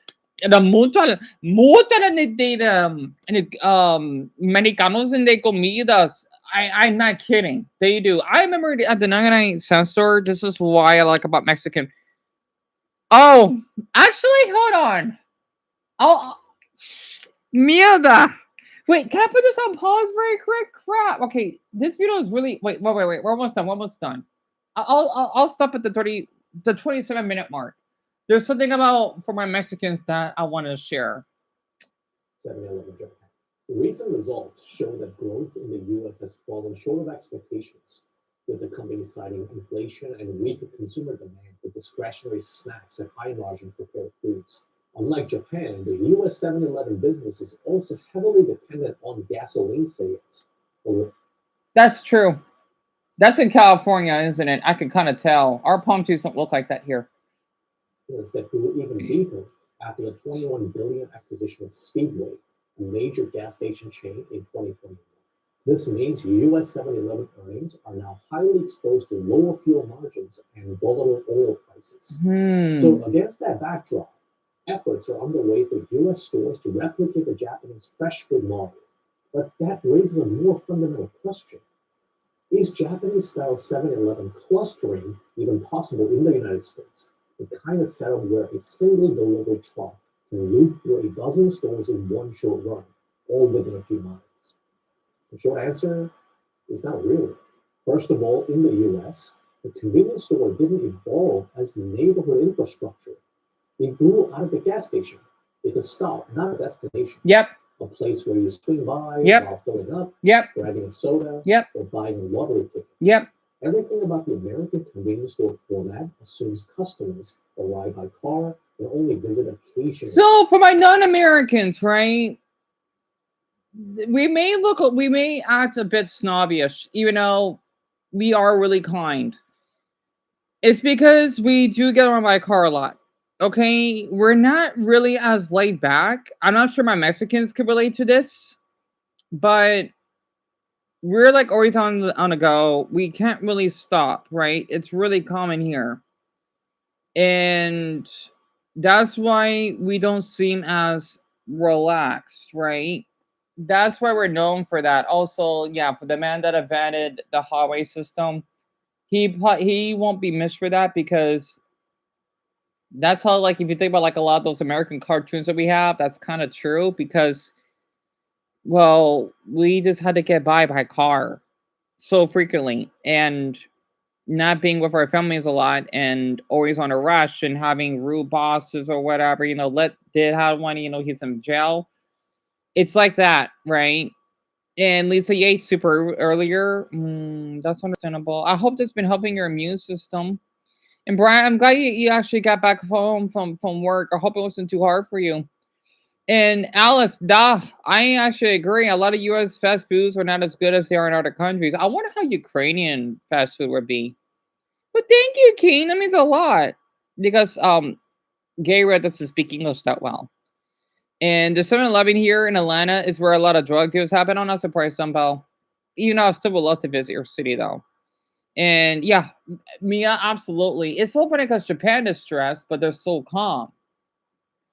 the mucha mexicanos and de comidas. I'm not kidding. They do. I remember at the 99 cent store, this is why I like about Mexican. Oh, actually, hold on. Oh, mierda. Wait, can I put this on pause very quick? Crap. Okay, this video is really. Wait. We're almost done. We're almost done. I'll stop at the 27-minute mark. There's something about for my Mexicans that I want to share. 7-Eleven Japan. The recent results show that growth in the U.S. has fallen short of expectations, with the company citing inflation and weaker consumer demand for discretionary snacks and high-margin prepared foods. Unlike Japan, the U.S. 7-Eleven business is also heavily dependent on gasoline sales. That's true. That's in California, isn't it? I can kind of tell. Our palm trees don't look like that here. That grew even deeper after the $21 billion acquisition of Speedway, a major gas station chain, in 2021. This means U.S. 7-Eleven earnings are now highly exposed to lower fuel margins and volatile oil prices. So against that backdrop, efforts are underway for U.S. stores to replicate the Japanese fresh food model. But that raises a more fundamental question. Is Japanese-style 7-Eleven clustering even possible in the United States? The kind of setup where a single delivery truck can loop through a dozen stores in one short run, all within a few miles? The short answer is not really. First of all, in the US, the convenience store didn't evolve as neighborhood infrastructure. It grew out of the gas station. It's a stop, not a destination. Yep. A place where you swing by while filling up, grabbing a soda, or buying a lottery ticket. Yep. Everything about the American convenience store format assumes customers arrive by car and only visit occasionally. So for my non-Americans, right? We may act a bit snobbish, even though we are really kind. It's because we do get around by car a lot. Okay, we're not really as laid back. I'm not sure my Mexicans could relate to this, but we're like always on the go. We can't really stop, right? It's really common here, and that's why we don't seem as relaxed, right? That's why we're known for that. Also, yeah, for the man that invented the highway system, he won't be missed for that because that's how, like, if you think about like a lot of those American cartoons that we have, that's kind of true because, well, we just had to get by car so frequently and not being with our families a lot and always on a rush and having rude bosses or whatever, did have one, he's in jail. It's like that, right? And Lisa Yates super earlier. That's understandable. I hope that's been helping your immune system. And Brian, I'm glad you actually got back home from work. I hope it wasn't too hard for you. And Alice, I actually agree. A lot of U.S. fast foods are not as good as they are in other countries. I wonder how Ukrainian fast food would be. But thank you, King. That means a lot. Because Gay Red doesn't speak English that well. And the 7-Eleven here in Atlanta is where a lot of drug deals happen. I'm not surprised somehow. Even though I still would love to visit your city, though. And yeah, Mia, absolutely. It's so funny because Japan is stressed, but they're so calm.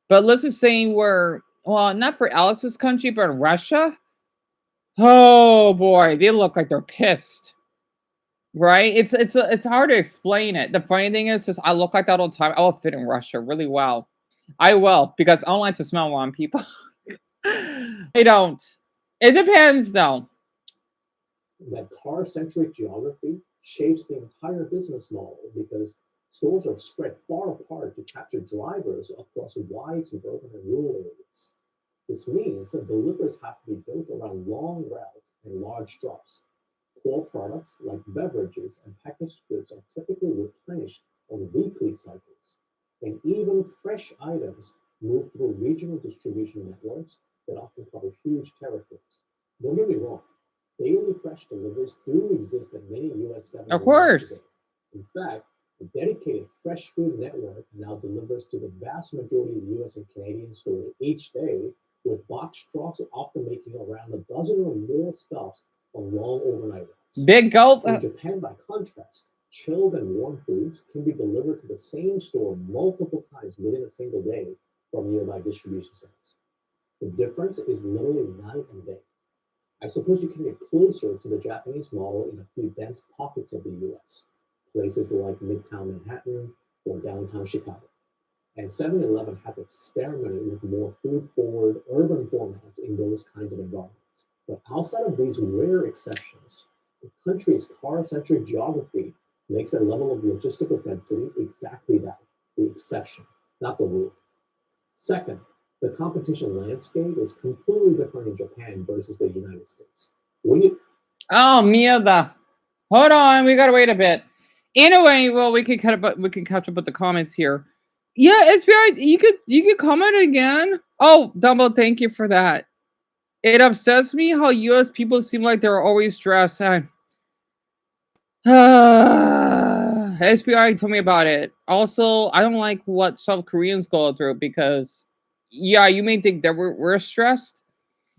But let's just say we're, well, not for Alice's country, but Russia. Oh boy, they look like they're pissed. Right? It's hard to explain it. The funny thing is I look like that all the time. I will fit in Russia really well. I will because I don't like to smell on people. I don't. It depends though. That car-centric geography shapes the entire business model because stores are spread far apart to capture drivers across wide suburban and rural areas. This means that deliveries have to be built around long routes and large drops. Core products like beverages and packaged goods are typically replenished on weekly cycles, and even fresh items move through regional distribution networks that often cover huge territories. Don't get me wrong, daily fresh deliveries do exist at many US Of 7-Elevens course. today. In fact, a dedicated fresh food network now delivers to the vast majority of US and Canadian stores each day, with box trucks often making around a dozen or more stops on long overnight routes. Big gulp. In Japan, by contrast, chilled and warm foods can be delivered to the same store multiple times within a single day from nearby distribution centers. The difference is literally night and day. I suppose you can get closer to the Japanese model in a few dense pockets of the US, places like Midtown Manhattan or downtown Chicago. And 7-Eleven has experimented with more food-forward urban formats in those kinds of environments. But outside of these rare exceptions, the country's car-centric geography makes a level of logistical density exactly that, the exception, not the rule. Second, the competition landscape is completely different in Japan versus the United States. When you Oh, Mia. Hold on, we gotta wait a bit. Anyway, well, we can catch up with the comments here. Yeah, SBI, you could comment again. Oh, Dumbo, thank you for that. It upsets me how US people seem like they're always stressed. SBI, tell me about it. Also, I don't like what South Koreans go through because, yeah, you may think that we're stressed.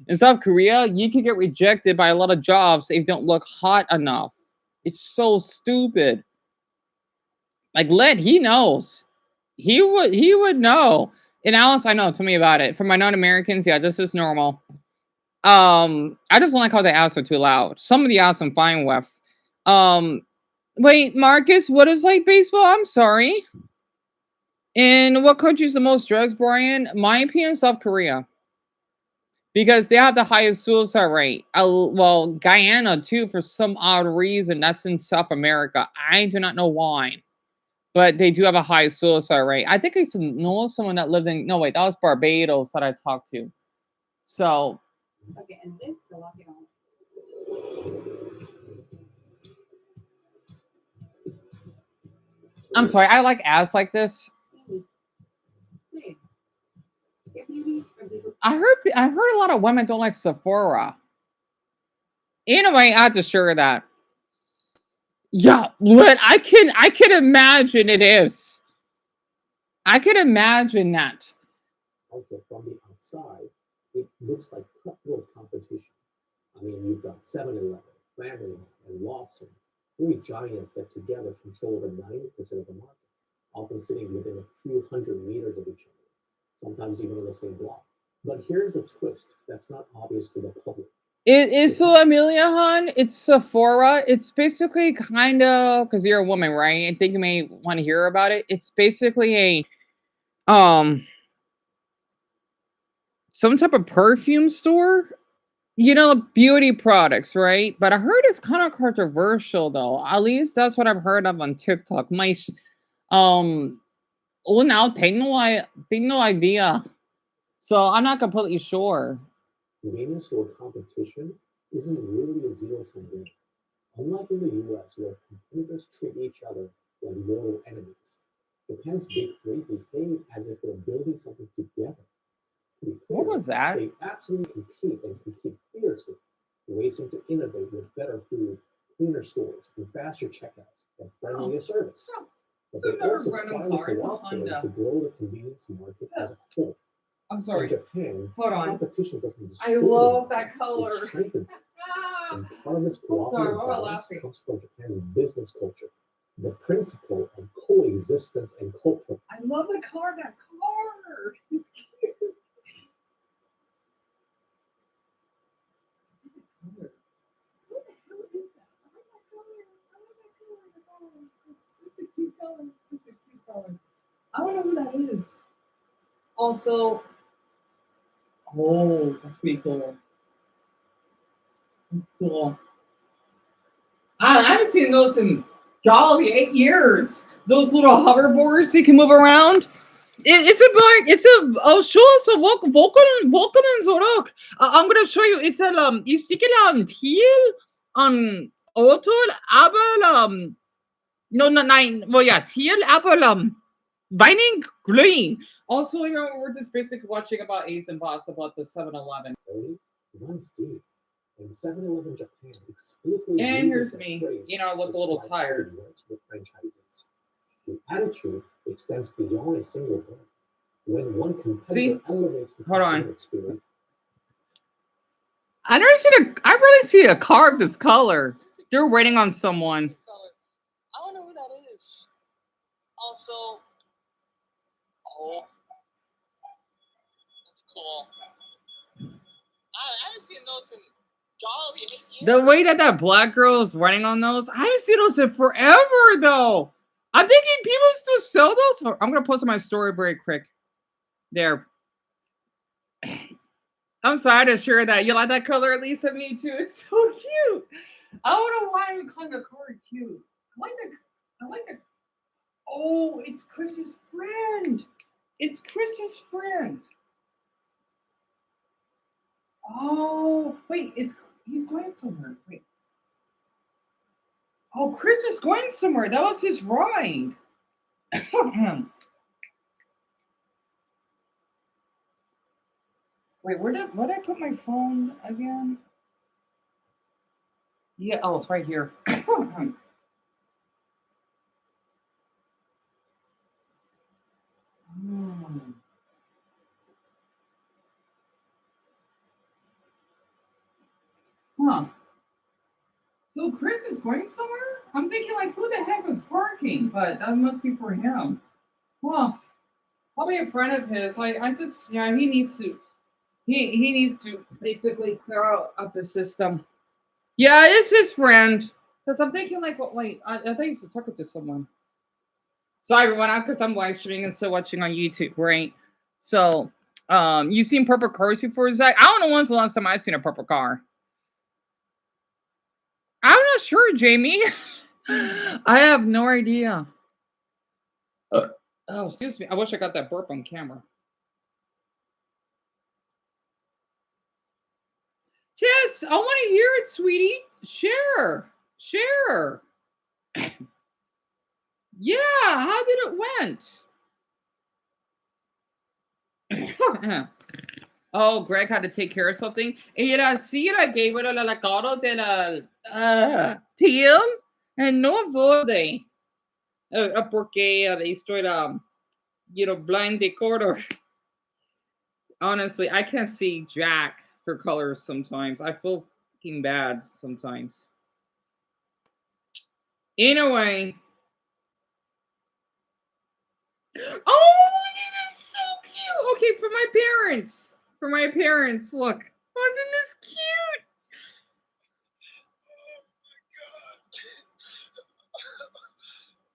In South Korea, you can get rejected by a lot of jobs if you don't look hot enough. It's so stupid. Like he knows. He would know. And Alice, I know, tell me about it. For my non-Americans, yeah, this is normal. I just don't like how the ads are too loud. Some of the ads I'm fine with. Um, wait, Marcus, what is like baseball? I'm sorry. In what country is the most drugs, Brian? My opinion, South Korea. Because they have the highest suicide rate. Well, Guyana too, for some odd reason. That's in South America. I do not know why, but they do have a high suicide rate. I think I used to know someone that lived in. No, wait, that was Barbados that I talked to. So Okay, and this, the lock it on. I'm sorry. I like ads like this. Hey, if you need a little I heard a lot of women don't like Sephora. Anyway, I had to share that. Yeah, but I can imagine it is. I can imagine that. also from the outside, it looks like cutthroat competition. I mean, you've got 7-Eleven, Family Mart, and Lawson, three giants that together control over 90% of the market, often sitting within a few hundred meters of each other, sometimes even in the same block. But here's a twist that's not obvious to the public. It is so Amelia Hun. It's Sephora. It's basically kind of because you're a woman, right? I think you may want to hear about it. It's basically a some type of perfume store. You know, beauty products, right? But I heard it's kind of controversial though. At least that's what I've heard of on TikTok. Um well now take no idea. So I'm not completely sure. Convenience store competition isn't really a zero-sum game. Unlike in the US, where competitors treat each other like mortal enemies, Japan's big three behave as if they're building something together. To be What clear, was that? they absolutely compete and compete fiercely, racing to innovate with better food, cleaner stores, and faster checkouts, and friendlier service. But they also quietly cooperate to grow the convenience market as a whole. I'm In sorry. Japan, Hold on. competition doesn't I destroy love the that market, color. it strengthens it. And part of this I'm sorry, cooperative why am I balance laughing? comes from Japan's business culture, the principle of coexistence and co-production. I love the color of that car. It's cute. What the hell is that? I like that color. I like that color. It's a cute color. It's a cute color. I don't know who that is. Also, oh, that's pretty cool. That's cool. I haven't seen those in golly 8 years. Those little hoverboards you can move around. I'll show us a Volkan Zorok. I'm gonna show you. It's a ich stick Thiel on Otol, aber no, nein, well yeah, Thiel, aber Vining green. Also, you know, we're just basically watching about Ace and Boss about the 7-Eleven. Runs deep. And 7-Eleven Japan explicitly And uses here's that me. phrase You know, I look to a little describe how tired. it works with franchises. The attitude extends beyond a single brand. When one competitor elevates the Hold on. customer experience, I've really seen a car of this color. They're waiting on someone. I don't know who that is. Also, oh, that's cool. I haven't seen those in golly 8 years. The way that black girl is running on those, I haven't seen those in forever though. I'm thinking people still sell those. I'm gonna post on my story very quick. There. I'm sorry to share that. You like that color, Lisa? Me too. It's so cute. I don't know why I'm calling the color cute. I like it. Oh, it's Chris's friend. It's Chris's friend. Oh, wait, he's going somewhere. Wait. Oh, Chris is going somewhere. That was his ride. Wait, where did I put my phone again? Yeah, oh, it's right here. Huh. So Chris is going somewhere? I'm thinking like, who the heck was parking? But that must be for him. Well, probably a friend of his. I just, yeah, he needs to basically clear out of the system. Yeah, it's his friend. Because I'm thinking like, what? Wait, I think he's talking to someone. Sorry, everyone, because I'm live streaming and still watching on YouTube, right? So, you've seen purple cars before, Zach? I don't know when's the last time I've seen a purple car. I'm not sure, Jamie. I have no idea. Oh, excuse me. I wish I got that burp on camera. Tess, I want to hear it, sweetie. Share. Yeah, how did it went? Oh, Greg had to take care of something. Era sí, era gave it la cara de la Teal and no pude. Porque estoy blind de corridor. Honestly, I can't see jack for colors sometimes. I feel fucking bad sometimes. Anyway. Oh, this is so cute. Okay, for my parents. Look. Wasn't this cute?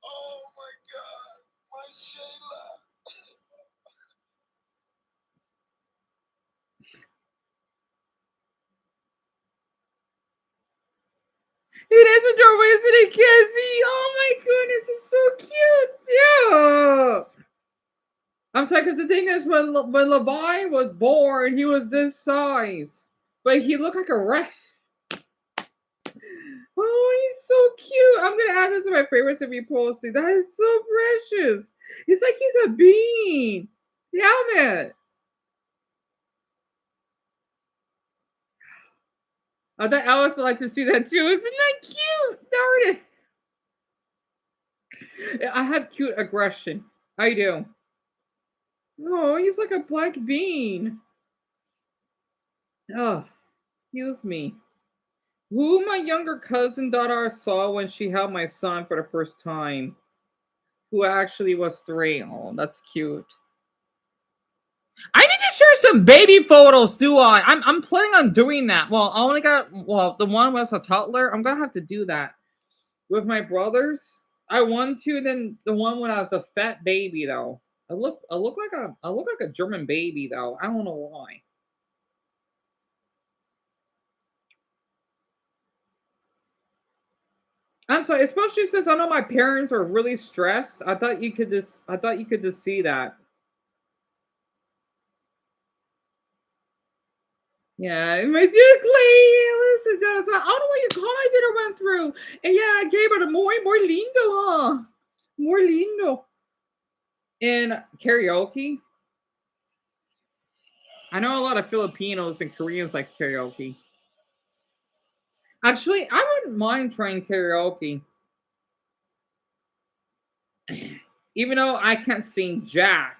Oh my God. My Shayla. It is adorable, isn't it, Cassie? Oh my goodness, it's so cute. Yeah. I'm sorry, because the thing is, when Levi was born, he was this size, but he looked like a rat. Oh, he's so cute. I'm gonna add this to my favorites if you post it. That is so precious. It's like he's a bean. Damn it. I thought Alice would like to see that too. Isn't that cute? Darn it. I have cute aggression. I do. Oh, he's like a black bean. Oh, excuse me. Who my younger cousin daughter saw when she held my son for the first time. Who actually was 3. Oh, that's cute. I need to share some baby photos too. I'm planning on doing that. Well, I only got the one was a toddler. I'm gonna have to do that with my brothers. I want to. Then the one when I was a fat baby though. I look like a German baby though. I don't know why. I'm sorry, especially since I know my parents are really stressed. I thought you could just see that. Yeah, Monsieur Clay, listen, I don't know what your car dinner went through. And yeah, I gave it a more lindo, huh? More lindo. And karaoke. I know a lot of Filipinos and Koreans like karaoke. Actually, I wouldn't mind trying karaoke. Even though I can't sing jack.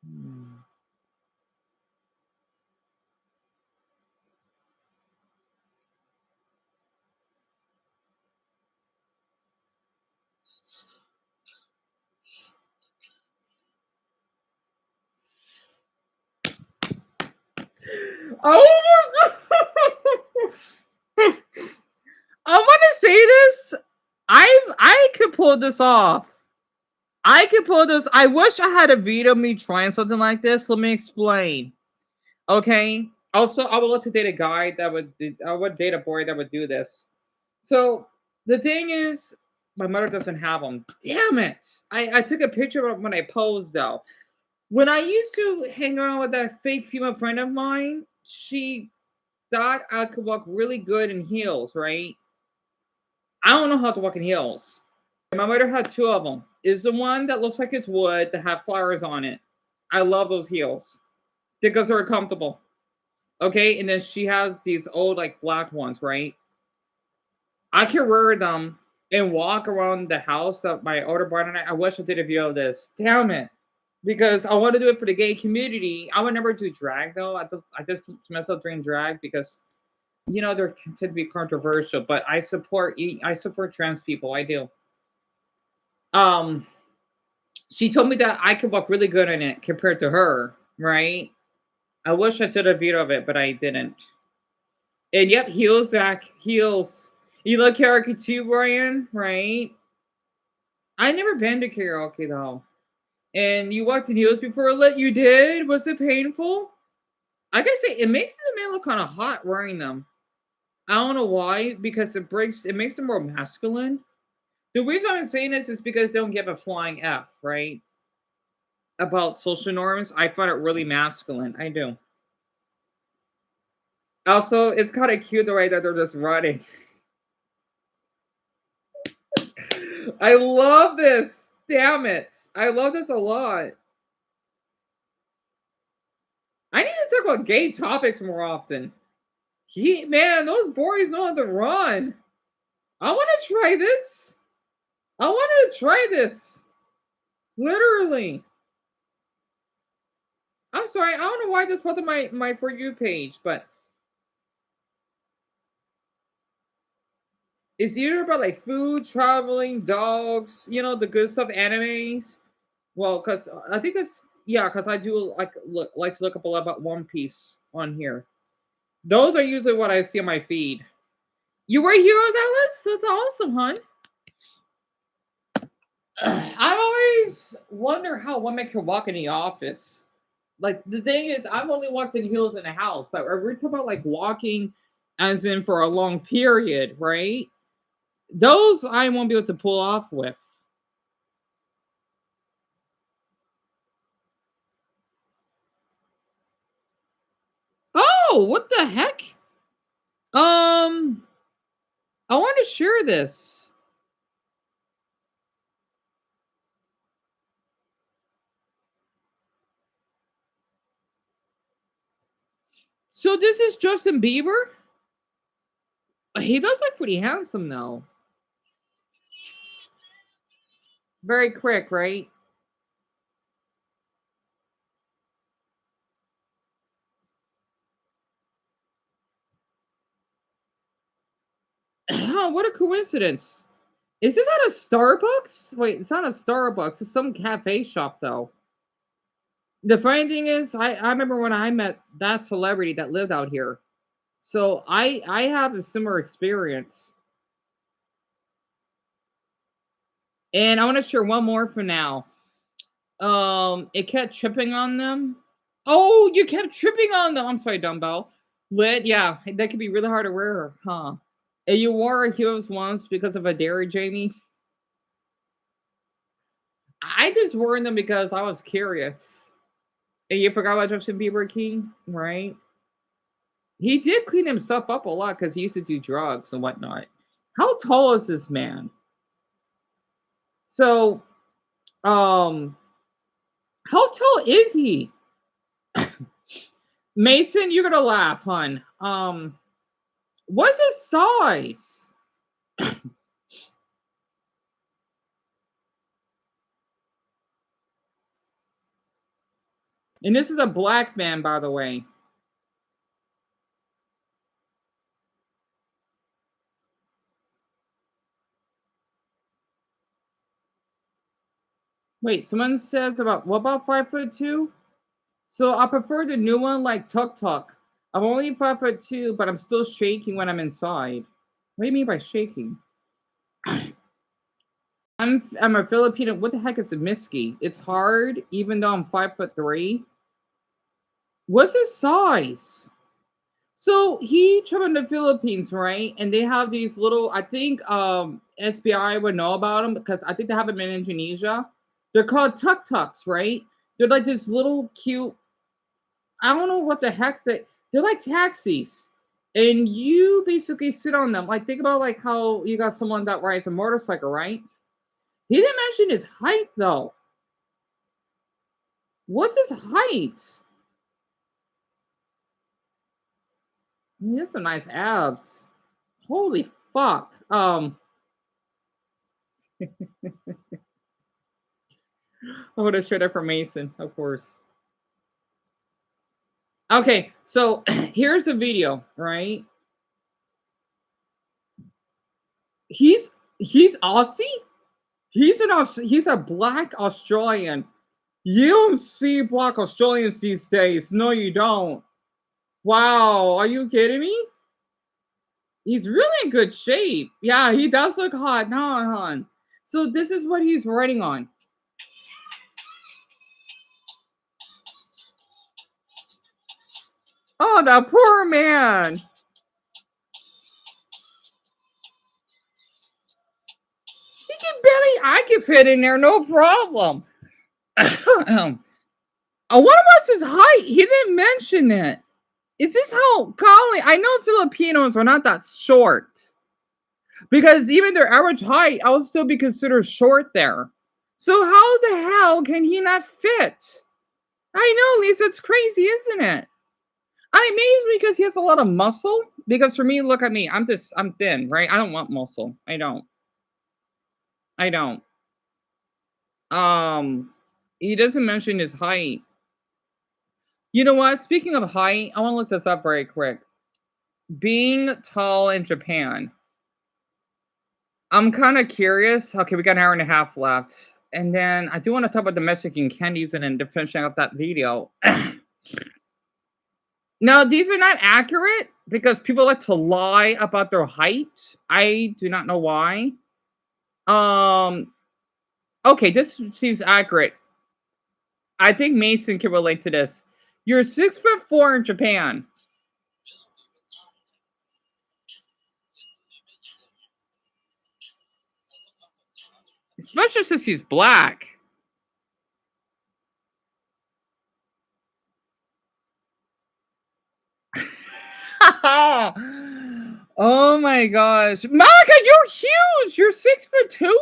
Hmm. Oh my god! I want to say this. I could pull this off. I could pull this. I wish I had a video of me trying something like this. Let me explain. Okay. Also, I would love to date a guy that would. I would date a boy that would do this. So the thing is, my mother doesn't have them. Damn it! I took a picture of when I posed though. When I used to hang around with that fake female friend of mine, she thought I could walk really good in heels, right? I don't know how to walk in heels. My mother had two of them. Is the one that looks like it's wood that have flowers on it. I love those heels because they're comfortable. Okay, and then she has these old like black ones, right? I can wear them and walk around the house that my older brother and I wish I did a video of this. Damn it. Because I want to do it for the gay community. I would never do drag though. I just myself doing drag because they're tend to be controversial. But I support trans people. I do. Um, she told me that I could walk really good in it compared to her. Right? I wish I did a video of it, but I didn't. And yep, heels, Zach, heels. You like karaoke too, Brian? Right? I never been to karaoke though. And you walked in heels before you did? Was it painful? I gotta say, it makes the man look kind of hot wearing them. I don't know why, because it makes them more masculine. The reason I'm saying this is because they don't give a flying F, right? About social norms. I find it really masculine. I do. Also, it's kind of cute the way that they're just running. I love this. Damn it. I love this a lot. I need to talk about gay topics more often. Man, those boys know how to run. I want to try this. I want to try this. Literally. I'm sorry. I don't know why I just put on my For You page, but it's either about like food, traveling, dogs, the good stuff, animes. Well, because I think that's, yeah, because I do like to look up a lot about One Piece on here. Those are usually what I see on my feed. You wear heroes, Alice? That's awesome, hon. I always wonder how women can walk in the office. Like the thing is, I've only walked in heels in the house, but we're talking about like walking, as in for a long period, right? Those I won't be able to pull off with. Oh, what the heck? Um, I want to share this. So this is Justin Bieber. He does look pretty handsome though. Very quick, right? Oh, what a coincidence. Is this at a Starbucks? Wait, it's not a Starbucks. It's some cafe shop, though. The funny thing is, I remember when I met that celebrity that lived out here. So I have a similar experience. And I want to share one more for now. It kept tripping on them. Oh, you kept tripping on them. I'm sorry, dumbbell. Lit, yeah, that could be really hard to wear, huh? And you wore heels once because of a dairy, Jamie. I just wore them because I was curious. And you forgot about Justin Bieber King, right? He did clean himself up a lot because he used to do drugs and whatnot. How tall is this man? So, um, how tall is he? Mason, you're gonna laugh, hon. What's his size? And this is a black man, by the way. Wait, someone says about what about 5'2"? So I prefer the new one like Tuk Tuk. I'm only 5'2", but I'm still shaking when I'm inside. What do you mean by shaking? I'm a Filipino. What the heck is a Miski? It's hard, even though I'm 5'3". What's his size? So he traveled to the Philippines, right? And they have these little. I think SBI would know about them because I think they have them in Indonesia. They're called tuk tuks, right? They're like this little cute. I don't know what the heck they're like taxis, and you basically sit on them. Like think about like how you got someone that rides a motorcycle, right? He didn't mention his height though. What's his height? He has some nice abs. Holy fuck. I would have shared that for Mason, of course. Okay, so here's a video, right? He's Aussie. He's a black Australian. You don't see black Australians these days. No, you don't. Wow, are you kidding me? He's really in good shape. Yeah, he does look hot. No, hon. So this is what he's writing on. Oh, the poor man. He can barely. I can fit in there, no problem. What was his height? He didn't mention it. Is this how Colin? I know Filipinos are not that short because even their average height, I would still be considered short there. So how the hell can he not fit? I know, Lisa, it's crazy, isn't it? I amazed because he has a lot of muscle. Because for me, look at me. I'm thin, right? I don't want muscle. I don't. He doesn't mention his height. You know what? Speaking of height, I want to look this up very quick. Being tall in Japan. I'm kind of curious. Okay, we got an hour and a half left. And then I do want to talk about the Mexican candies and then finishing up that video. Now, these are not accurate because people like to lie about their height. I do not know why. Okay, this seems accurate. I think Mason can relate to this. You're 6'4" in Japan. Especially since he's black. Oh my gosh. Monica, you're huge. You're 6'2"?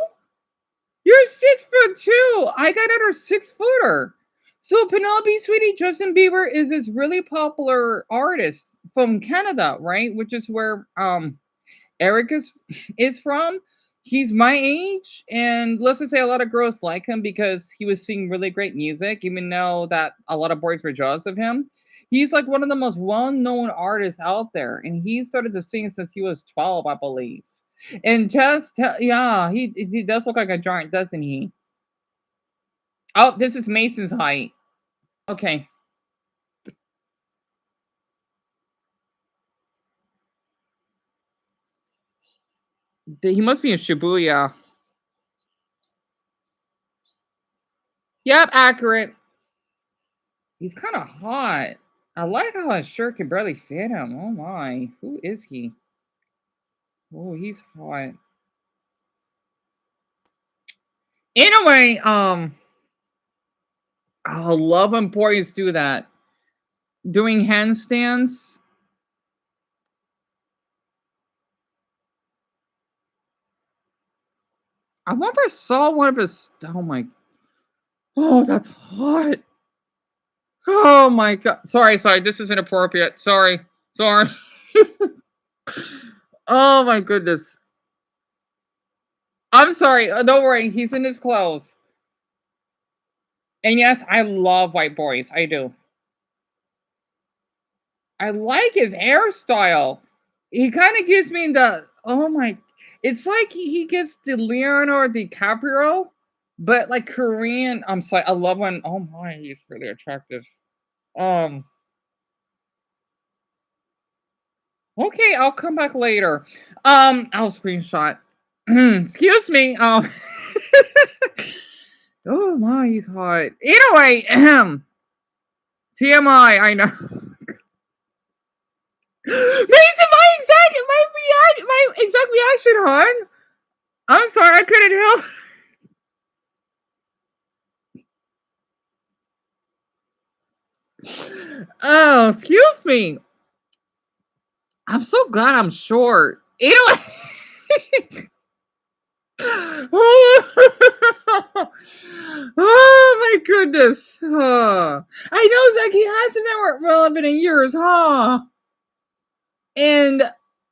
You're 6'2". I got at her 6-footer. So Penelope, sweetie, Justin Bieber is this really popular artist from Canada, right? Which is where Eric is from. He's my age, and let's just say a lot of girls like him because he was singing really great music, even though that a lot of boys were jealous of him. He's like one of the most well-known artists out there, and he started to sing since he was 12, I believe. And just yeah, he does look like a giant, doesn't he? Oh, this is Mason's height. Okay. He must be in Shibuya. Yep, accurate. He's kind of hot. I like how his shirt can barely fit him. Oh my. Who is he? Oh, he's hot. Anyway, I love when boys do that. Doing handstands. I wonder if I saw one of his. Oh my. Oh, that's hot. Oh my god. Sorry. This is inappropriate. Sorry. Oh my goodness. I'm sorry. Don't worry. He's in his clothes. And yes, I love white boys. I do. I like his hairstyle. He kind of gives me the oh my. It's like he gives the Leonardo DiCaprio, but like Korean. I'm sorry. I love when. Oh my, he's really attractive. Um. Okay, I'll come back later. I'll screenshot. Excuse me. Oh my, he's hot. Anyway, TMI. I know. Mason, my exact reaction, hon. I'm sorry, I couldn't help. Oh, excuse me. I'm so glad I'm short. Anyway. Oh my goodness. I know, Zach, he hasn't been relevant in years, huh? And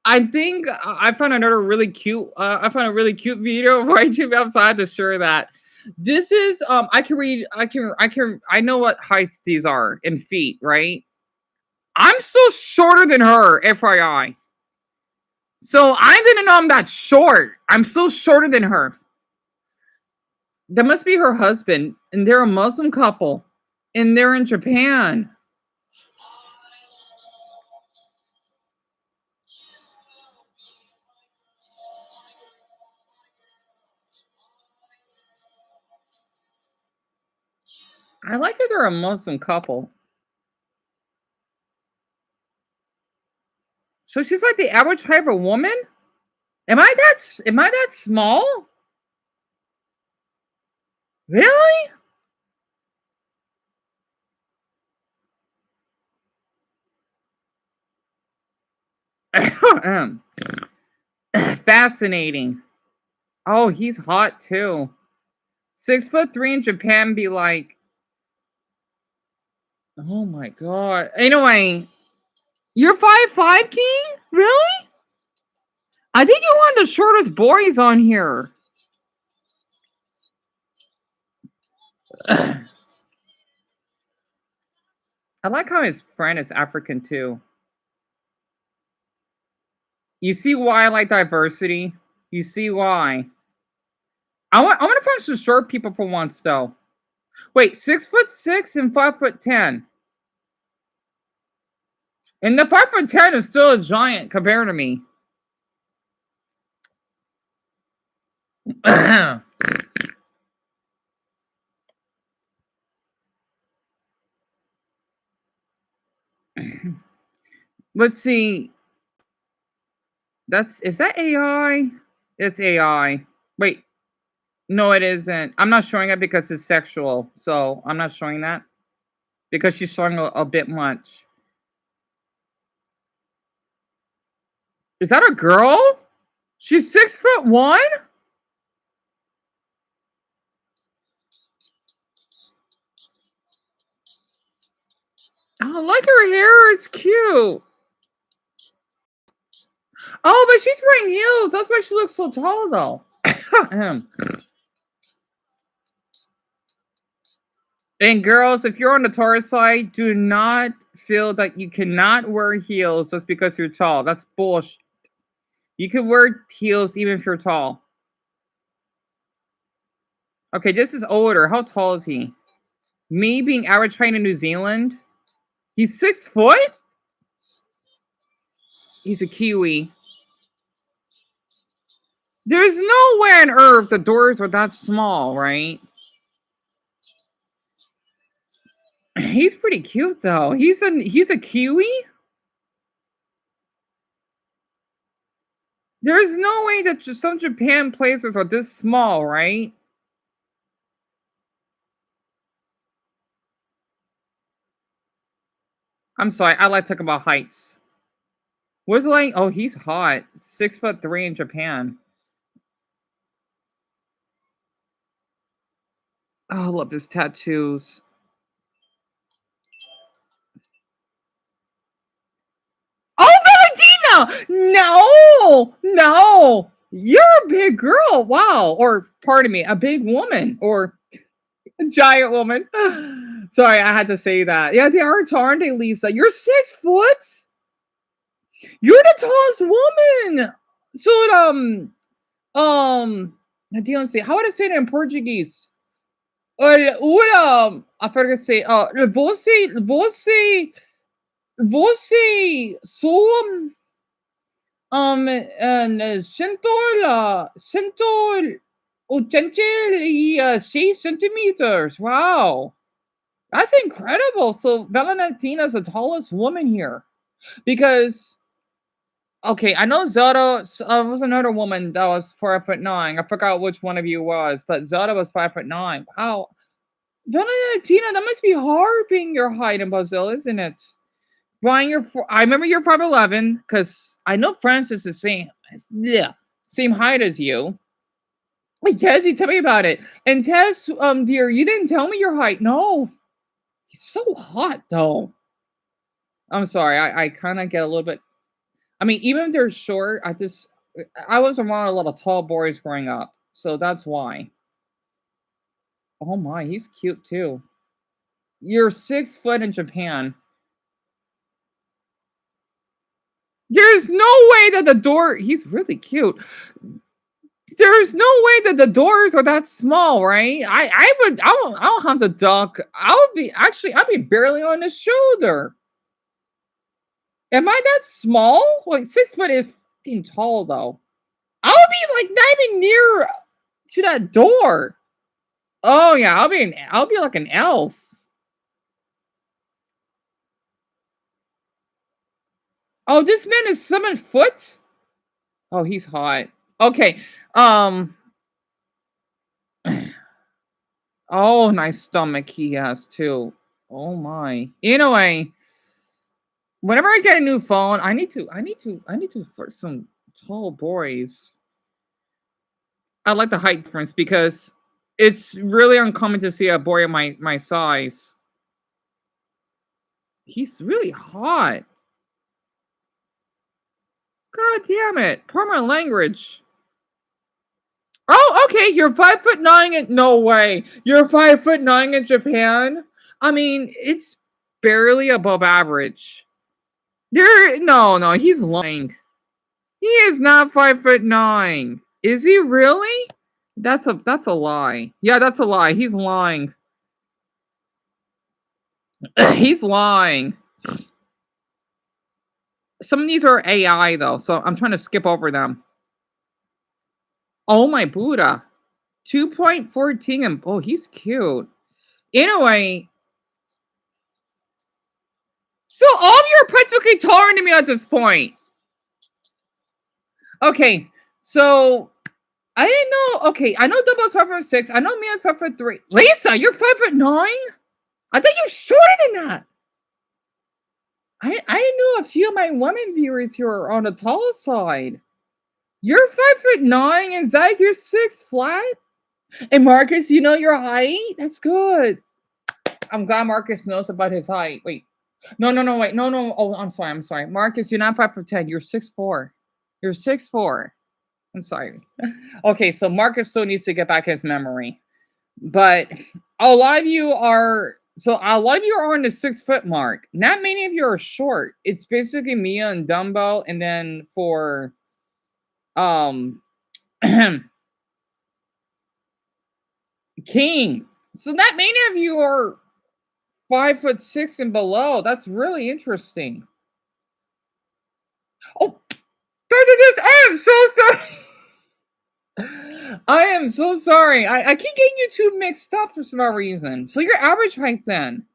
I think I found another really cute. I found a really cute video of YouTube outside to share that. This is I can read. I know what heights these are in feet, right? I'm still shorter than her, FYI. So I didn't know I'm that short. I'm still shorter than her. That must be her husband, and they're a Muslim couple, and they're in Japan. I like that they're a Muslim couple. So she's like the average height of a woman? Am I that small? Really? Fascinating. Oh, he's hot too. 6'3" in Japan be like, oh my god. Anyway, you're 5'5", King? Really? I think you're one of the shortest boys on here. I like how his friend is African too. You see why I like diversity? You see why? I want to find some short people for once though. Wait, 6'6" and 5'10". And the 5'10" is still a giant compared to me. Let's see. Is that AI? It's AI. Wait, no, it isn't. I'm not showing it because it's sexual, so I'm not showing that because she's showing a bit much. Is that a girl? She's 6'1". I like her hair. It's cute. Oh, but she's wearing heels. That's why she looks so tall, though. And girls, if you're on the Taurus side, do not feel that you cannot wear heels just because you're tall. That's bullshit. You could wear heels even if you're tall. Okay, this is older. How tall is he? Me being average height in New Zealand? He's 6 foot? He's a Kiwi. There's no way on earth the doors are that small, right? He's pretty cute though. He's a Kiwi? There's no way that some Japan places are this small, right? I'm sorry, I like talking about heights. What's it like? Oh, he's hot. 6'3" in Japan. Oh, I love his tattoos. Oh, Valentina! No! You're a big girl. Wow. Or, pardon me, a big woman. Or a giant woman. Sorry, I had to say that. Yeah, they are tall, aren't they, Lisa? You're 6 foot? You're the tallest woman. So, I don't say, how would I say it in Portuguese? I forgot to say, você sou cento 6 centimeters. Wow, that's incredible. So Valentina is the tallest woman here because okay, I know Zelda was another woman that was 5'9". I forgot which one of you was, but Zelda was 5'9". Wow, Valentina, that must be hard being your height in Brazil, isn't it? Brian, I remember you're 5'11", because I know Francis is same height as you. Wait, Tessie, tell me about it. And Tess, dear, you didn't tell me your height. No, it's so hot though. I'm sorry, I kind of get a little bit. I mean, even if they're short, I was around a lot of tall boys growing up, so that's why. Oh my, he's cute too. You're 6 foot in Japan. There's no way that the door. He's really cute. There's no way that the doors are that small, right? I don't have the duck. I'll be barely on his shoulder. Am I that small? Like 6 foot is fucking tall though. I'll be like not even near to that door. Oh yeah, I'll be like an elf. Oh, this man is 7 foot? Oh, he's hot. Okay. Um oh, nice stomach he has too. Oh my. Anyway, whenever I get a new phone, I need to flirt some tall boys. I like the height difference because it's really uncommon to see a boy of my size. He's really hot. God damn it. Pardon my language. Oh, okay. You're 5'9" no way. You're 5'9" in Japan? I mean, it's barely above average. No, he's lying. He is not 5'9". Is he really? That's a lie. Yeah, that's a lie. He's lying. He's lying. Some of these are AI though, so I'm trying to skip over them. Oh my Buddha. 2.14 and oh, he's cute. Anyway, so all of you are practically taller than me at this point. Okay, so I didn't know. Okay, I know Double is 5'6". I know Mia's 5'3". Lisa, you're 5'9". I thought you're shorter than that. I know a few of my women viewers here are on the tall side. You're 5'9", and Zach, you're 6 flat. And Marcus, you know your height? That's good. I'm glad Marcus knows about his height. Wait. No, wait. No. Oh, I'm sorry. Marcus, you're not 5'10". You're 6'4". You're 6'4". I'm sorry. Okay, so Marcus still needs to get back his memory. But a lot of you are on the 6 foot mark. Not many of you are short. It's basically Mia and Dumbo, and then for Um, King. So that many of you are 5'6" and below. That's really interesting. Oh, I am so sorry. I am so sorry. I keep getting you two mixed up for some reason. So your average height then?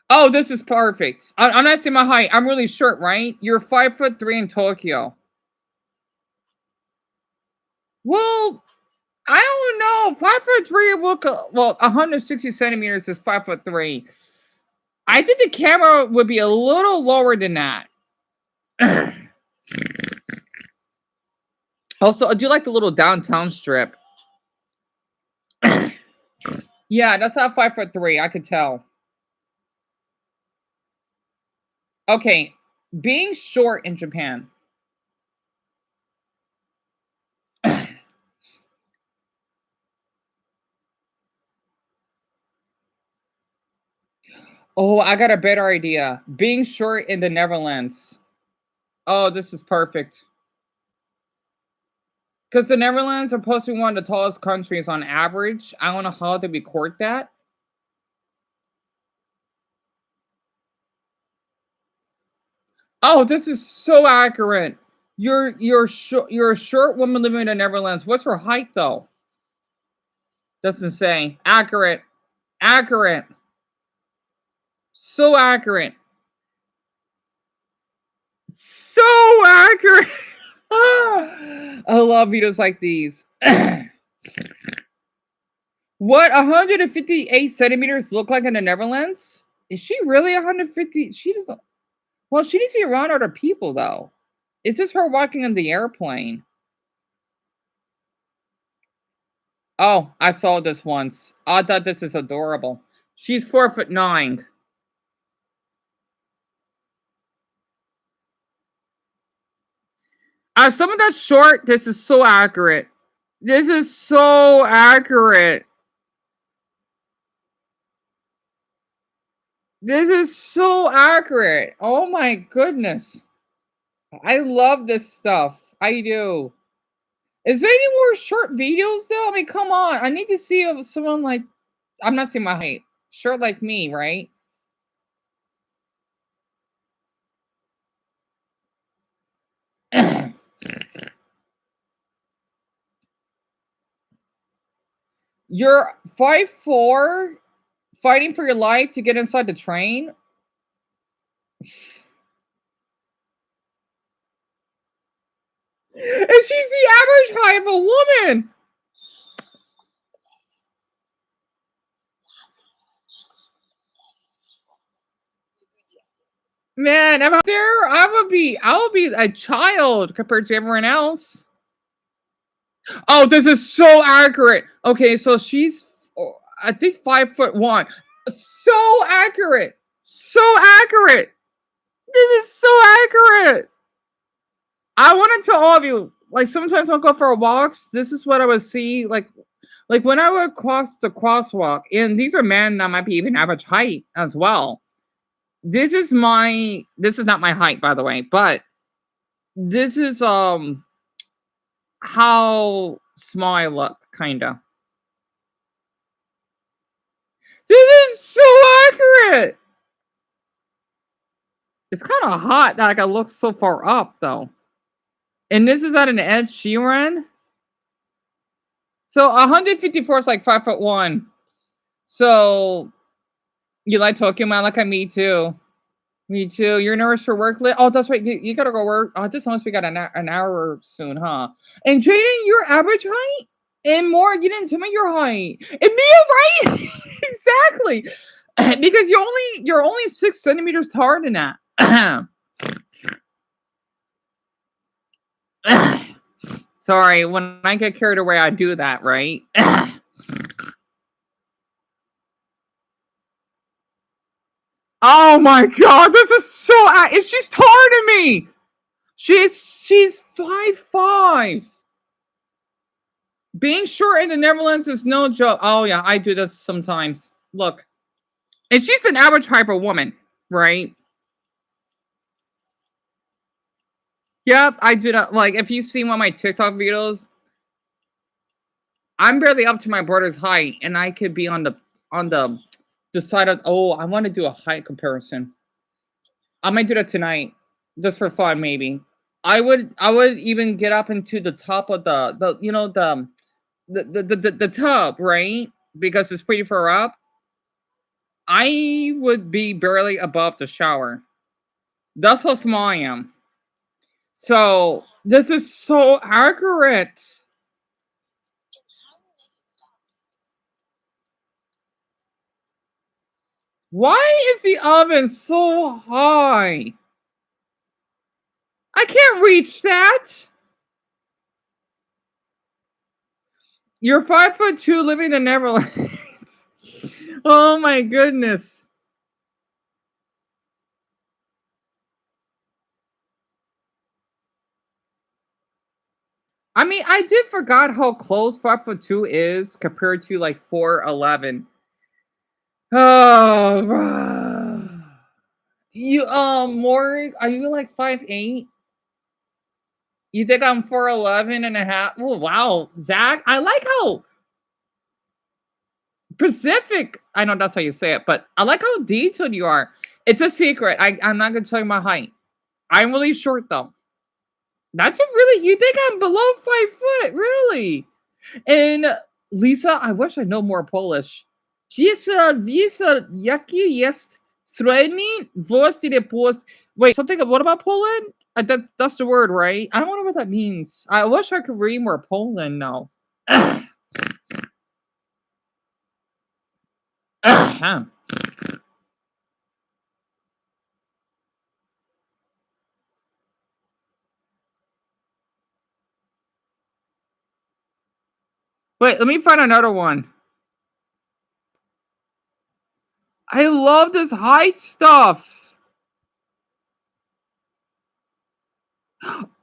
Oh, this is perfect. I'm not saying my height. I'm really short, right? You're 5'3" in Tokyo. Well, I don't know. 5'3" well, 160 centimeters is 5'3". I think the camera would be a little lower than that. Also, I do like the little downtown strip. Yeah, that's not 5'3". I could tell. Okay, being short in Japan. Oh, I got a better idea. Being short in the Netherlands. Oh, this is perfect. Because the Netherlands are supposed to be one of the tallest countries on average. I don't know how they record that. Oh, this is so accurate. You're a short woman living in the Netherlands. What's her height though? Doesn't say. Accurate. Accurate. So accurate. So accurate. I love videos like these. What 158 centimeters look like in the Netherlands? Is she really 150? She doesn't. Well, she needs to be around other people though. Is this her walking in the airplane? Oh, I saw this once. I thought this is adorable. She's 4'9". As someone that's short, this is so accurate. This is so accurate. This is so accurate. Oh my goodness. I love this stuff. I do. Is there any more short videos though? I mean, come on. I need to see of someone like I'm not saying my height. Short like me, right? You're 5'4", fighting for your life to get inside the train. And she's the average height of a woman. Man, if I'm there, I would be a child compared to everyone else. Oh, this is so accurate. Okay, so she's, I think 5'1". So accurate. So accurate. This is so accurate. I want to tell all of you, like sometimes I'll go for walks. This is what I would see, like when I would cross the crosswalk, and these are men that might be even average height as well. This is not my height, by the way, but this is how small I look, kinda. This is so accurate. It's kind of hot that I can look so far up though. And this is at an Ed Sheeran. So 154 is like 5'1". So you like Tokyo Man like me too. Me too. You're nervous for work? Oh, that's right. You gotta go work. Oh, this must be got an hour soon, huh? And Jaden, your average height? And more, you didn't tell me your height. And Mia, right? Exactly. Because you're only 6 centimeters taller than that. Sorry, when I get carried away, I do that, right? Oh my god, this is so and she's taller than me. She's 5'5". Being short in the Netherlands is no joke. Oh yeah, I do this sometimes. Look. And she's an average height for a woman, right? Yep, I do not like. If you see one of my TikTok videos, I'm barely up to my brother's height, and I could be on the side of. Oh, I want to do a height comparison. I might do that tonight, just for fun, maybe. I would even get up into the top of the the tub, right? Because it's pretty far up. I would be barely above the shower. That's how small I am. So this is so accurate. Why is the oven so high? I can't reach that. You're 5'2", living in Neverland. Oh my goodness. I mean, I did forgot how close 5'2" is compared to like 4'11". Oh, you more? Are you like 5'8"? You think I'm 4'11 and a half? Oh wow, Zach, I like how Pacific. I know that's how you say it, but I like how detailed you are. It's a secret. I'm not gonna tell you my height. I'm really short though. That's a really. You think I'm below 5 foot? Really? And Lisa, I wish I know more Polish. Jaki jest strojny właściwie Pols. Wait, something. What about Poland? That's the word, right? I don't know what that means. I wish I could read more Poland now. Wait, let me find another one. I love this height stuff.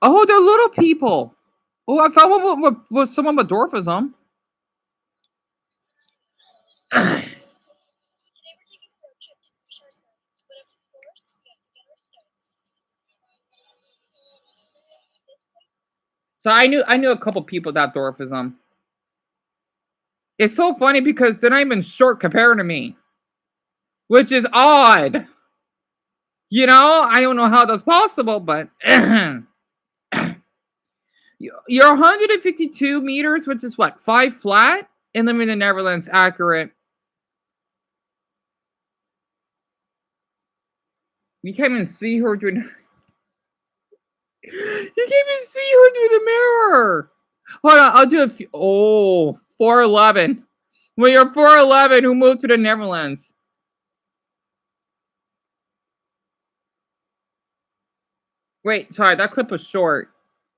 Oh, they're little people. Oh, I found one with someone with dwarfism. So I knew a couple people that dwarfism. It's so funny because they're not even short compared to me, which is odd. You know, I don't know how that's possible, but you're 152 meters, which is what, 5 flat, and living in the Netherlands. Accurate. You can't even see her through. You can't even see her through the mirror. Hold on, I'll do a few. Oh, 4'11". Well, you're 4'11", who moved to the Netherlands. Wait, sorry, that clip was short.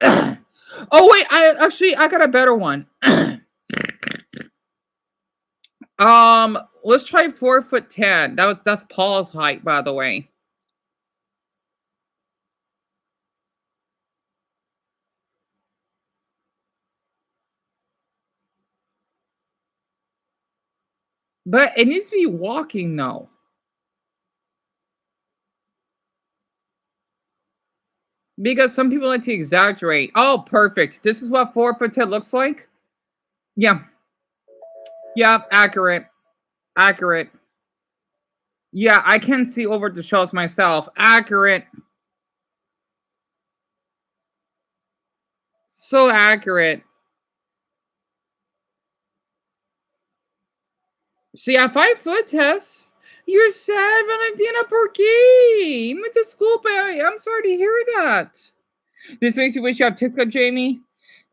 Oh wait, I got a better one. Let's try 4'10". That's Paul's height, by the way. But it needs to be walking though. Because some people like to exaggerate. Oh, perfect. This is what 4'10" looks like. Yeah. Yeah, accurate. Accurate. Yeah, I can see over the shows myself. Accurate. So accurate. See, a 5 foot test. You're sad, Valentina Porky. Me desculpa. I'm sorry to hear that. This makes you wish you have TikTok, Jamie.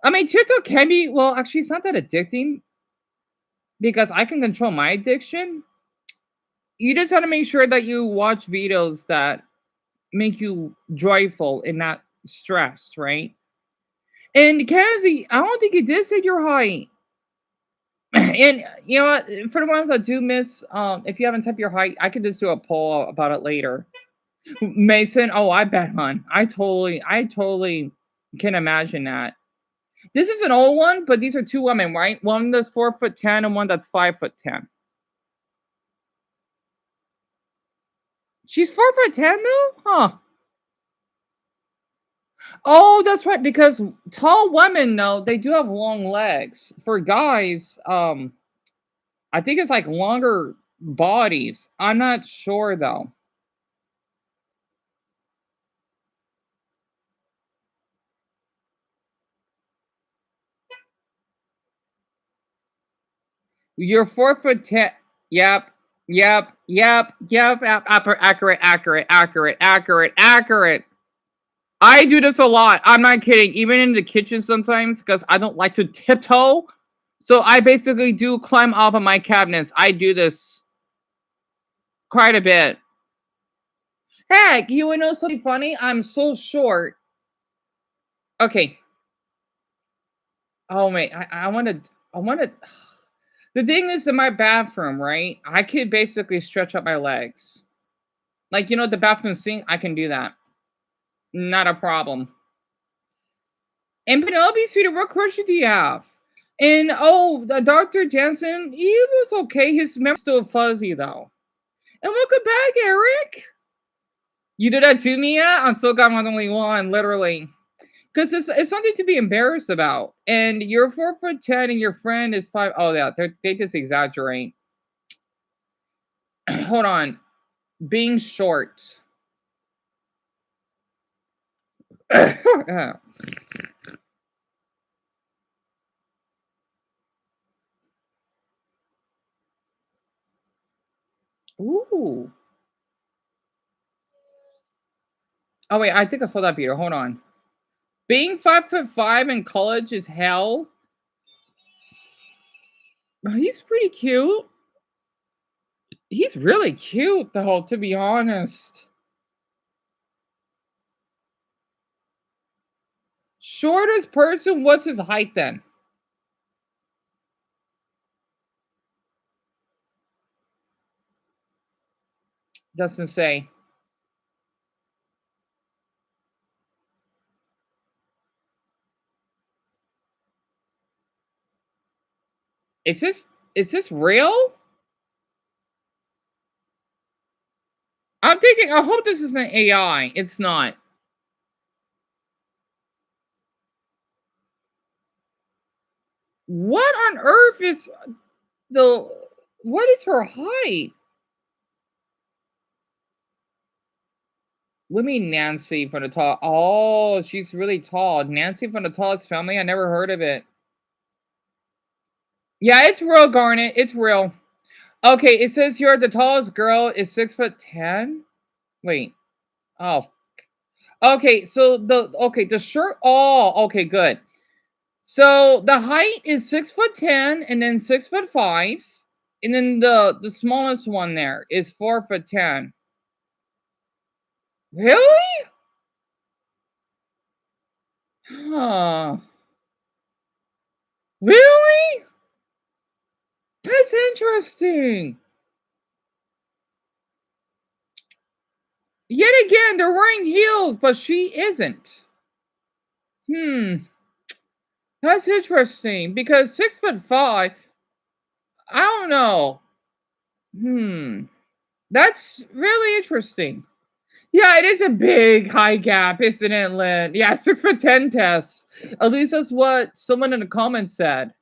I mean, TikTok can be, well, actually, it's not that addicting because I can control my addiction. You just have to make sure that you watch videos that make you joyful and not stressed, right? And Kenzie, I don't think you did say your height. And you know what? For the ones that do miss, if you haven't typed your height, I can just do a poll about it later. Mason, oh, I bet, hon. I totally can imagine that. This is an old one, but these are two women, right? One that's 4'10" and one that's 5'10". She's 4'10" though, huh? Oh, that's right. Because tall women, no, they do have long legs. For guys, I think it's like longer bodies. I'm not sure though. You're 4'10". Yep. Yep. Accurate. Accurate. I do this a lot. I'm not kidding. Even in the kitchen sometimes, because I don't like to tiptoe. So I basically do climb up on my cabinets. I do this quite a bit. Heck, you wanna know something funny? I'm so short. Okay. Oh wait, I wanna. The thing is, in my bathroom, right? I could basically stretch up my legs. Like, the bathroom sink, I can do that. Not a problem. And Penelope, sweetie, what question do you have? And oh, the Dr. Danson, he was okay. His memory's still fuzzy though. And welcome back, Eric. You did that to me, yeah? I'm so glad I'm not the only one, literally. Because it's something to be embarrassed about. And you're 4'10" and your friend is 5. Oh yeah, they just exaggerate. Hold on. Being short. Ooh. Oh wait, I think I saw that Peter. Hold on. Being 5'5" in college is hell. He's pretty cute. He's really cute though, to be honest. Shortest person, what's his height then? Doesn't say. Is this real? I'm thinking, I hope this isn't AI. It's not. What on earth is the what is her height? What do you mean Nancy from the tall? Oh, she's really tall. Nancy from the tallest family? I never heard of it. Yeah, it's real, Garnet. It's real. Okay, it says here the tallest girl is 6'10". Wait. Oh. Okay, so the shirt. Oh, okay, good. So the height is 6'10", and then 6'5", and then the smallest one there is 4'10". Really? Huh. Really? That's interesting. Yet again, they're wearing heels, but she isn't. Hmm. That's interesting because 6'5". I don't know. Hmm. That's really interesting. Yeah, it is a big high gap, isn't it, Lynn? Yeah, 6'10" tests. At least that's what someone in the comments said.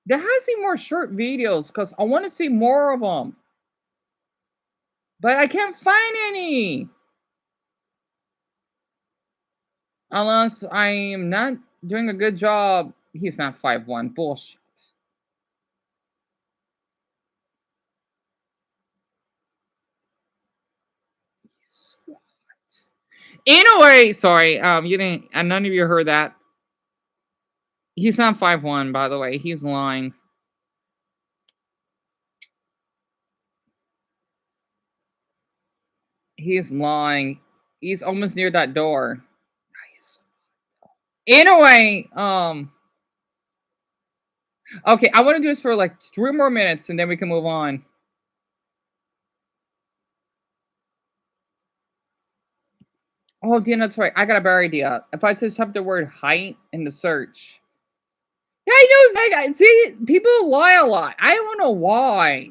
There has to be more short videos because I want to see more of them, but I can't find any. Unless I am not doing a good job. He's not 5'1". Bullshit. Anyway, sorry. You didn't. None of you heard that. He's not 5'1", by the way. He's lying. He's lying. He's almost near that door. Nice. Anyway, okay, I want to do this for like 3 more minutes and then we can move on. Oh, Dina, that's right. I got a better idea. If I just have the word height in the search. Yeah, I know. Like, see, people lie a lot. I don't know why.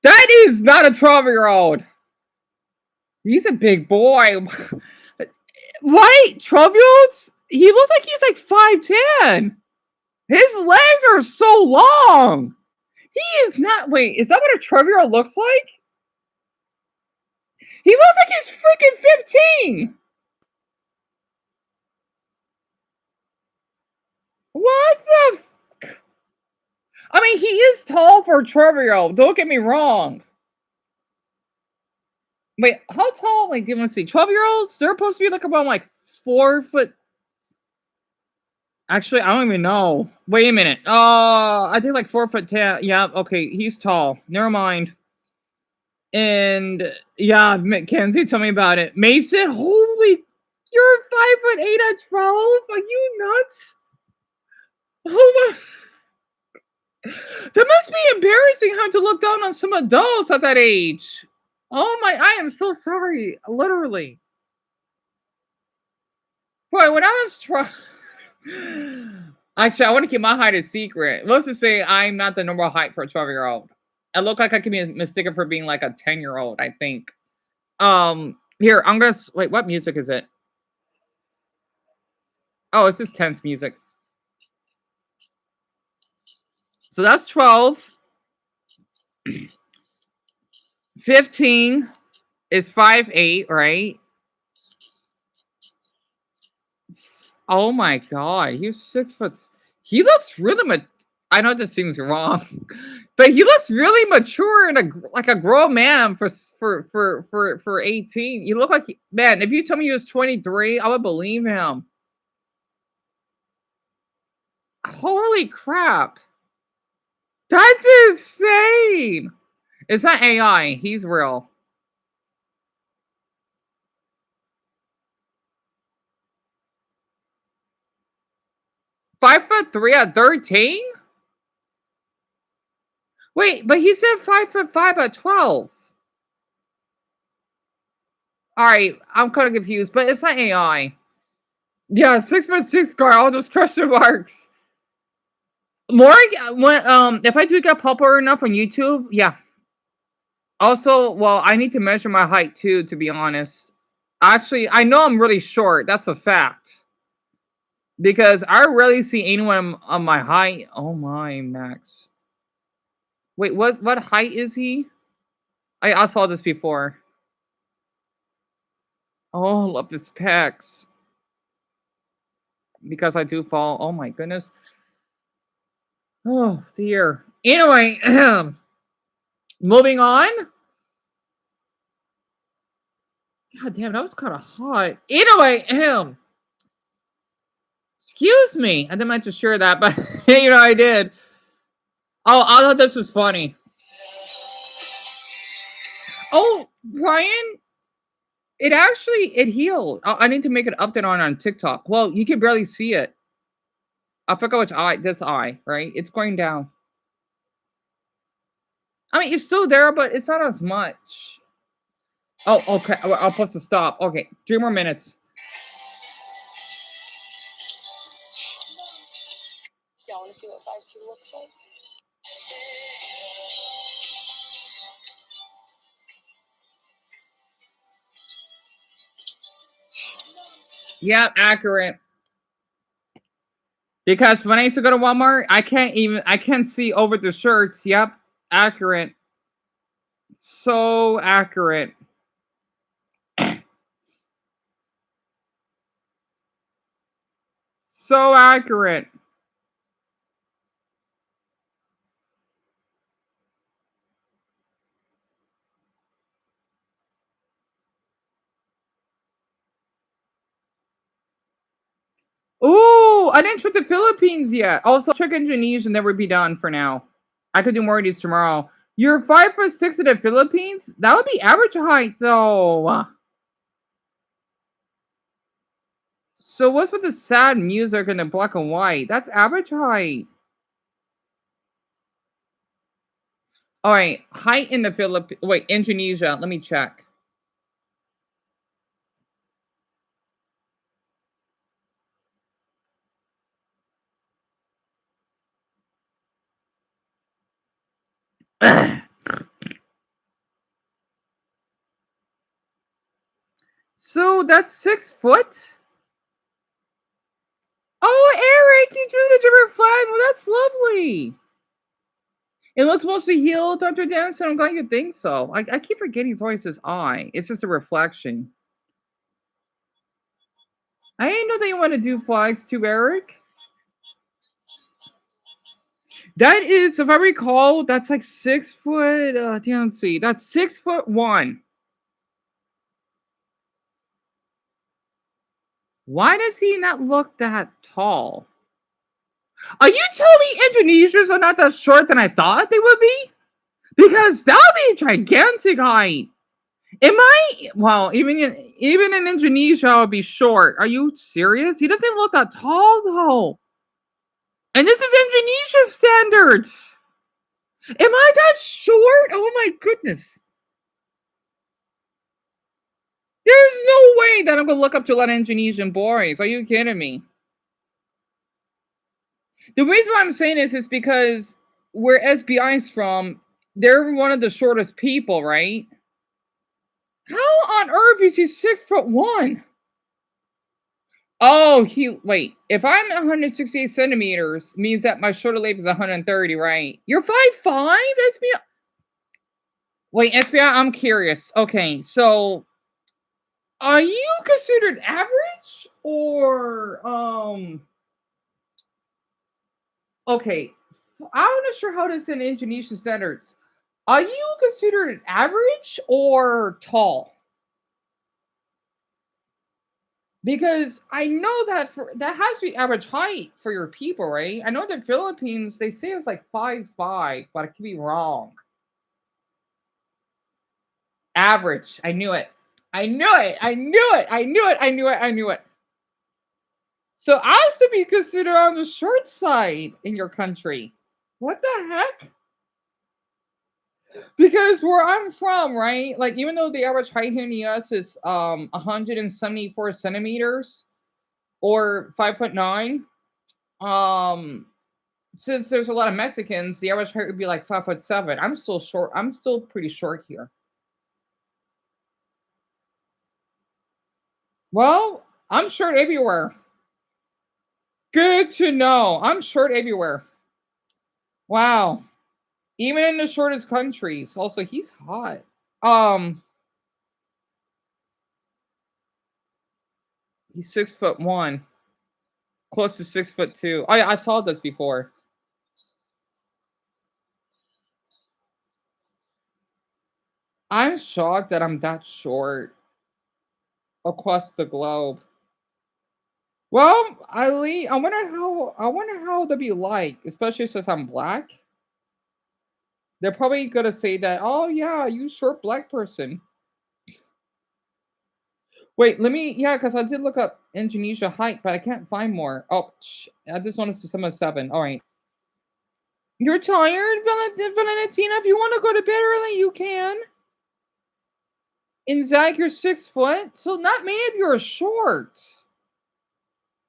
That is not a 12-year-old. He's a big boy. Right? 12-year-olds? He looks like he's like 5'10". His legs are so long. He is not. Wait, is that what a 12-year-old looks like? He looks like he's freaking 15. What the? I mean, he is tall for a 12-year-old. Don't get me wrong. Wait, how tall? Like, do you want to see? 12-year-olds? They're supposed to be like about like 4 foot. Actually, I don't even know. Wait a minute. I think like 4'10". Yeah, okay, he's tall. Never mind. And yeah, Mackenzie, tell me about it. Mason, holy, you're 5'8" at 12? Are you nuts? Oh my, that must be embarrassing having to look down on some adults at that age. Oh my, I am so sorry. Literally. Boy, when I was trying. Actually, I want to keep my height a secret. Let's just say I'm not the normal height for a 12-year-old. I look like I could be mistaken for being like a 10-year-old, I think. Here, I'm gonna wait, what music is it? Oh, it's this tense music. So that's 12. 15 is 5'8", right? Oh my god, he's 6 foot. He looks really I know this seems wrong, but he looks really mature and like a grown man for 18. You look like man. If you told me he was 23, I would believe him. Holy crap, that's insane. It's not AI. He's real. $5'3" at 13? Wait, but he said 5'5" at 12. All right, I'm kind of confused, but it's not AI. Yeah, 6'6" guy. All those question marks. More when if I do get popular enough on YouTube, yeah. Also, well, I need to measure my height too, to be honest. Actually, I know I'm really short. That's a fact. Because I rarely see anyone on my height. Oh my, Max. Wait, what height is he? I saw this before. Oh, love his pecs. Because I do fall. Oh my goodness. Oh dear. Anyway, moving on. God damn, that was kind of hot. Anyway, excuse me. I didn't meant to share that, but I did. Oh, I thought this was funny. Oh, Brian, it healed. I need to make an update on TikTok. Well, you can barely see it. I forgot which eye. This eye, right? It's going down. I mean, it's still there, but it's not as much. Oh, okay. I'll press to stop. Okay, 3 more minutes. Y'all want to see what 5'2" looks like? Yeah, accurate. Because when I used to go to Walmart, I can't see over the shirts. Yep, accurate. So accurate. So accurate. Ooh, I didn't trip the Philippines yet. Also, check Indonesia and that would be done for now. I could do more of these tomorrow. You're 5'6" in the Philippines? That would be average height, though. So what's with the sad music and the black and white? That's average height. All right, height in the Philippines. Wait, Indonesia. Let me check. So that's 6 foot. Oh, Eric, you drew the different flag. Well, that's lovely. It looks mostly healed, Dr. Danson. I'm glad you think so. I keep forgetting it's always his eye. It's just a reflection. I didn't know that you want to do flags too, Eric. That is, if I recall, that's like 6 foot. Let's see. That's 6'1". Why does he not look that tall? Are you telling me Indonesians are not that short than I thought they would be? Because that would be a gigantic height. Am I? Well, even in Indonesia, I would be short. Are you serious? He doesn't look that tall though. And this is Indonesia standards. Am I that short? Oh my goodness. There's no way that I'm gonna look up to a lot of Indonesian boys. Are you kidding me? The reason why I'm saying this is because where SBI is from, they're one of the shortest people, right? How on earth is he 6'1"? Oh, wait. If I'm 168 centimeters, means that my shoulder length is 130, right? You're 5'5", SBI? Wait, SBI, I'm curious. Okay, so are you considered average or okay, I'm not sure how it is in Indonesian standards. Are you considered average or tall? Because I know that that has to be average height for your people, right? I know the Philippines they say it's like 5'5", but I could be wrong. Average. I knew it. I knew it. I knew it. I knew it. I knew it. I knew it. So I used to be considered on the short side in your country. What the heck? Because where I'm from, right? Like even though the average height here in the US is 174 centimeters or 5'9", since there's a lot of Mexicans, the average height would be like 5'7". I'm still short. I'm still pretty short here. Well, I'm short everywhere. Good to know. I'm short everywhere. Wow. Even in the shortest countries. Also, he's hot. He's 6'1", close to 6'2". I saw this before. I'm shocked that I'm that short across the globe. Well, I wonder how they'll be like, especially since I'm black. They're probably gonna say that, oh yeah, you short black person. Wait, yeah, because I did look up Indonesia height, but I can't find more. Oh, this one is December 7. All right. You're tired, Valentina? If you want to go to bed early, you can. And Zach, you're 6 foot, so not many of you are short.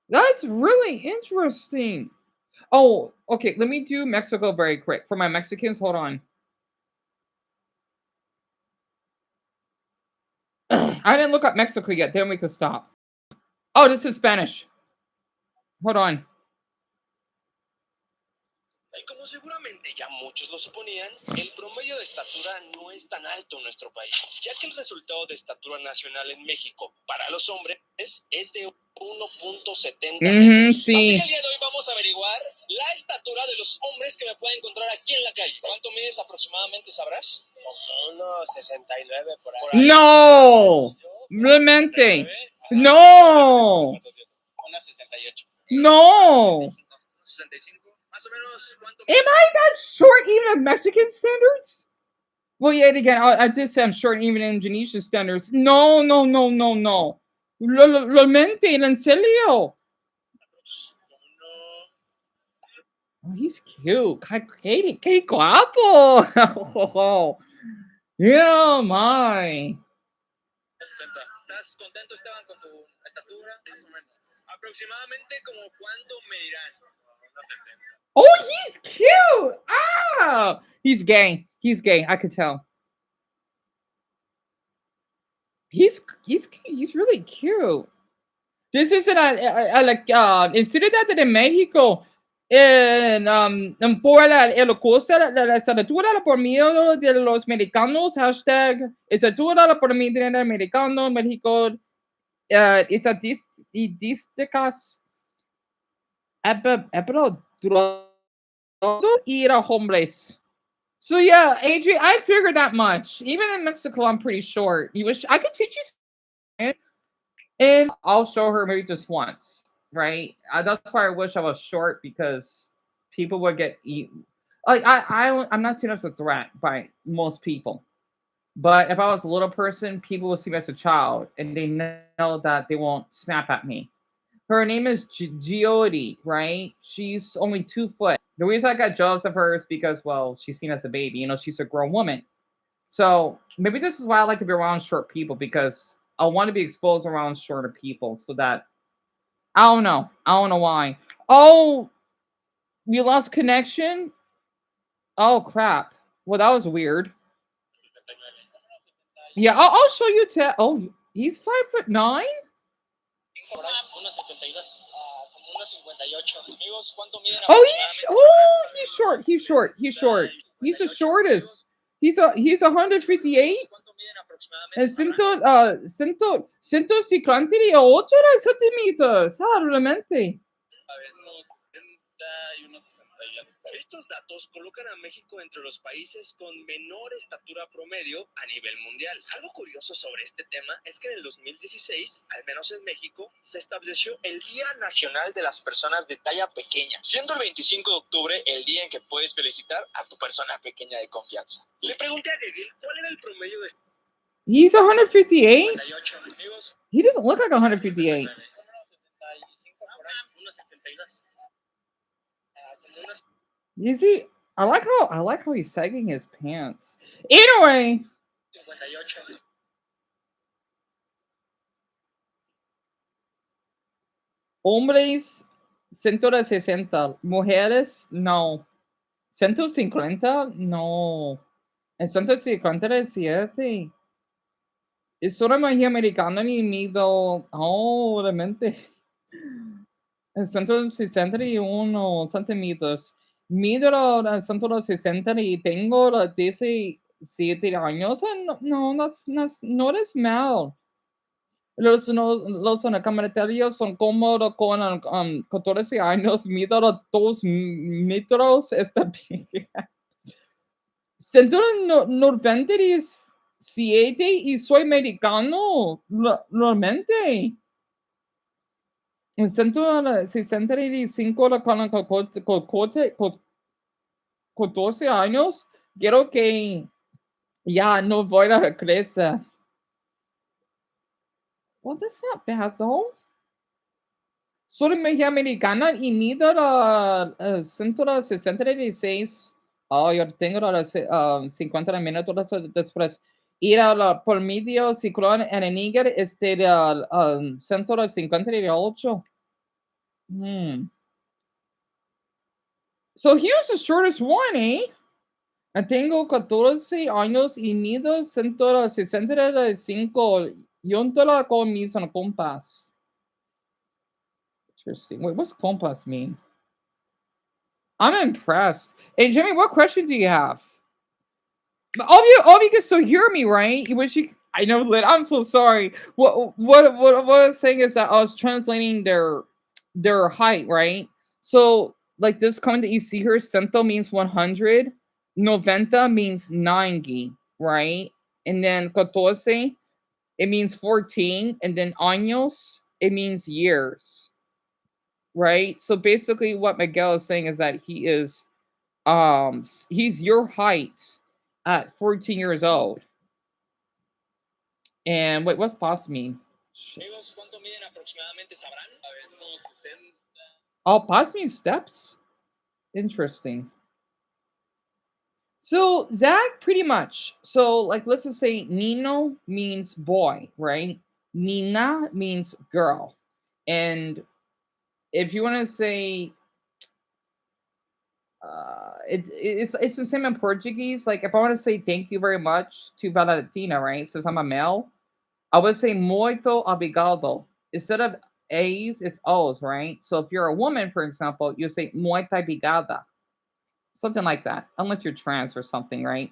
That's really interesting. Oh, okay. Let me do Mexico very quick. For my Mexicans, hold on. I didn't look up Mexico yet. Then we could stop. Oh, this is Spanish. Hold on. Y como seguramente ya muchos lo suponían, el promedio de estatura no es tan alto en nuestro país, ya que el resultado de estatura nacional en México para los hombres es de 1.70 metros. Sí. Así que el día de hoy vamos a averiguar la estatura de los hombres que me pueden encontrar aquí en la calle. ¿Cuánto mides aproximadamente, sabrás? Unos 69 por ahí. No, realmente. No. Unos 68. No. 65. Más o menos, ¿cuánto Am I that short even in Mexican standards? Well, yet again, I did say I'm short even in Indonesian standards. No. Realmente, en serio. Oh, he's cute. Qué guapo. Yeah, my. ¿Estás contento, Esteban, con tu estatura? Más o menos. Aproximadamente como cuánto medirán. Oh, he's cute. Ah, he's gay. He's gay. I could tell. He's really cute. This is like in Ciudad de México. Por el costo la estatura por miedo de los mexicanos, hashtag estatura por miedo de americano, México, estadísticas, y era homeless. So yeah, Adrian, I figured that much. Even in Mexico, I'm pretty short. You wish I could teach you, and I'll show her maybe just once, right? That's why I wish I was short because people would get eaten. Like I'm not seen as a threat by most people, but if I was a little person, people would see me as a child, and they know that they won't snap at me. Her name is Giodi, right? She's only 2 foot. The reason I got jealous of her is because, well, she's seen as a baby. You know, she's a grown woman. So maybe this is why I like to be around short people because I want to be exposed around shorter people so that I don't know. I don't know why. Oh, you lost connection? Oh crap. Well, that was weird. Yeah, I'll show you. Oh, he's 5'9". Oh, he's short. He's short. He's short. He's the shortest. He's 158. And ciento 58 centímetros. Realmente. Estos datos colocan a México entre los países con menor estatura promedio a nivel mundial. Algo curioso sobre este tema es que en el 2016, al menos en México, se estableció el Día Nacional de las Personas de Talla Pequeña, siendo el 25 de octubre el día en que puedes felicitar a tu persona pequeña de confianza. Le pregunté a Gabriel cuál era el promedio de... He's 158? He doesn't look like 158. Is he? I like how he's sagging his pants. Anyway. Hombres 160. Mujeres no. 150 no. En 157. Es una magia americana ni mido. Oh, realmente. En 161 centímetros. Mido a 160 y tengo 17 años. No, no eres mal. Los comentarios son como con 14 años, mido 2 metros. Está bien. 197 y soy americano. Realmente. En 165 con 14 años, quiero que ya no voy a regresar. Well, that's not bad though. Soy media americana y mido 166. Oh, yo tengo 50 minutos después. Ir por medio ciclón en el Níger este de 158. So here's the shortest one, eh? Tengo 14 años y mido 165. Yuntola con mis compas. Interesting. Wait, what's compas mean? I'm impressed. Hey, Jimmy, what question do you have? All of you can still hear me, right? You wish you. I know, Lynn. I'm so sorry. What I was saying is that I was translating their height, right? So like this comment that you see here, cento means 100, noventa means 90, right? And then catorce, it means 14, and then años, it means years, right? So basically, what Miguel is saying is that he's your height at 14 years old. And wait, what's past mean? Oh, past means steps. Interesting. So that pretty much. So like, let's just say Nino means boy, right? Nina means girl, and if you want to say It's the same in Portuguese. Like if I want to say thank you very much to Valentina, right? Since I'm a male, I would say muito obrigado. Instead of A's, it's O's, right? So if you're a woman, for example, you say muito obrigada, something like that. Unless you're trans or something, right?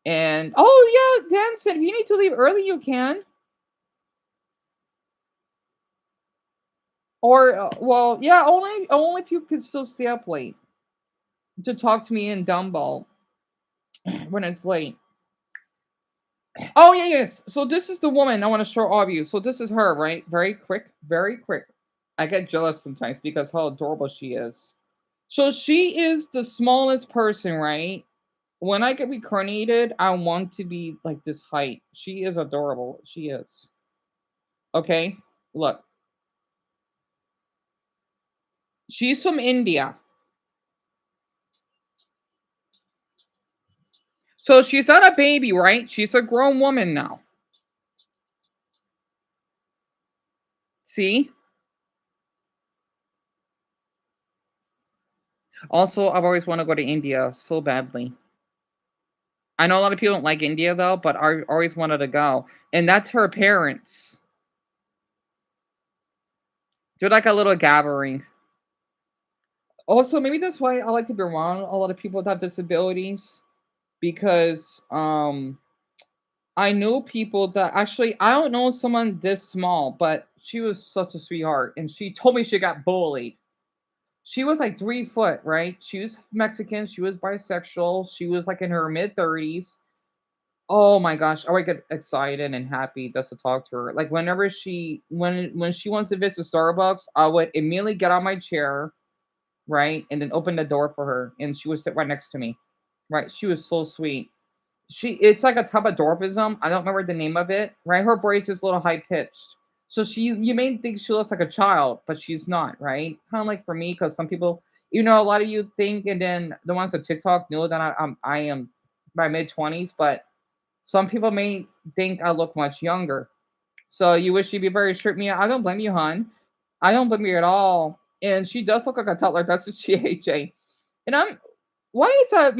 And oh yeah, Danson, if you need to leave early, you can. Or well, yeah, only if you can still stay up late to talk to me in Dumbo when it's late. Oh yeah, yes. So this is the woman I want to show all of you. So this is her, right? Very quick, very quick. I get jealous sometimes because how adorable she is. So she is the smallest person, right? When I get reincarnated, I want to be like this height. She is adorable. She is. Okay, look. She's from India. So she's not a baby, right? She's a grown woman now. See? Also, I've always wanted to go to India so badly. I know a lot of people don't like India though, but I always wanted to go. And that's her parents. They're like a little gathering. Also, maybe that's why I like to be around a lot of people that have disabilities because I know people that actually I don't know someone this small, but she was such a sweetheart and she told me she got bullied. She was like 3 foot, right? She was Mexican, she was bisexual, she was like in her mid 30s. Oh my gosh, I would get excited and happy just to talk to her. Like whenever when she wants to visit Starbucks, I would immediately get on my chair, right, and then open the door for her, and she would sit right next to me. Right, she was so sweet. It's like a type of dwarfism. I don't remember the name of it. Right, her voice is a little high pitched. So you may think she looks like a child, but she's not. Right, kind of like for me, because some people, a lot of you think, and then the ones on TikTok know that I am my mid 20s, but some people may think I look much younger. So you wish you'd be very short. Me, I don't blame you, hon. I don't blame you at all. And she does look like a toddler. That's what she AJ. And I'm. Why is that,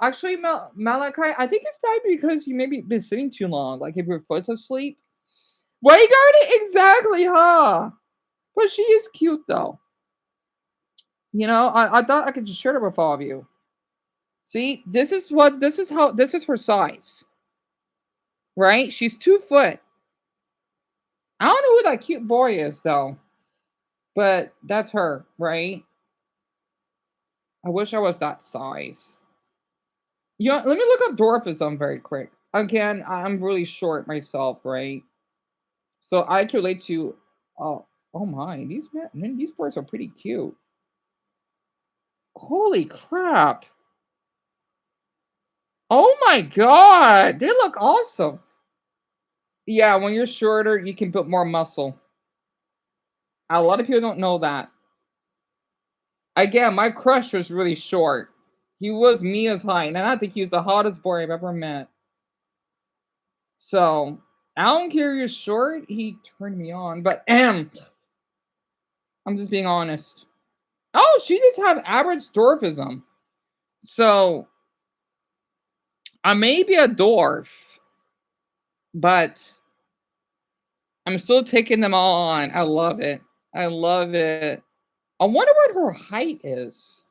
actually, Malachi? I think it's probably because you maybe been sitting too long. Like if your foot's asleep. Why you got it exactly, huh? But she is cute though. I thought I could just share it with all of you. See, this is her size, right? She's 2 foot. I don't know who that cute boy is though, but that's her, right? I wish I was that size. Let me look up dwarfism very quick. Again, I'm really short myself, right? So I can relate to. Oh, oh my! These boys are pretty cute. Holy crap! Oh my god, they look awesome. Yeah, when you're shorter, you can build more muscle. A lot of people don't know that. Again, my crush was really short. He was Mia's height, and I think he was the hottest boy I've ever met. So I don't care you're short. He turned me on, but I'm just being honest. Oh, she just have average dwarfism. So I may be a dwarf, but I'm still taking them all on. I love it. I love it. I wonder what her height is.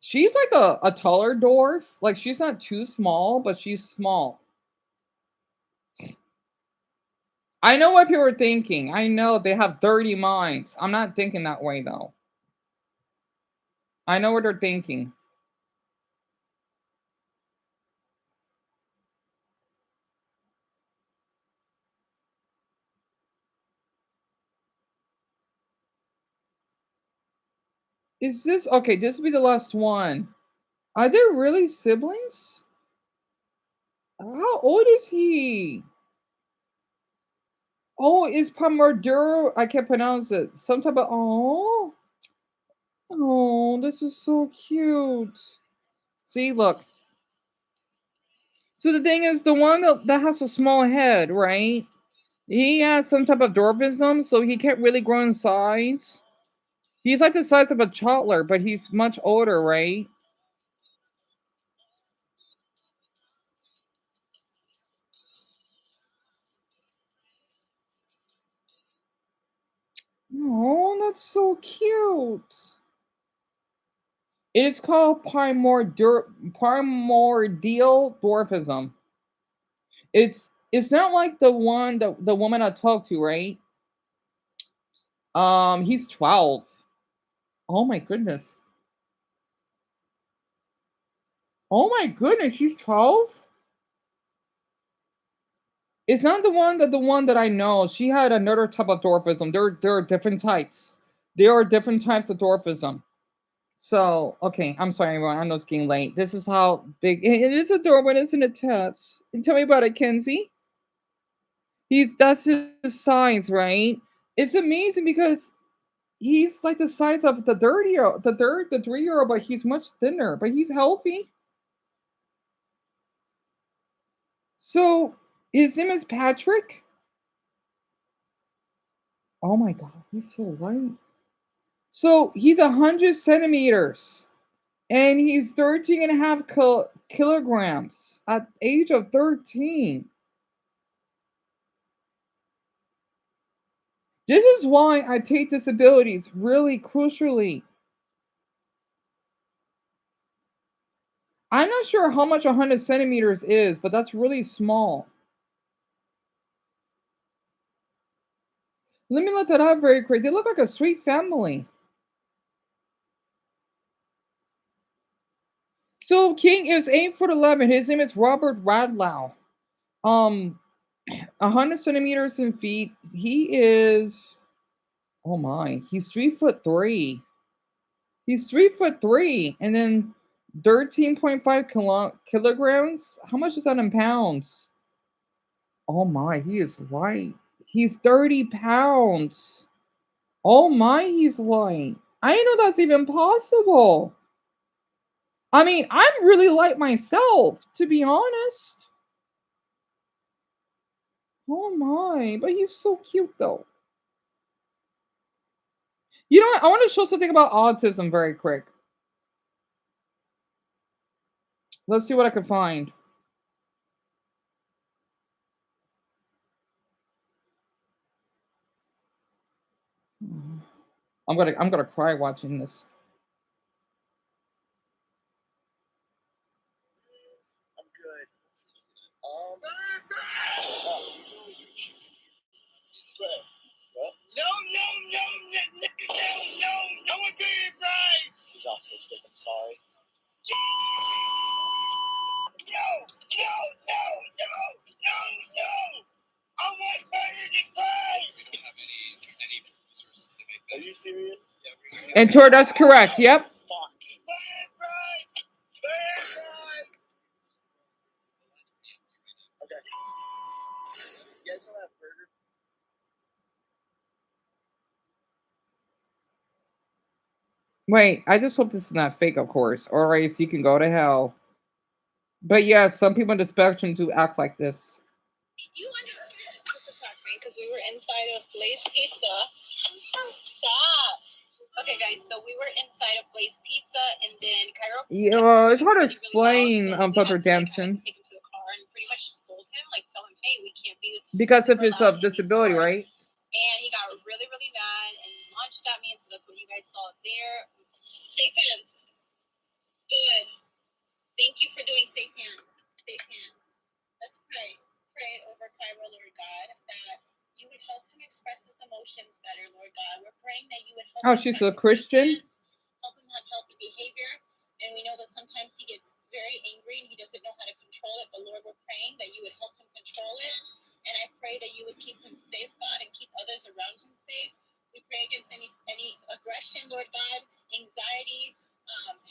She's like a taller dwarf. Like she's not too small, but she's small. I know what people are thinking. I know they have dirty minds. I'm not thinking that way though. I know what they're thinking. Is this okay? This will be the last one. Are they really siblings? How old is he? Oh, it's Pomodoro. I can't pronounce it. Some type of oh, this is so cute. See, look. So the thing is, the one that has a small head, right? He has some type of dwarfism, so he can't really grow in size. He's like the size of a toddler, but he's much older, right? Oh, that's so cute. It is called primordial dwarfism. It's not like the woman I talked to, right? He's 12. Oh my goodness. Oh my goodness, she's 12? It's not the one that I know. She had another type of dwarfism. There are different types. There are different types of dwarfism. So, okay, I'm sorry, everyone. I know it's getting late. This is how big it is adorable. It's in a test. And tell me about it, Kenzie. That's his size, right? It's amazing because he's like the size of the 3-year-old, but he's much thinner, but he's healthy. So his name is Patrick. Oh my god, he's so light. So he's 100 centimeters and he's 13 and a half kilograms at age of 13. This is why I take disabilities really crucially. I'm not sure how much 100 centimeters is, but that's really small. Let me look that up very quick. They look like a sweet family. So King is 8'11". His name is Robert Radlow. Um, 100 centimeters in feet. He is. Oh my, he's 3'3". He's 3'3", and then 13.5 kilograms. How much is that in pounds? Oh my, he is light. He's 30 pounds. Oh my, he's light. I didn't know that's even possible. I mean, I'm really light myself, to be honest. Oh my, but he's so cute though. You know what? I want to show something about autism very quick. Let's see what I can find. I'm gonna cry watching this. I'm good. No, no, no, no, no, no, no, no one pay your price. He's autistic. I'm sorry. No, no, no, no, no, no. I want burgers and fries. We don't have any resources to make that. Are you serious? Yeah, And Tor, that's correct. Yep. Fuck. Burger and fries. Burger and fries. Okay. You guys don't have burger? Wait, I just hope this is not fake, of course, or else you can go to hell. But yeah, some people in the spectrum do act like this. You understand? This is not great because we were inside of Blaze Pizza. Stop. Okay, guys, so we were inside of Blaze Pizza, and then Cairo. Yeah, it's hard to really explain, loud, so Brother we had Danson, to take him to the car and pretty much scold him, like tell him, hey, we can't be because of super his loud in these disability, stores. right? And he got really, really mad and launched at me, and so that's what you guys saw there. Safe hands. Good. Thank you for doing safe hands. Safe hands. Let's pray. Pray over Cairo, Lord God, that you would help him express his emotions better, Lord God. We're praying that you would help Oh, him she's a practice safe Christian? hands, help him have healthy behavior. And we know that sometimes he gets very angry and he doesn't know how to control it. But Lord, we're praying that you would help him control it. And I pray that you would keep him safe, God, and keep others around him safe. We pray against any aggression, Lord God, anxiety.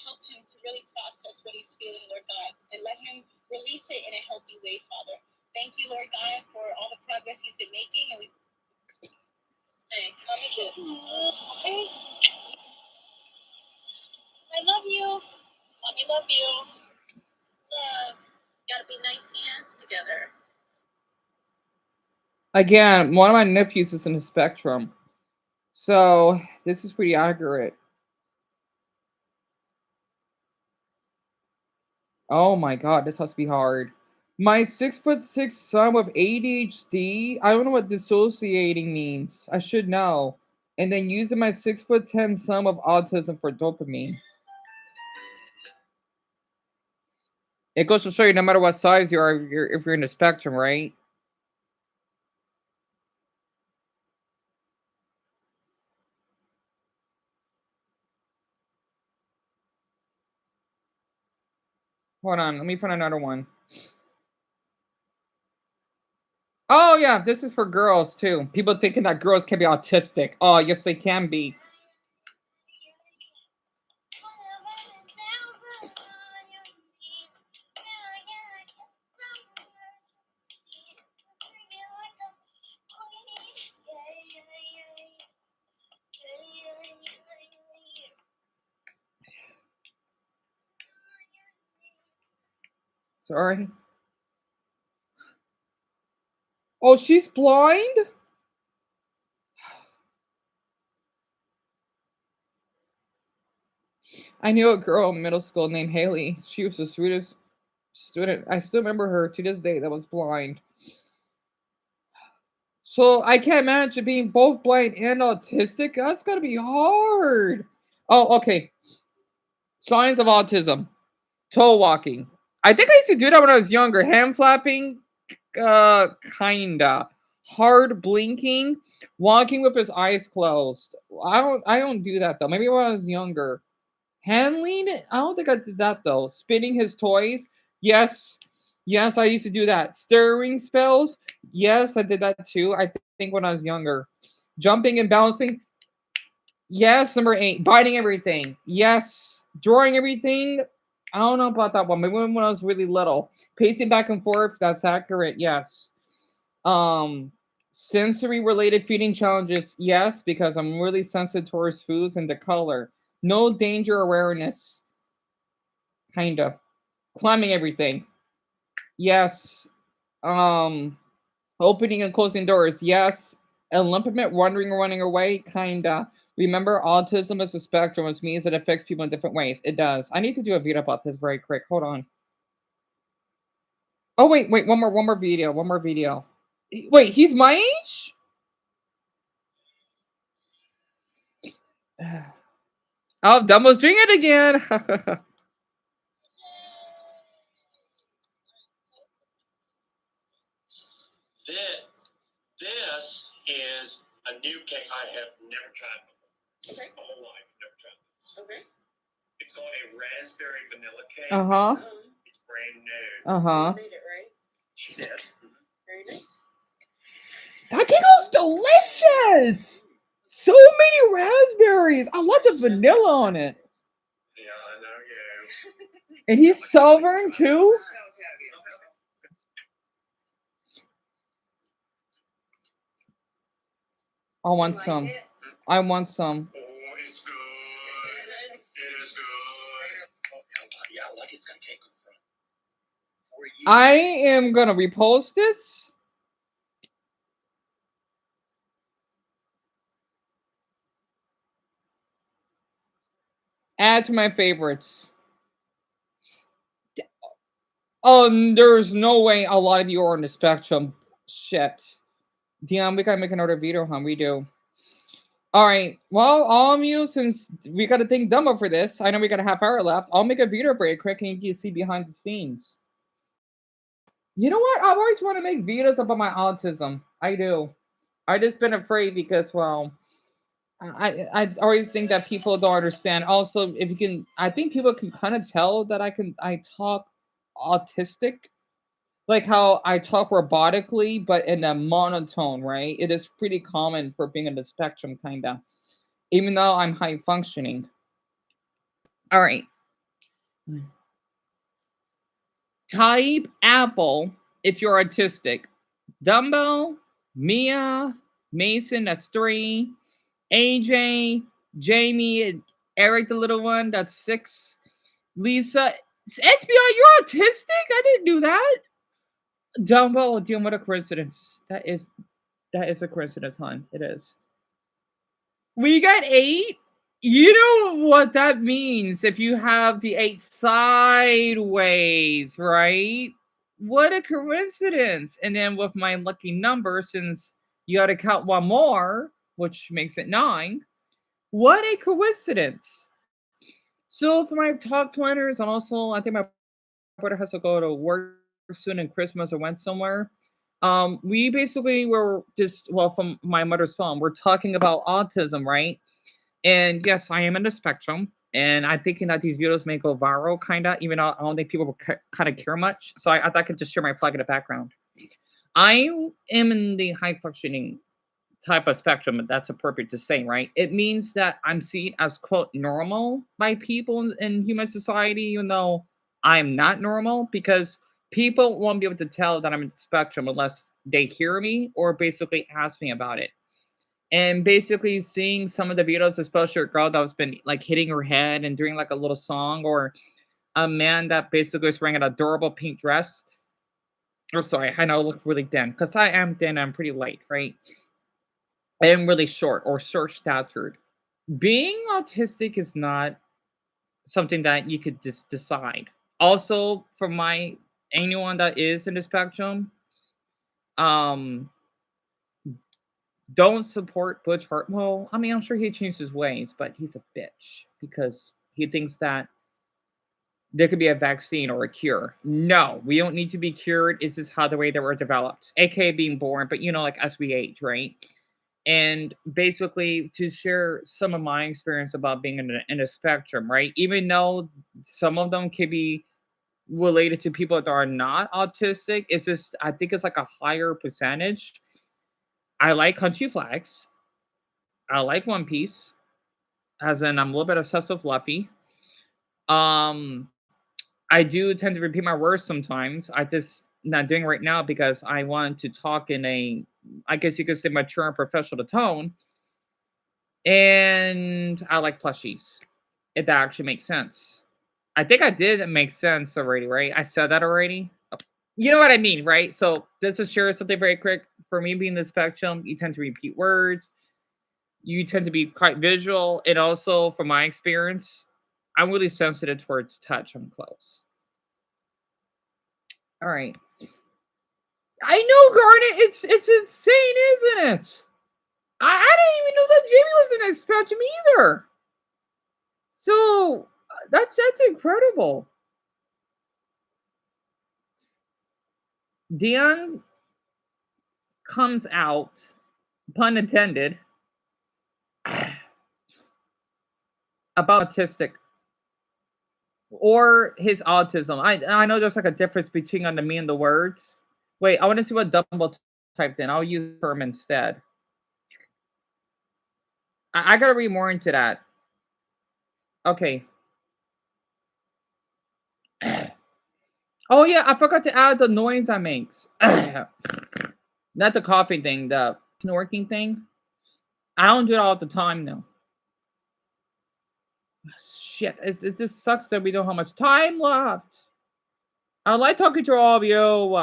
Help him to really process what he's feeling, Lord God, and let him release it in a healthy way, Father. Thank you, Lord God, for all the progress he's been making. And we hey, come with this. Okay. I love you. Mommy love you. Love. Gotta be nice hands together. Again, one of my nephews is in the spectrum. So this is pretty accurate. Oh my god, this has to be hard. My 6'6" son with ADHD. I don't know what dissociating means. I should know. And then using my 6'10" son with autism for dopamine. It goes to show you no matter what size you are, if you're in the spectrum, right? Hold on, let me find another one. Oh yeah, this is for girls too. People thinking that girls can be autistic. Oh yes, they can be. Sorry. Oh, she's blind? I knew a girl in middle school named Haley. She was the sweetest student. I still remember her to this day that was blind. So I can't imagine being both blind and autistic. That's gotta be hard. Oh, okay. Signs of autism. Toe walking. I think I used to do that when I was younger. Hand flapping, kinda. Hard blinking. Walking with his eyes closed. I don't do that though. Maybe when I was younger. Handling? I don't think I did that though. Spinning his toys? Yes. Yes, I used to do that. Stirring spells? Yes, I did that too. I think when I was younger. Jumping and bouncing? Yes, number 8. Biting everything? Yes. Drawing everything? I don't know about that one. Maybe when I was really little. Pacing back and forth? That's accurate. Yes. Um, Sensory related feeding challenges? Yes, because I'm really sensitive towards foods and the color. No danger awareness? Kind of. Climbing everything? Yes. Um, Opening and closing doors? Yes. Eliminate wandering or running away? Kinda. Remember, autism is a spectrum, which means it affects people in different ways. It does. I need to do a video about this very quick. Hold on. Oh wait, one more video, one more video. Wait, he's my age? Oh, Dumbo's doing it again. This is a new cake I have never tried before. Okay. My whole life, never tried this. Okay. It's called a raspberry vanilla cake. It's brand new. Uh-huh. You made it, right? She did. Very nice. That cake was delicious. So many raspberries. I love the vanilla on it. Yeah, I know you. And he's sovereign too. I want some. I want some. Oh, it's good. It is good. Oh, yeah, I like it. It's got cake on the front. I am gonna repost this. Add to my favorites. There's no way a lot of you are on the spectrum. Shit. Dion, we gotta make another video, huh? We do. Alright. Well, all of you, since we gotta thank Dumbo for this, I know we got a half hour left. I'll make a video break quick and you can see behind the scenes. You know what? I always want to make videos about my autism. I do. I just been afraid because, well, I always think that people don't understand. Also, if you can, I think people can kind of tell that I talk autistic, like how I talk robotically, but in a monotone, right? It is pretty common for being in the spectrum, kinda. Even though I'm high functioning. All right. Type Apple if you're autistic. Dumbo, Mia, Mason, that's 3. AJ, Jamie, Eric, the little one, that's 6. Lisa, SBI, you're autistic? I didn't do that. Dumbo, Dion, what a coincidence. That is a coincidence, hon. It is. We got 8. You know what that means if you have the 8 sideways, right? What a coincidence. And then with my lucky number, since you got to count one more, which makes it 9, what a coincidence. So for my talk planners, and also I think my brother has to go to work soon in Christmas or went somewhere. We basically were just, well, from my mother's phone, we're talking about autism, right? And yes, I am in the spectrum, and I'm thinking that these videos may go viral, kinda, even though I don't think people will kind of care much. So I thought I could just share my flag in the background. I am in the high functioning type of spectrum, if that's appropriate to say, right? It means that I'm seen as quote normal by people in human society, even though I'm not normal, because people won't be able to tell that I'm in the spectrum unless they hear me or basically ask me about it. And basically seeing some of the videos, especially a girl that was been like hitting her head and doing like a little song, or a man that basically is wearing an adorable pink dress. Oh, sorry, I know I look really thin because I am thin. I'm pretty light, right? I am really short or short statured. Being autistic is not something that you could just decide. Also, for my anyone that is in the spectrum, um, don't support Butch Hart. Well, I mean, I'm sure he changed his ways, but he's a bitch because he thinks that there could be a vaccine or a cure. No, we don't need to be cured. It's just how the way that we're developed, aka being born, but like as we age, right? And basically to share some of my experience about being in a spectrum, right? Even though some of them can be related to people that are not autistic, it's just I think it's like a higher percentage. I like country flags. I like One Piece, as in I'm a little bit obsessed with Luffy. Um, I do tend to repeat my words sometimes. I just not doing it right now because I want to talk in a, I guess you could say, mature and professional tone. And I like plushies, if that actually makes sense. I think I did make sense already, right? I said that already. You know what I mean, right? So this is share something very quick. For me being the spectrum, you tend to repeat words. You tend to be quite visual. And also, from my experience, I'm really sensitive towards touch and close. All right. I know, Garnet. It's insane, isn't it? I didn't even know that Jamie was in a spectrum either. So that's incredible. Dion comes out, pun intended, about autistic or his autism. I know there's like a difference between on the me and the words. Wait, I want to see what Dumbo typed in. I'll use term instead. I gotta read more into that. Okay. Oh yeah, I forgot to add the noise I makes. Not the coughing thing, the snorking thing. I don't do it all the time though. Shit, it just sucks that we don't have much time left. I like talking to all of you.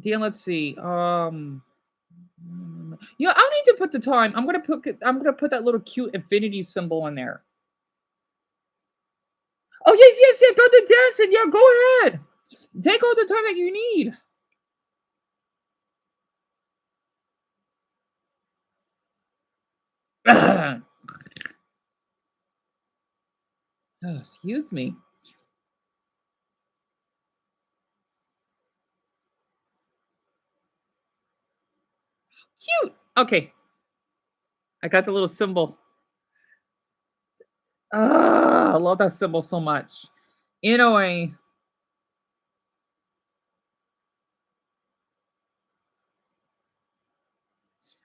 Dan, let's see. I don't need to put the time. I'm gonna put that little cute infinity symbol in there. Oh yes, go to Danson. Yeah, go ahead. Take all the time that you need. Oh, excuse me. Cute. Okay, I got the little symbol. I love that symbol so much. Anyway,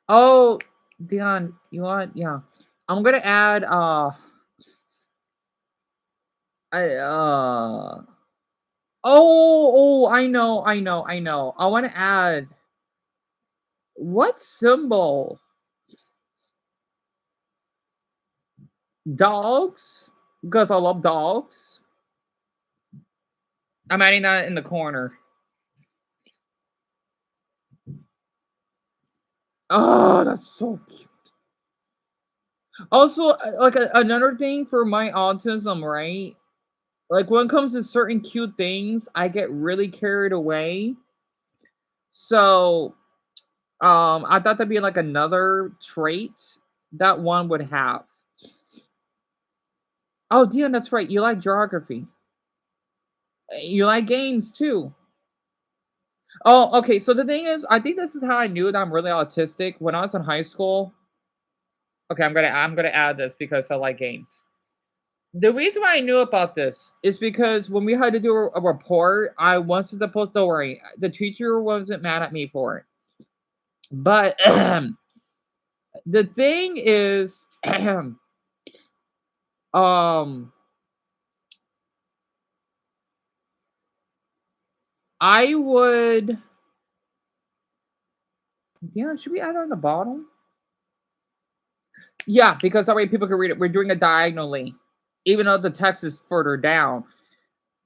oh, Dion, you want? Yeah, I'm gonna add. I I know. I want to add what symbol? Dogs, because I love dogs. I'm adding that in the corner. Oh, that's so cute. Also, like another thing for my autism, right? Like when it comes to certain cute things, I get really carried away. So, I thought that'd be like another trait that one would have. Oh, Dion, that's right. You like geography. You like games too. Oh, okay. So the thing is, I think this is how I knew that I'm really autistic. When I was in high school, okay, I'm gonna add this because I like games. The reason why I knew about this is because when we had to do a report, I wasn't supposed to worry. The teacher wasn't mad at me for it. But the thing is, um, I would. Yeah, should we add it on the bottom? Yeah, because that way people can read it. We're doing it diagonally, even though the text is further down.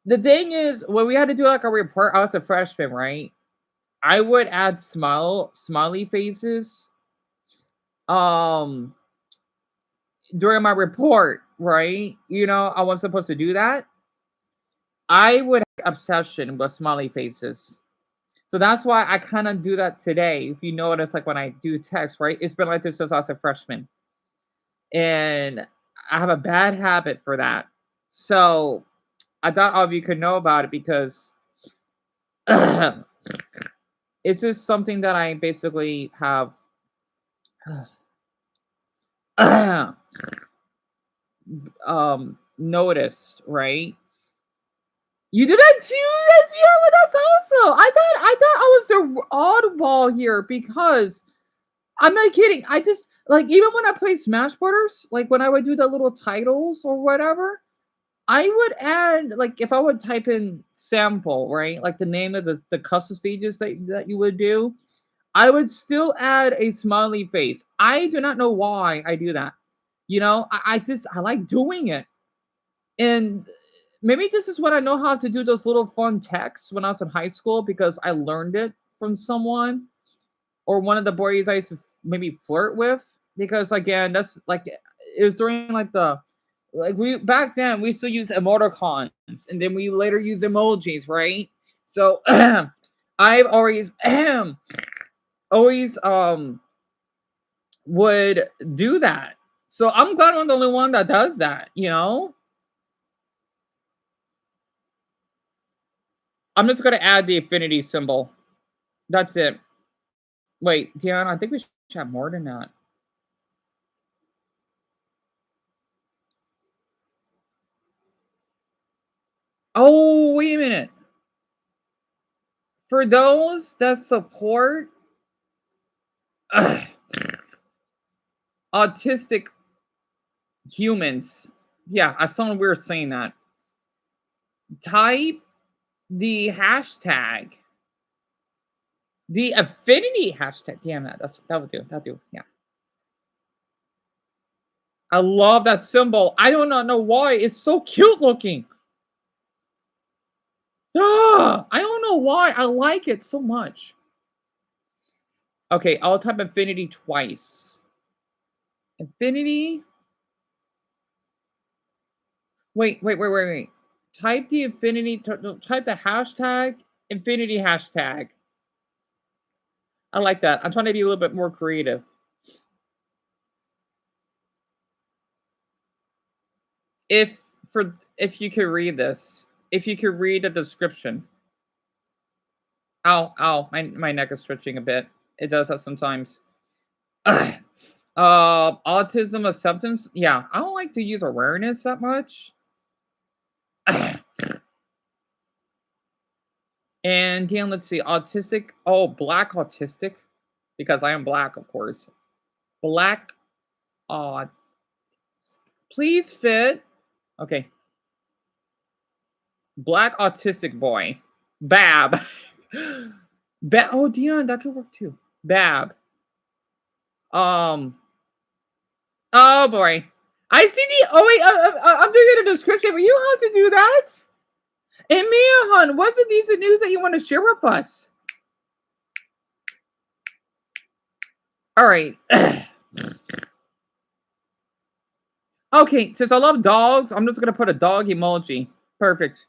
The thing is, when we had to do like a report, I was a freshman, right? I would add smiley faces um during my report, right? I wasn't supposed to do that. I would have obsession with smiley faces. So that's why I kind of do that today. If you notice, like when I do text, right? It's been like this since I was a freshman. And I have a bad habit for that. So I thought all of you could know about it because it's just something that I basically have noticed, right? You did that too? Yeah, well, that's also. I thought I was the oddball here because I'm not kidding. I just like even when I play Smash Brothers, like when I would do the little titles or whatever, I would add like if I would type in sample, right? Like the name of the custom stages that you would do, I would still add a smiley face. I do not know why I do that. I like doing it. And maybe this is what I know how to do those little fun texts when I was in high school because I learned it from someone or one of the boys I used to maybe flirt with. Because again, that's like it was during like the like we back then we still use emoticons and then we later use emojis, right? So I've always would do that. So I'm glad I'm the only one that does that. I'm just gonna add the affinity symbol. That's it. Wait, Tiana, I think we should have more than that. Oh, wait a minute. For those that support autistic humans, yeah, I saw we were saying that. Type the hashtag, the affinity hashtag. Damn that would do. That'll do. Yeah. I love that symbol. I do not know why. It's so cute looking. Ah, I don't know why. I like it so much. Okay, I'll type infinity twice. Infinity. Wait. Type the infinity. Type the hashtag infinity hashtag. I like that. I'm trying to be a little bit more creative. If if you could read this, if you could read the description. Ow, my neck is stretching a bit. It does that sometimes. Autism acceptance. Yeah, I don't like to use awareness that much. And again, let's see, autistic. Oh, black autistic, because I am black, of course. Black. Uh, please fit. Okay, black autistic boy. Bab. Oh, Dion, that could work too. Bab. Um. Oh boy. I see the. Oh wait, I'm doing the description, but you have to do that. And Mia, hon, what's the decent news that you want to share with us? All right. Okay, since I love dogs, I'm just gonna put a dog emoji. Perfect.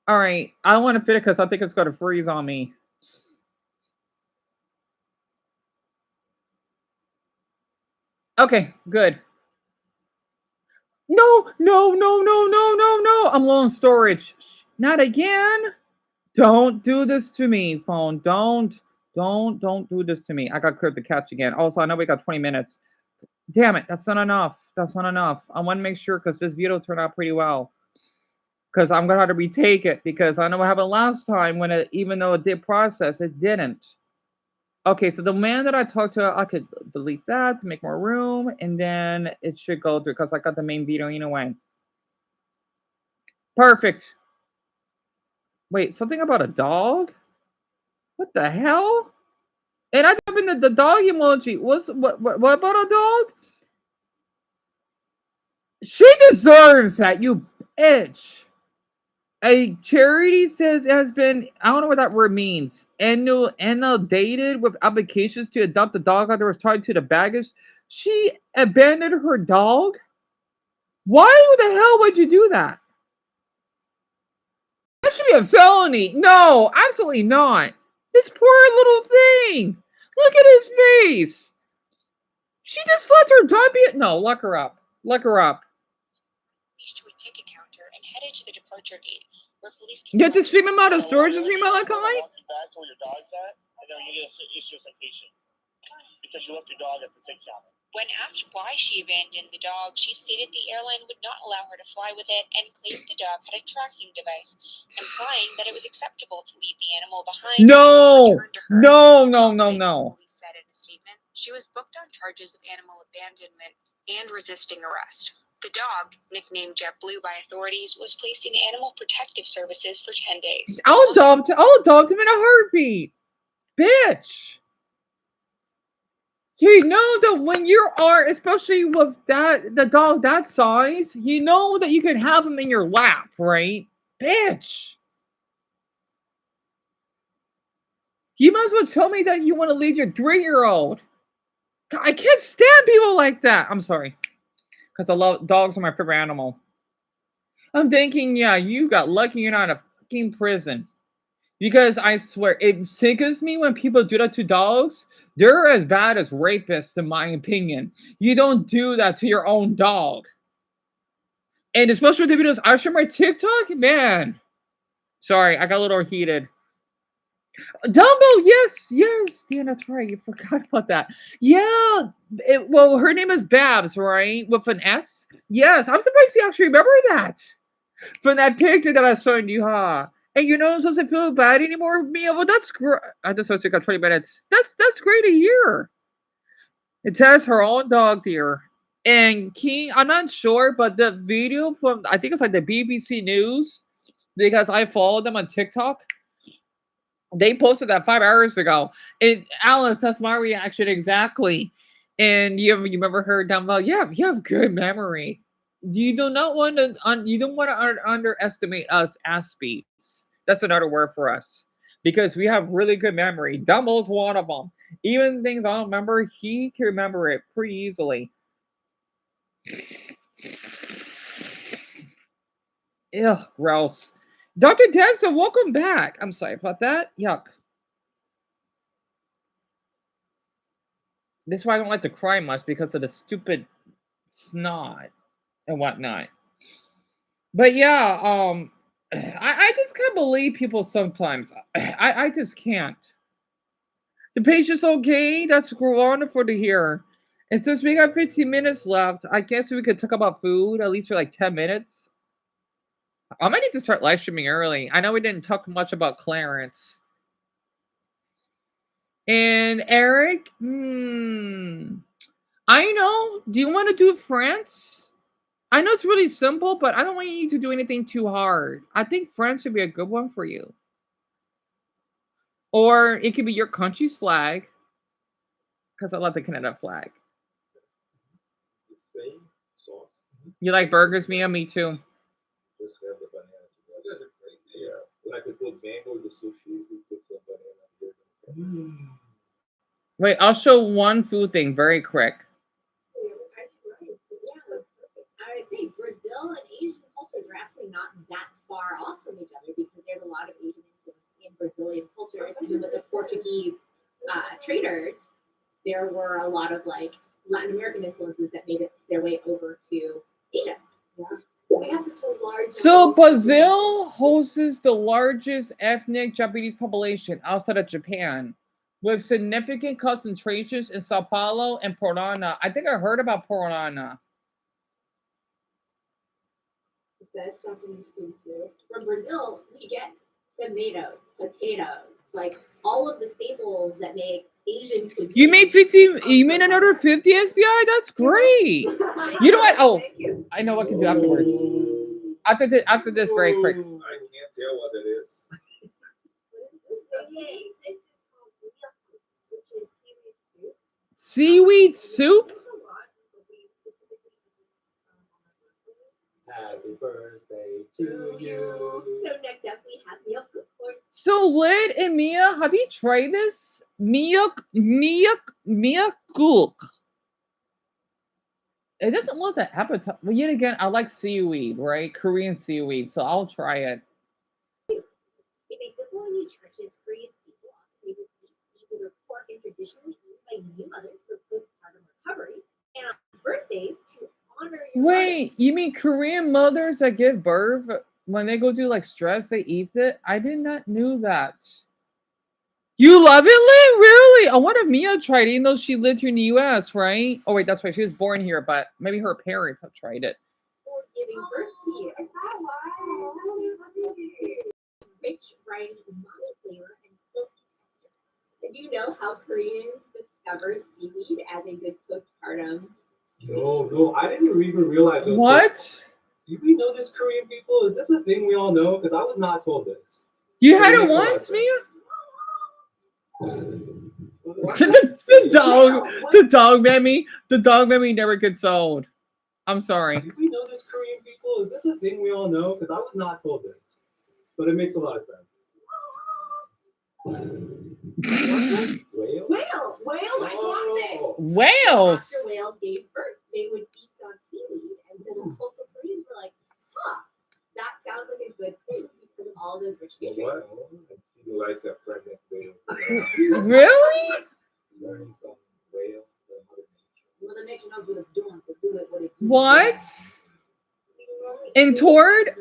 All right, I don't want to fit it because I think it's gonna freeze on me. Okay, good. No, no, no, no, no, no, no. I'm low on storage. Not again. Don't do this to me, phone. Don't do this to me. I got cleared the catch again. Also, I know we got 20 minutes. Damn it, that's not enough. That's not enough. I want to make sure because this video turned out pretty well. Because I'm gonna have to retake it because I know what happened last time when it, even though it did process, it didn't. Okay, so the man that I talked to, I could delete that to make more room, and then it should go through because I got the main video anyway. Perfect. Wait, something about a dog? What the hell? And I type in the dog emoji. What about a dog? She deserves that, you bitch. A charity says it has been, I don't know what that word means, inundated with applications to adopt a dog that was tied to the baggage. She abandoned her dog? Why the hell would you do that? That should be a felony. No, absolutely not. This poor little thing. Look at his face. She just let her dog be. No, lock her up. Lock her up. To a ticket counter and headed to the departure gate, where police You have to stream him out of storage and stream him out of Back to where your dog's at, and then you get an issue citation because you left your dog at the ticket counter. When asked why she abandoned the dog, she stated the airline would not allow her to fly with it and claimed the dog had a tracking device, implying that it was acceptable to leave the animal behind. No, no, Police said in a statement, she was booked on charges of animal abandonment and resisting arrest. The dog, nicknamed JetBlue by authorities, was placed in Animal Protective Services for 10 days. I'll adopt him in a heartbeat. Bitch. You know that when you are, especially with the dog that size, you know that you can have him in your lap, right? Bitch. You might as well tell me that you want to leave your 3-year-old. I can't stand people like that. I'm sorry. Because I love dogs are my favorite animal. I'm thinking, yeah, you got lucky you're not in a fucking prison. Because I swear, it sickens me when people do that to dogs. They're as bad as rapists, in my opinion. You don't do that to your own dog. And especially with the videos I share my TikTok, man. Sorry, I got a little heated. Dumbo, yes, yeah, that's right. You forgot about that. Yeah, well, her name is Babs, right? With an S. Yes, I'm surprised you actually remember that from that picture that I showed you, huh? And you know, doesn't feel bad anymore, Mia. Well, that's great. I just only got 20 minutes. That's great to hear. It has her own dog here. And King, I'm not sure, but the video from I think it's like the BBC News because I follow them on TikTok. They posted that 5 hours ago. And Alice, that's my reaction exactly. And you remember her down below? Yeah, you have good memory. You do not want to. You don't want to underestimate us aspies. That's another word for us because we have really good memory. Dumble's one of them. Even things I don't remember, he can remember it pretty easily. Ugh, gross. Dr. Danson, welcome back. I'm sorry about that. Yuck. This is why I don't like to cry much because of the stupid snot and whatnot. But yeah, I just can't believe people sometimes. I just can't. The patient's okay. That's wonderful to hear. And since we got 15 minutes left, I guess we could talk about food at least for like 10 minutes. I might need to start live streaming early. I know we didn't talk much about Clarence. And Eric, I know. Do you want to do France? I know it's really simple, but I don't want you to do anything too hard. I think France would be a good one for you. Or it could be your country's flag. Because I love the Canada flag. The same sauce. You like burgers, Mia? Me too. Just have the banana. Yeah. Like we put mango in the sushi, we put some banana here. Wait, I'll show one food thing very quick. there were a lot of like Latin American influences that made it their way over to Asia. Yeah. We have such a large. So Brazil hosts the largest ethnic Japanese population outside of Japan, with significant concentrations in Sao Paulo and Paraná. I think I heard about Paraná. Best Japanese food too. From Brazil, we get tomatoes, potatoes, like all of the staples that make Asian cuisine. You made 50. You made another 50 SBI. That's great. You know what? Oh, I know what I can do afterwards. After this, very quick. I can't tell what it is. Seaweed soup. Happy birthday to you. So next up we have milk, of course. So Lid and Mia, have you tried this? Milk cook. It doesn't look that appetizing. Well, yet again, I like seaweed, right? Korean seaweed, so I'll try it. It's a simple and nutritious Korean staple often made with seafood or pork and traditionally eaten by new mothers for postpartum recovery. And on birthdays to honor your Wait, you mean Korean mothers that give birth when they go through like stress, they eat it? I did not know that. You love it, Lynn? Really? I wonder if Mia tried it, even though she lived here in the US, right? Oh wait, that's right. She was born here, but maybe her parents have tried it. for giving birth to you. Rich, rice, umami flavor, and silky texture. Did you know how Koreans discovered seaweed as a good postpartum? No, I didn't even realize it was. What? Do we know this, Korean people? Is this a thing we all know? Because I was not told this. You But had it it makes a lot of once, sense. Mia? What? The dog made me never gets old. I'm sorry. Do we know this, Korean people? Is this a thing we all know? Because I was not told this. But it makes a lot of sense. Whale? Whales, I clocked it. Oh. Whales. After whales gave birth, they would feast on seaweed, and so the coastal Koreans were like, huh, that sounds like a good thing because of all those rich You know nutrients. what? You like a pregnant whale. Really? Learning from whale. Mother Nature knows what it's doing, so do it what it do. What? In Tord?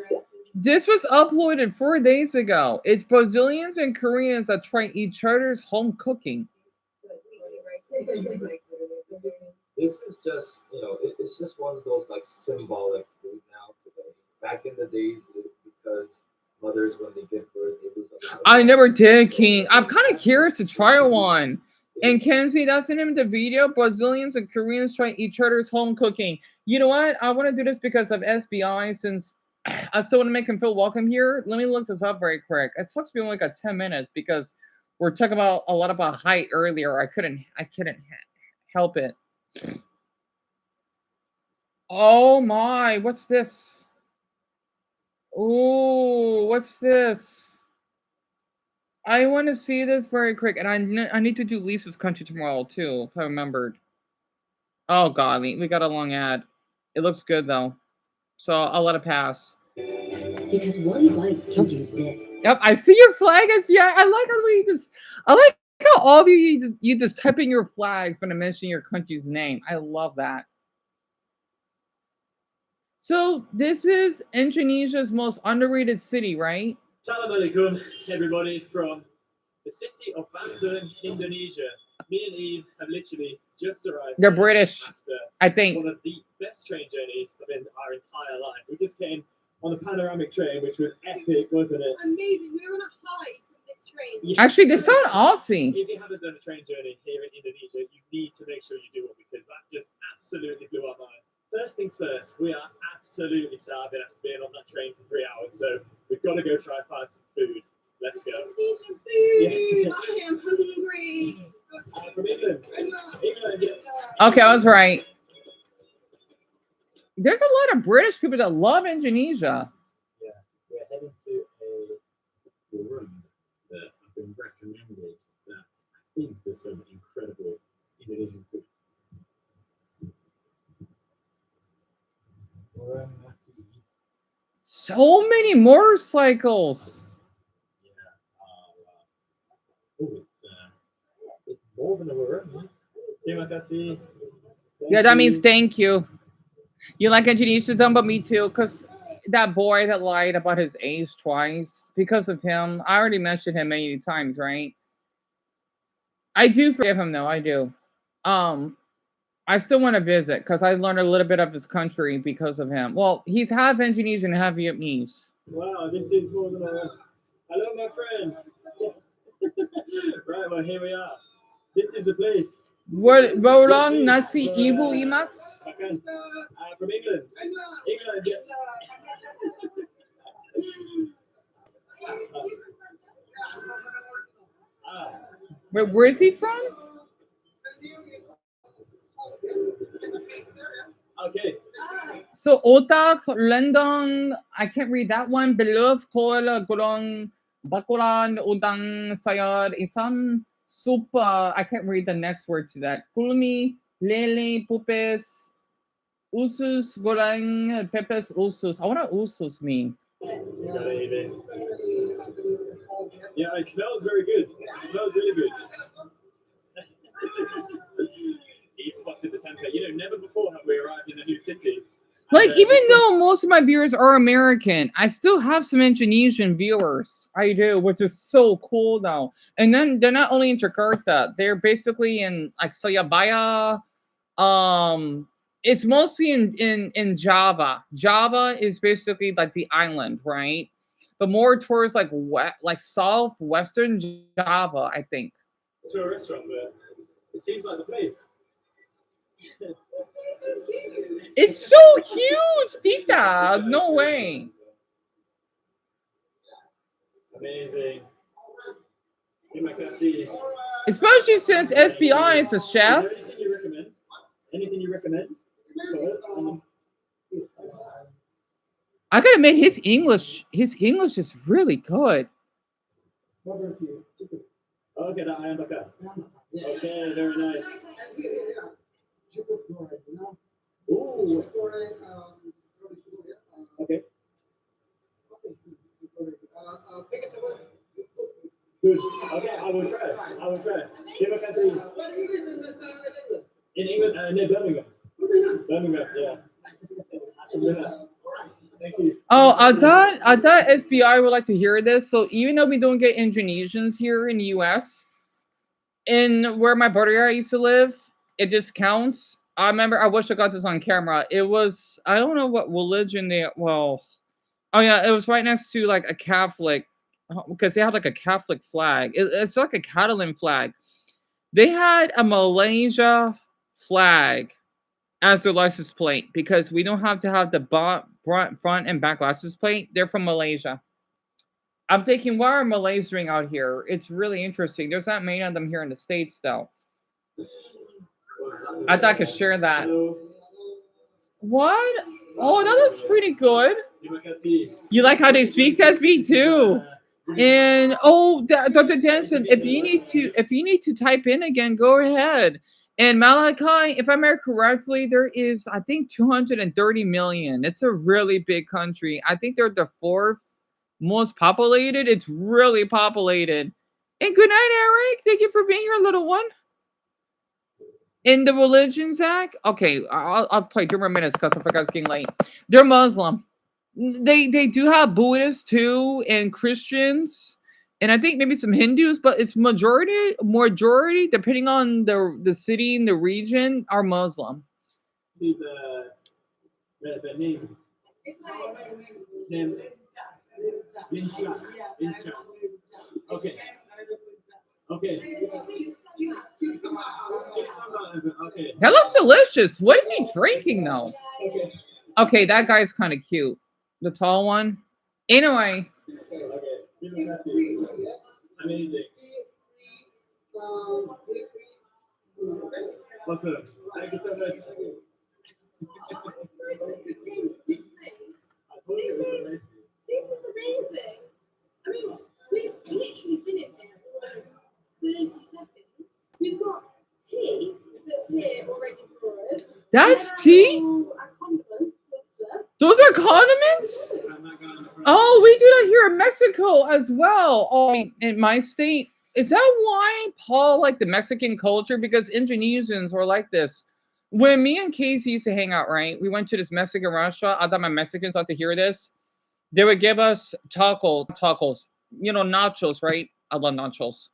This was uploaded 4 days ago. It's Brazilians and Koreans that try each other's home cooking. This is just, it's just one of those like symbolic food now today. Back in the days, because mothers, when they give birth, they lose a lot. I never did, King. I'm kind of curious to try one. And Kenzie, that's the name of the video. Brazilians and Koreans try each other's home cooking. You know what? I want to do this because of SBI, since I still want to make him feel welcome here. Let me look this up very quick. It sucks being like 10 minutes because we're talking about a lot about height earlier. I couldn't help it. Oh my, what's this? Oh, what's this? I want to see this very quick, and I need to do Lisa's country tomorrow too, if I remembered. Oh god, we got a long ad. It looks good though, so I'll let it pass. Because one bite can do this. Yep, I see your flag, SBI. I like how we just. I like how all of you just type in your flags when I mention your country's name. I love that. So this is Indonesia's most underrated city, right? Assalamualaikum, everybody from the city of Bandung, Indonesia. Me and Eve have literally just arrived. They're here British, after I think. one of the best train journeys of our entire life. We just came on the panoramic train, which was epic, wasn't it? Amazing. We were on a high from this train. Yeah. Actually, this sounds awesome. If you haven't done a train journey here in Indonesia, you need to make sure you do it because that just absolutely blew our minds. First things first, we are absolutely starving after being on that train for 3 hours, so we've got to go try and find some food. Let's go. Indonesian food. Yeah. I am hungry. From England. England, yeah. Okay, I was right. There's a lot of British people that love Indonesia. Yeah, we're heading to a room that I've been recommended that I think there's some incredible Indonesian food. So many motorcycles. Yeah. It's more than a room. Terima kasih. Yeah, that means thank you. You like Indonesian done, but me too, because that boy that lied about his age twice, because of him, I already mentioned him many times, right? I do forgive him though, I do. Um, I still want to visit because I learned a little bit of his country because of him. Well, he's half Indonesian, half Vietnamese. Wow, this is more than a... Hello, my friend. Right, well, here we are. This is the place. Bolong nasi ibu imas. Makan. From England. England, yeah. Wait, where is he from? Okay. So otak lendong, I can't read that one. Belov kol gulong bakuran udang sayad isang soup. I can't read the next word to that. Kulmi lele pupes usus goreng pepes usus. I wonder what usus mean. You gotta eat it. Yeah, it smells very good. It smells really good. He spotted the template. You know, never before have we arrived in a new city. Like, even though most of my viewers are American, I still have some Indonesian viewers. I do, which is so cool though. And then they're not only in Jakarta, they're basically in like Surabaya. It's mostly in Java. Java is basically like the island, right? But more towards like southwestern Java, I think. To a restaurant, but it seems like the place. It's so huge, Tita. No way. Amazing. Terima kasih. Especially since SBI is a chef. Is there anything you recommend? Anything you recommend? I gotta admit, his English is really good. Okay, that I am okay. Okay, very nice. Ooh. Okay. Good. Okay, I will try. I will try. Terima kasih. In England, near Birmingham. Birmingham, yeah. Thank you. Oh, I thought SBI would like to hear this. So even though we don't get Indonesians here in the US, in where my brother used to live, it just counts. I remember, I wish I got this on camera. It was, I don't know what religion they, well, oh yeah, it was right next to like a Catholic, because they had like a Catholic flag. It's like a Catalan flag. They had a Malaysia flag as their license plate because we don't have to have the front and back license plate. They're from Malaysia. I'm thinking, why are Malays doing out here? It's really interesting. There's not many of them here in the States, though. I thought I could share that. What? Oh, that looks pretty good. You like how they speak? That's me too. And Dr. Danson, if you need to type in again, go ahead. And Malachi, if I remember correctly, there is, I think, 230 million. It's a really big country. I think they're the fourth most populated. It's really populated. And good night, Eric. Thank you for being here, little one. In the religions act, okay, I'll play 2 more minutes because I forgot it's getting late. They're Muslim. They do have Buddhists too, and Christians, and I think maybe some Hindus, but it's majority depending on the city and the region are Muslim. See the name. Okay. Okay. Okay. That looks delicious. What is he drinking though? Okay. Okay, that guy's kind of cute. The tall one. Anyway. Okay. Amazing. Awesome. Thank you so much. This is amazing. I mean, we literally been in there for 30 seconds. We've got tea that's here already for us. That's tea? Those are condiments? Oh, we do that here in Mexico as well. Oh, in my state, is that why Paul liked the Mexican culture? Because Indonesians were like this. When me and Casey used to hang out, right? We went to this Mexican restaurant. I thought my Mexicans ought to hear this. They would give us tacos, nachos, right? I love nachos.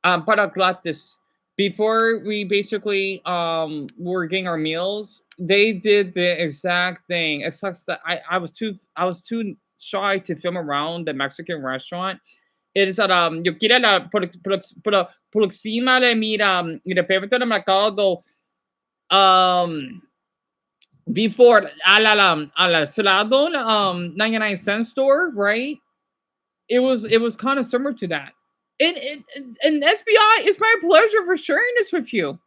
Para gratis. Before we basically were getting our meals, they did the exact thing. It sucks that I was too shy to film around the Mexican restaurant. It is at yo quiero la proxima de mira favorite de mercado before a la Salado 99-cent store, right? It was kind of similar to that. And SBI, it's my pleasure for sharing this with you.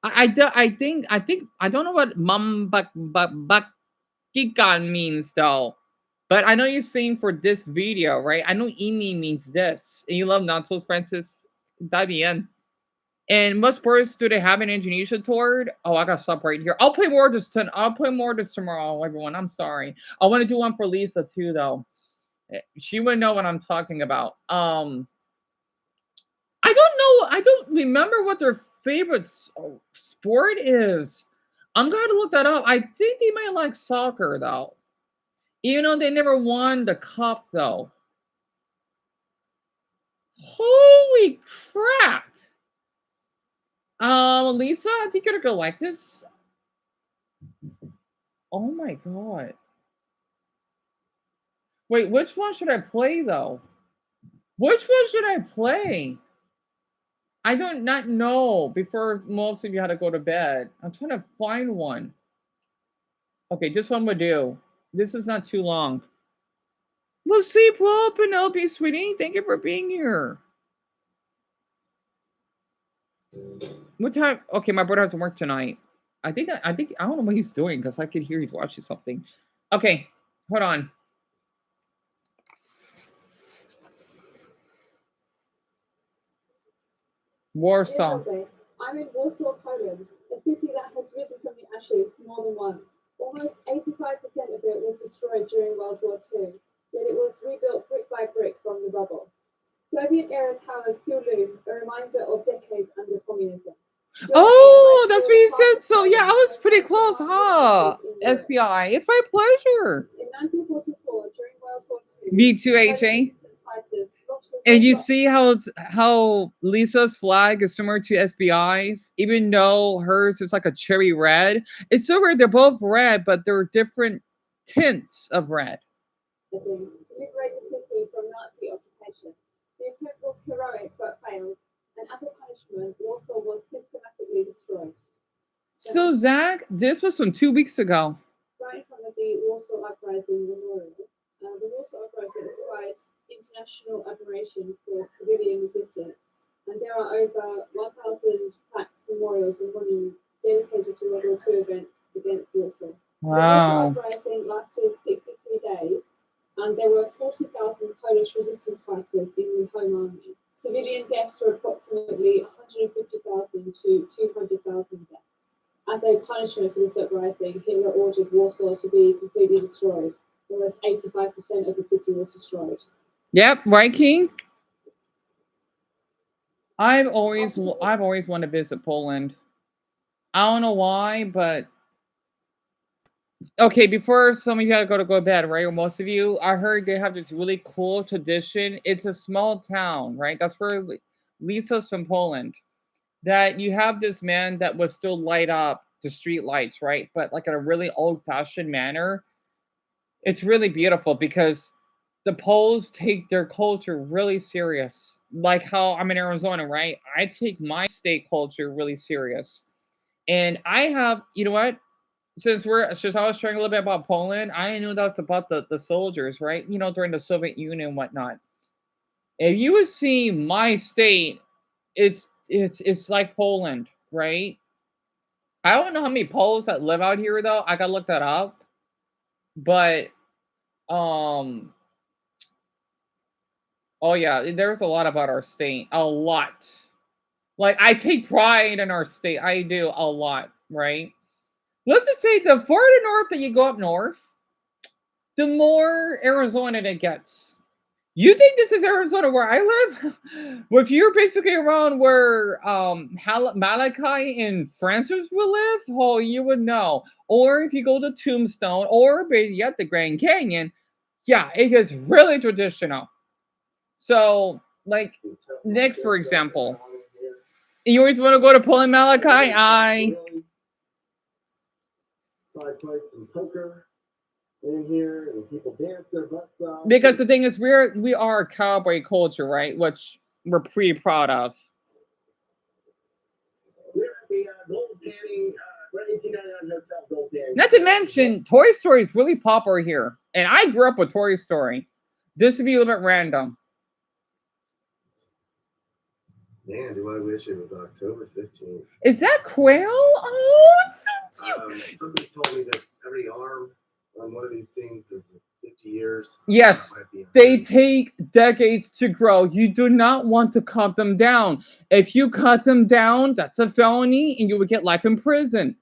I don't know what mambakikan means though, but I know you're saying for this video, right? I know Imi means this, and you love nachos, Francis. Está bien. And what sports do they have in Indonesia toward? Oh, I gotta stop right here. I'll play more this tomorrow, everyone. I'm sorry. I want to do one for Lisa too, though. She would know what I'm talking about. I don't know. I don't remember what their favorite sport is. I'm going to look that up. I think they might like soccer though. Even though they never won the cup though. Holy crap! Lisa, I think you're gonna like this. Oh my god. Wait, which one should I play though? Which one should I play? I don't not know before most of you had to go to bed. I'm trying to find one. Okay, this one would do. This is not too long. Well, sleep well, Penelope, sweetie. Thank you for being here. What time? Okay, my brother has to work tonight. I think I don't know what he's doing because I could hear he's watching something. Okay, hold on. Warsaw. I'm in Warsaw, Poland, a city that has risen from the ashes more than once. Almost 85% of it was destroyed during World War II, yet it was rebuilt brick by brick from the rubble. Soviet era's Hammer still loom, a reminder of decades under communism. Oh, that's what you said. So yeah, I was pretty close, huh? SPI. It's my pleasure. In 1944, during World War II, V2HA. And you see how Lisa's flag is similar to SBI's, even though hers is like a cherry red. It's so weird. They're both red, but they're different tints of red. To liberate the city from Nazi occupation. The attempt was heroic but failed, and as a punishment, Warsaw was systematically destroyed. So Zach, this was from 2 weeks ago. Right in front of the Warsaw Uprising Memorial. The Warsaw Uprising inspired international admiration for civilian resistance, and there are over 1,000 plaques, memorials, and monuments dedicated to World War II events against Warsaw. Wow. The Warsaw Uprising lasted 63 days, and there were 40,000 Polish resistance fighters in the Home Army. Civilian deaths were approximately 150,000 to 200,000 deaths. As a punishment for this uprising, Hitler ordered Warsaw to be completely destroyed. Almost 85% of the city was destroyed. Yep, right, King. I've always wanted to visit Poland. I don't know why, but okay. Before some of you gotta go to bed, right? Or most of you, I heard they have this really cool tradition. It's a small town, right? That's where Lisa's from Poland. That you have this man that would still light up the street lights, right? But like in a really old-fashioned manner. It's really beautiful because the Poles take their culture really serious. Like how I'm in Arizona, right? I take my state culture really serious. And I have, you know what? Since I was sharing a little bit about Poland, I knew that's about the soldiers, right? During the Soviet Union and whatnot. If you would see my state, it's like Poland, right? I don't know how many Poles that live out here though. I gotta look that up. But um oh yeah, there's a lot about our state. A lot. Like I take pride in our state. I do a lot, right? Let's just say the further north that you go up north, the more Arizona it gets. You think this is Arizona where I live? Well, if you're basically around where Malachi and Francis will live, oh, you would know. Or if you go to Tombstone, or maybe yet the Grand Canyon, yeah, it gets really traditional. So, like Nick, for example, you always want to go to Poland, Malachi. Probably played some poker in here, and people dance their butts off. Because the thing is, we are a cowboy culture, right? Which we're pretty proud of. We're at the Gold Panning, 1899 Hotel Gold Panning. Not to mention, Toy Story is really popular here, and I grew up with Toy Story. This would be a little bit random. Man, do I wish it was October 15th. Is that quail? Oh, it's so cute. Somebody told me that every arm on one of these things is 50 years. Yes, they take decades to grow. You do not want to cut them down. If you cut them down, that's a felony and you will get life in prison.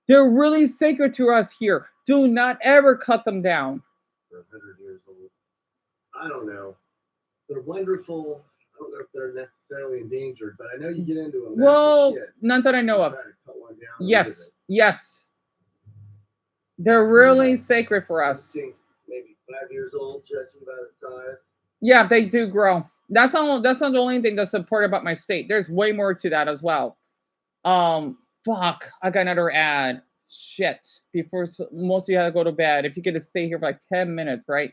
They're really sacred to us here. Do not ever cut them down. They're 100 years old. I don't know. They're wonderful. I don't know if they're necessarily endangered, but I know you get into them. Well, none that I know of. Yes, yes. They're really sacred for us. Maybe 5 years old, judging by the size. Yeah, they do grow. That's not the only thing that's important about my state. There's way more to that as well. Fuck, I got another ad. Shit. Before most of you had to go to bed. If you could just stay here for like 10 minutes, right?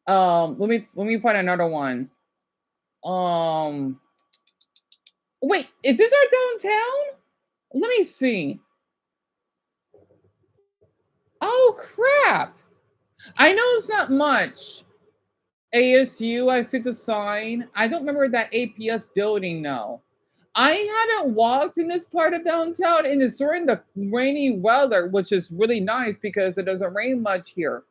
Let me find another one. Wait, is this our downtown? Let me see. Oh crap! I know it's not much. ASU, I see the sign. I don't remember that APS building now. I haven't walked in this part of downtown, and it's during the rainy weather, which is really nice because it doesn't rain much here.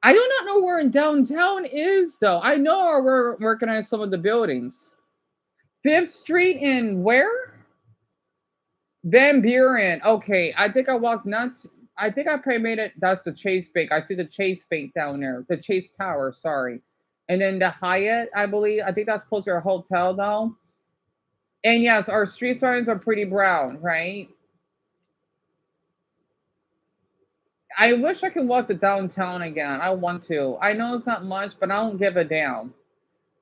I do not know where in downtown is, though. I know we're working on some of the buildings. 5th Street and where? Van Buren. Okay, I think I walked not. I think I probably made it. That's the Chase Bank. I see the Chase Bank down there. The Chase Tower, sorry. And then the Hyatt, I believe. I think that's close to our hotel, though. And yes, our street signs are pretty brown, right? I wish I could walk to downtown again. I want to. I know it's not much, but I don't give a damn.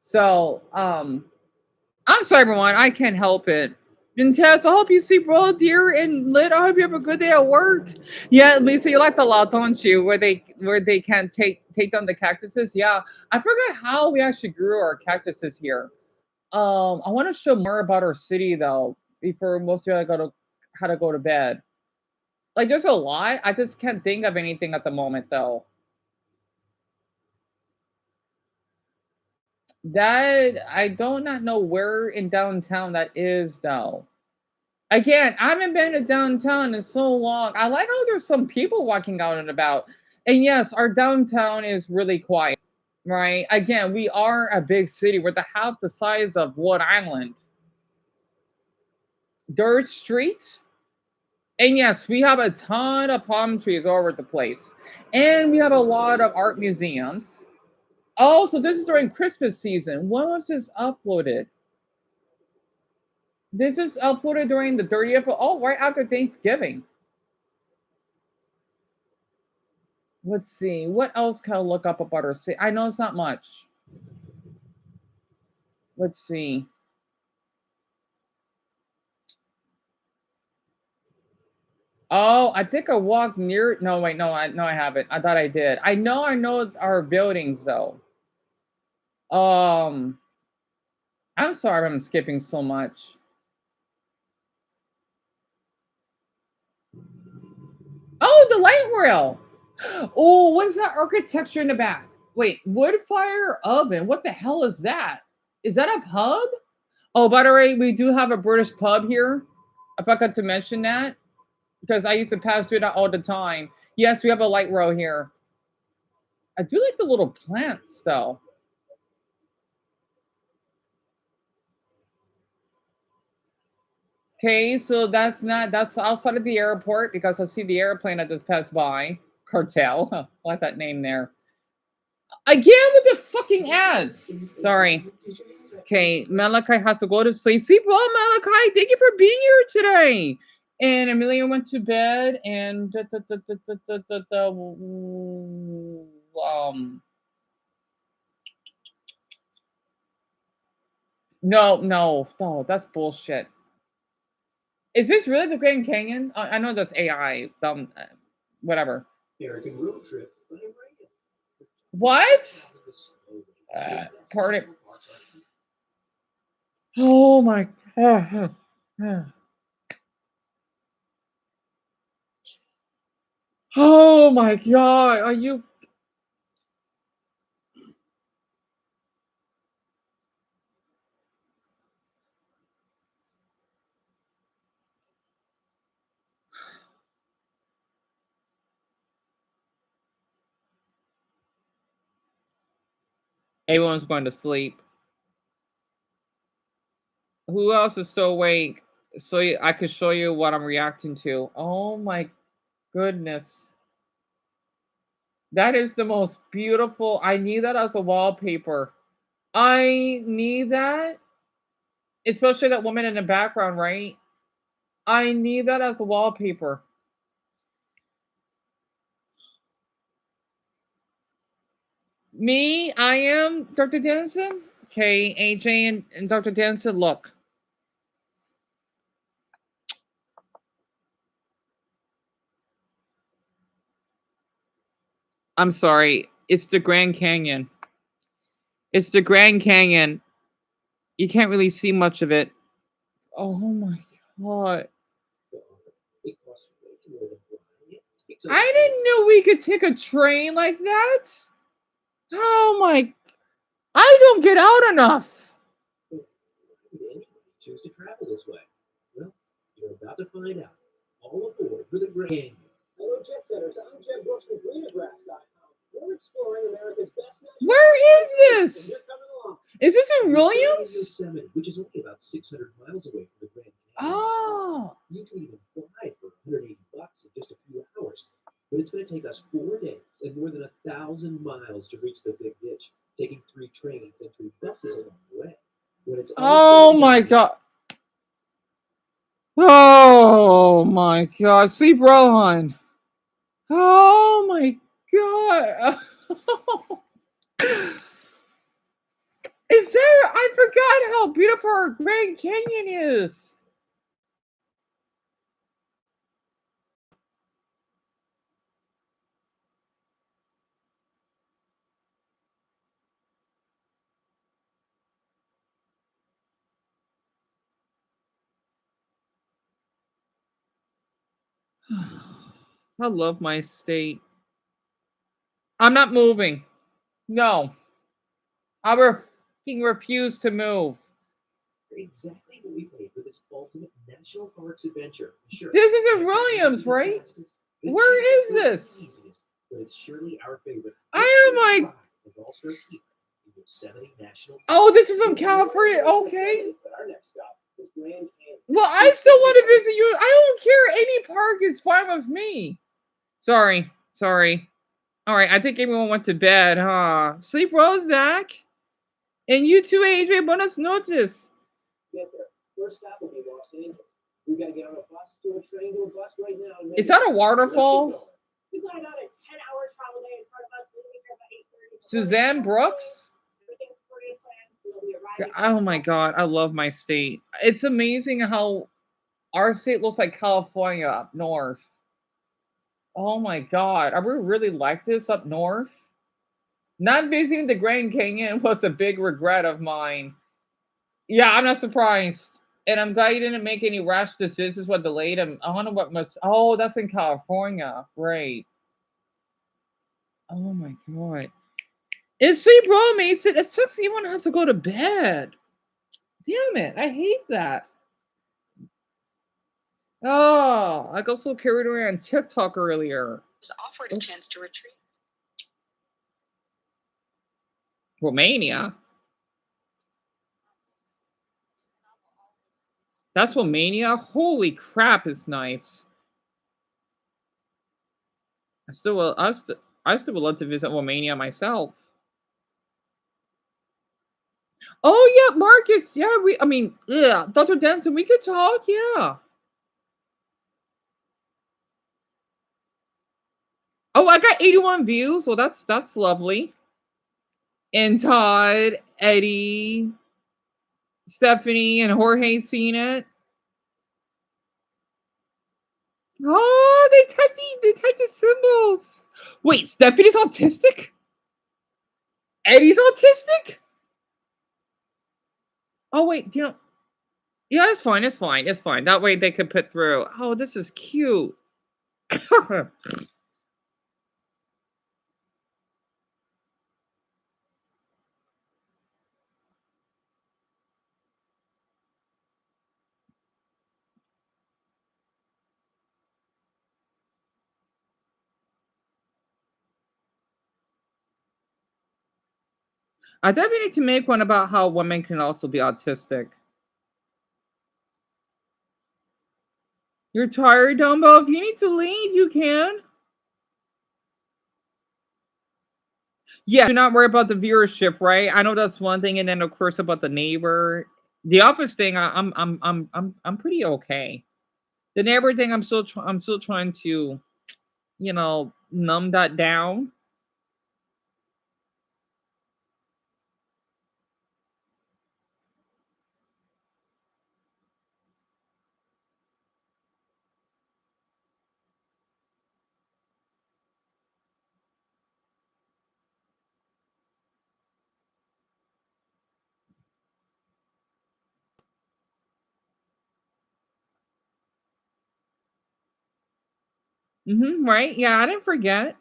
So, I'm sorry, everyone. I can't help it. And Tess, I hope you see Bro Deer and Lit. I hope you have a good day at work. Yeah, Lisa, you like the lot, don't you? Where they can't take down the cactuses. Yeah, I forgot how we actually grew our cactuses here. I want to show more about our city though before most of you how to go to bed. Like, there's a lot. I just can't think of anything at the moment though. That I do not know where in downtown that is though. Again, I haven't been to downtown in so long. I like how there's some people walking out and about. And yes, our downtown is really quiet, right? Again, we are a big city. We're the half the size of Wood Island. Dirt Street. And yes, we have a ton of palm trees all over the place. And we have a lot of art museums. Oh, so this is during Christmas season. When was this uploaded? This is uploaded during the 30th. Oh, right after Thanksgiving. Let's see. What else can I look up about our city? I know it's not much. Let's see. Oh, I think I walked near. No, wait, no, I haven't. I thought I did. I know our buildings though. I'm sorry, I'm skipping so much. Oh, the light rail. Oh, what is that architecture in the back? Wait, wood fire oven. What the hell is that? Is that a pub? Oh, by the way, we do have a British pub here. I forgot to mention that because I used to pass through that all the time. Yes, we have a light rail here. I do like the little plants though. Okay, so that's outside of the airport because I see the airplane that just passed by. Cartel, I like that name there. Again with the fucking ads. Sorry. Okay, Malachi has to go to sleep. Sleep well, Malachi. Thank you for being here today. And Amelia went to bed, and no, that's bullshit. Is this really the Grand Canyon? I know that's AI. Whatever. American road trip. What? Pardon. Oh my god. Oh my god. Are you? Everyone's going to sleep. Who else is so awake? So I could show you what I'm reacting to. Oh my goodness. That is the most beautiful. I need that as a wallpaper. I need that. Especially that woman in the background, right? I need that as a wallpaper. Me, I am Dr. Danson. Okay, AJ and Dr. Danson, look. I'm sorry. It's the Grand Canyon. It's the Grand Canyon. You can't really see much of it. Oh my god. I didn't know we could take a train like that. Oh my. I don't get out enough. Choose to travel this way. Well, you're about to find out. All aboard for the Grand Canyon. Hello, Jet Setters. I'm Jeb Brooks with GreenerGrass.com. We're exploring America's best. Where is this? Is this in Williams? Yosemite, which is only about 600 miles away from the Grand Canyon. Oh. You can even fly for $180 in just a few hours. But it's going to take us 4 days and more than 1,000 miles to reach the Big Ditch, taking 3 trains and 3 buses along the way. Oh my god. Oh my god. Sleep Rohan. Oh my god. Is there? I forgot how beautiful our Grand Canyon is. I love my state. I'm not moving. No. I refuse to move. Exactly what we paid for this ultimate national parks adventure. Sure, this isn't Williams, right? Where is this? But it's surely our favorite. I am like. Oh, this is from California. Okay. Well, I still want to visit you. I don't care. Any park is fine with me. Sorry. All right, I think everyone went to bed, huh? Sleep well, Zach. And you too, AJ. Buenas noches. First stop will be Los Angeles. We gotta get on a bus to a train to a bus right now. Is that a waterfall? We got about a 10-hour travel day in front of us. We'll be here by 8:30. Suzanne Brooks? Everything's pretty planned. We'll be arriving. Oh my god, I love my state. It's amazing how our state looks like California up north. Oh my god, are we really like this up north? Not visiting the Grand Canyon was a big regret of mine. Yeah, I'm not surprised. And I'm glad you didn't make any rash decisions what delayed him. I wonder what must. Oh, that's in California. Great. Oh my god. It's sleep well, Mason. It sucks everyone has to go to bed. Damn it. I hate that. Oh, I got so carried away on TikTok earlier. Was offered a chance to retreat. Romania. That's Romania? Holy crap, it's nice. I still would love to visit Romania myself. Oh yeah, Marcus. Yeah, I mean, yeah, Dr. Danson, we could talk. Yeah. Oh, I got 81 views. Well, that's lovely. And Todd, Eddie, Stephanie, and Jorge seen it. Oh, they typed the symbols. Wait, Stephanie's autistic? Eddie's autistic? Oh wait, yeah, it's fine, it's fine, it's fine. That way they could put through. Oh, this is cute. I definitely need to make one about how women can also be autistic. You're tired, Dumbo? If you need to leave, you can. Yeah, do not worry about the viewership, right? I know that's one thing, and then of course about the neighbor, the office thing. I'm pretty okay. The neighbor thing, I'm still trying to, numb that down. Right? Yeah, I didn't forget.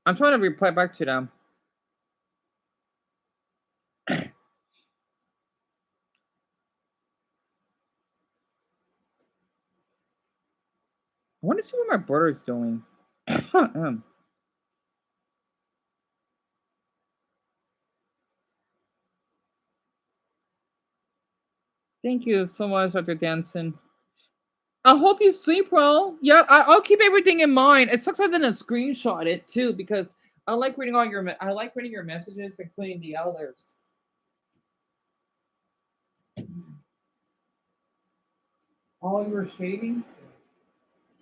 I'm trying to reply back to them. I want to see what my brother's doing. Thank you so much, Dr. Danson. I hope you sleep well. Yeah, I'll keep everything in mind. It sucks I didn't screenshot it too because I like reading your messages, including the others. Oh, you were shaving?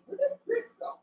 Where did Chris go?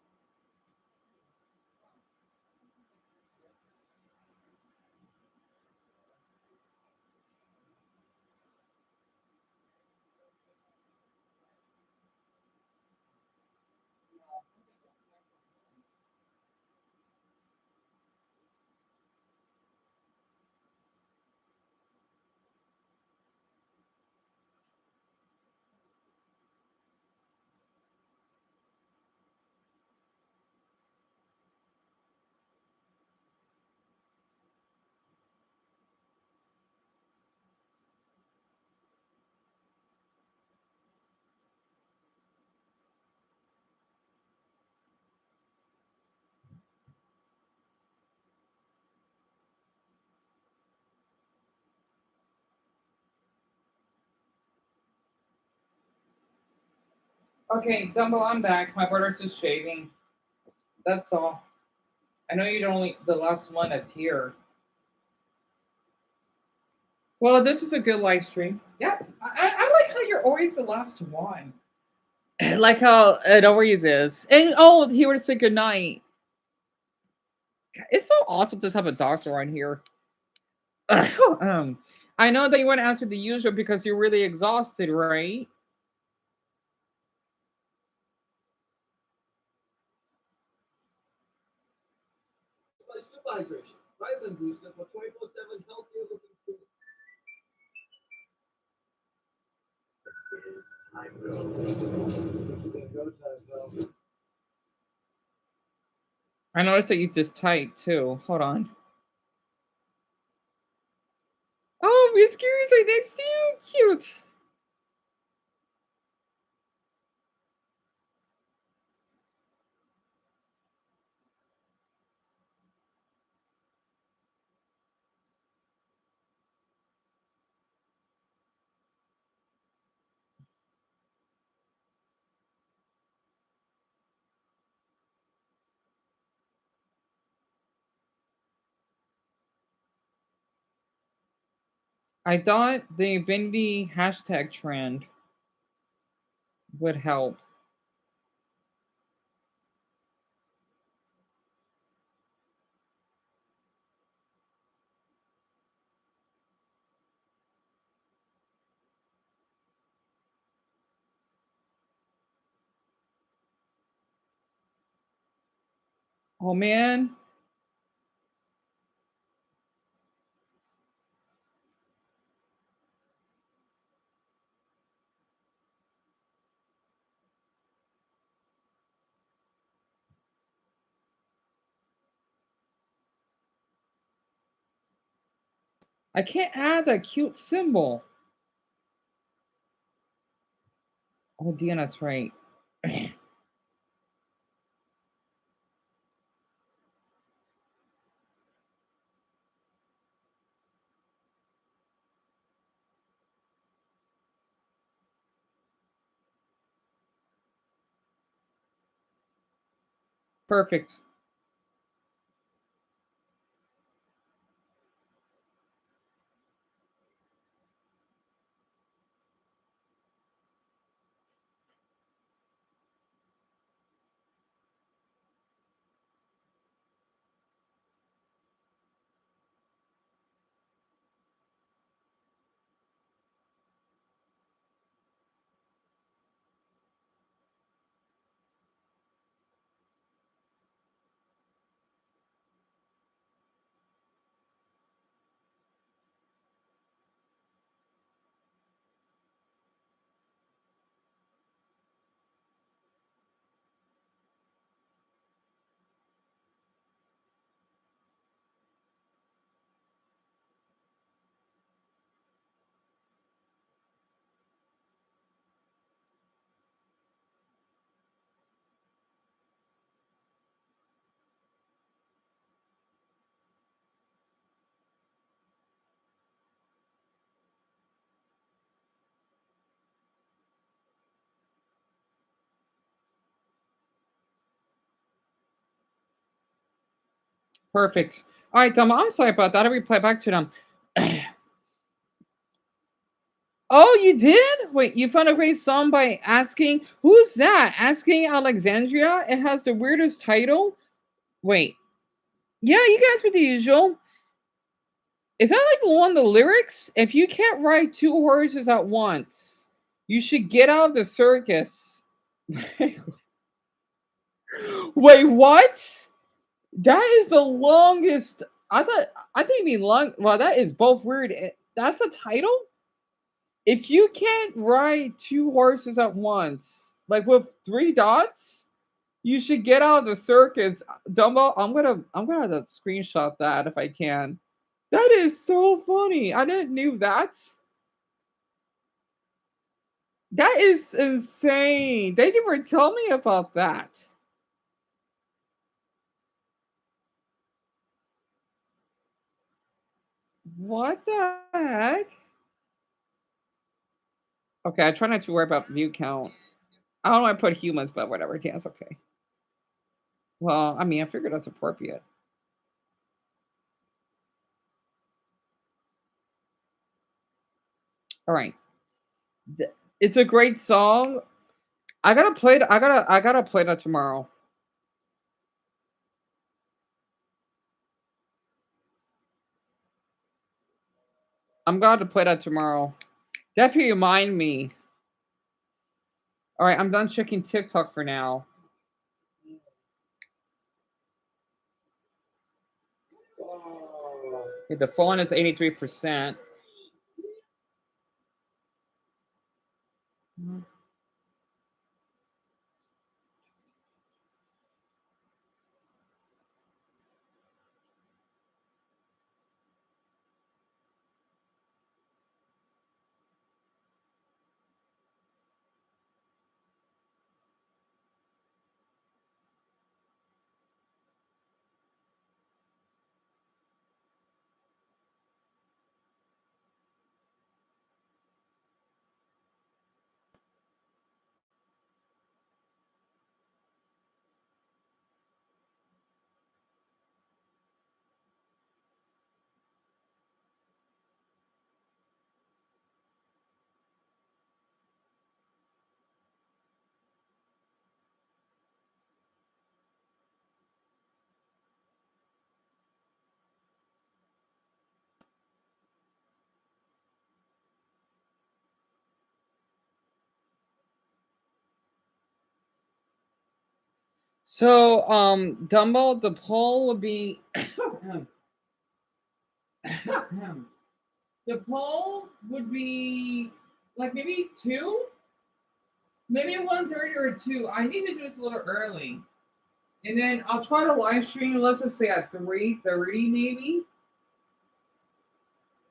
Okay, Dumbo, I'm back. My brother's just shaving. That's all. I know you're only the last one that's here. Well, this is a good live stream. Yeah, I like how you're always the last one. Like how it always is. And oh, he would say good night. It's so awesome to have a doctor on here. um, I know that you want to answer the usual because you're really exhausted, right? By super hydration, vitamin booster for 24/7 healthier looking skin. Time go. Time go. I noticed that you just typed too. Hold on. Oh, Whiskers right next to you. Cute. I thought the Infinity hashtag trend would help. Oh man. I can't add that cute symbol. Oh, Deanna, that's right. Perfect. Perfect. All right, Tom, I'm sorry about that. I reply back to them. Oh, you did? Wait, you found a great song by asking, who's that? Asking Alexandria? It has the weirdest title. Wait. Yeah, you guys with the usual. Is that like the one the lyrics? If you can't ride two horses at once, you should get out of the circus. Wait, what? That is the longest. I think you mean long. Well, that is both weird. That's the title. If you can't ride two horses at once, like with three dots, you should get out of the circus. Dumbo, I'm gonna have to screenshot that if I can. That is so funny. I didn't knew that. That is insane. Thank you for telling me about that. What the heck? Okay, I try not to worry about view count. I don't want to put humans, but whatever. Yeah, it's okay. Well, I mean, I figured that's appropriate. All right. It's a great song. I gotta play it. I gotta play that tomorrow. I'm going to play that tomorrow. Definitely remind me. All right, I'm done checking TikTok for now. Okay, the phone is 83%. So, Dumbo, the poll would be the poll would be like maybe 2, maybe 1:30 or 2. I need to do this a little early, and then I'll try to live stream. Let's just say at 3:30, maybe.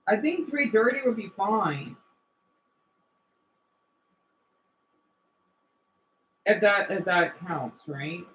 I think 3:30 would be fine. If that counts, right?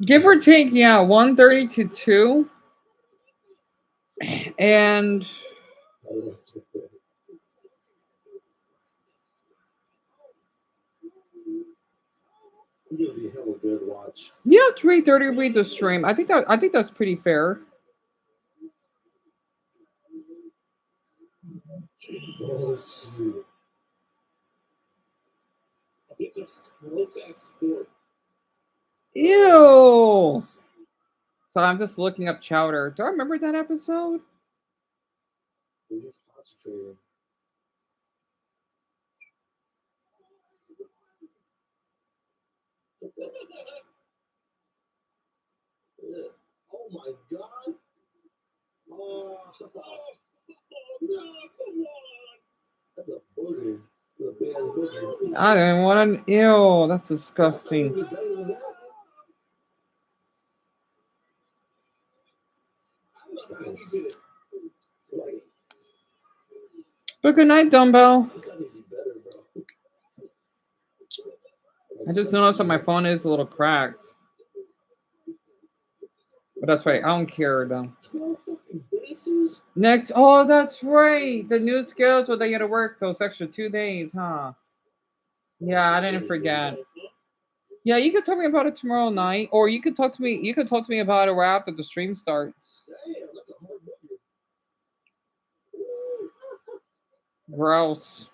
Give or take, yeah, 1:30 to 2. And It'll be hella good to watch. yeah, 3:30 will be the stream. I think that's pretty fair. Oh, shoot. It's a sports ass sport. Ew. So I'm just looking up Chowder. Do I remember that episode? We're just concentrating. Oh my god. Oh, no, come on. That's a booger. That's a big ass booger. I didn't want to. Ew, that's disgusting. But good night, Dumbbell. I just noticed that my phone is a little cracked. But that's right. I don't care though. Next, oh, that's right. The new schedule they got to work those extra 2 days, huh? Yeah, I didn't forget. Yeah, you could tell me about it tomorrow night, or you could talk to me. You could talk to me about it right after the stream starts. Gross.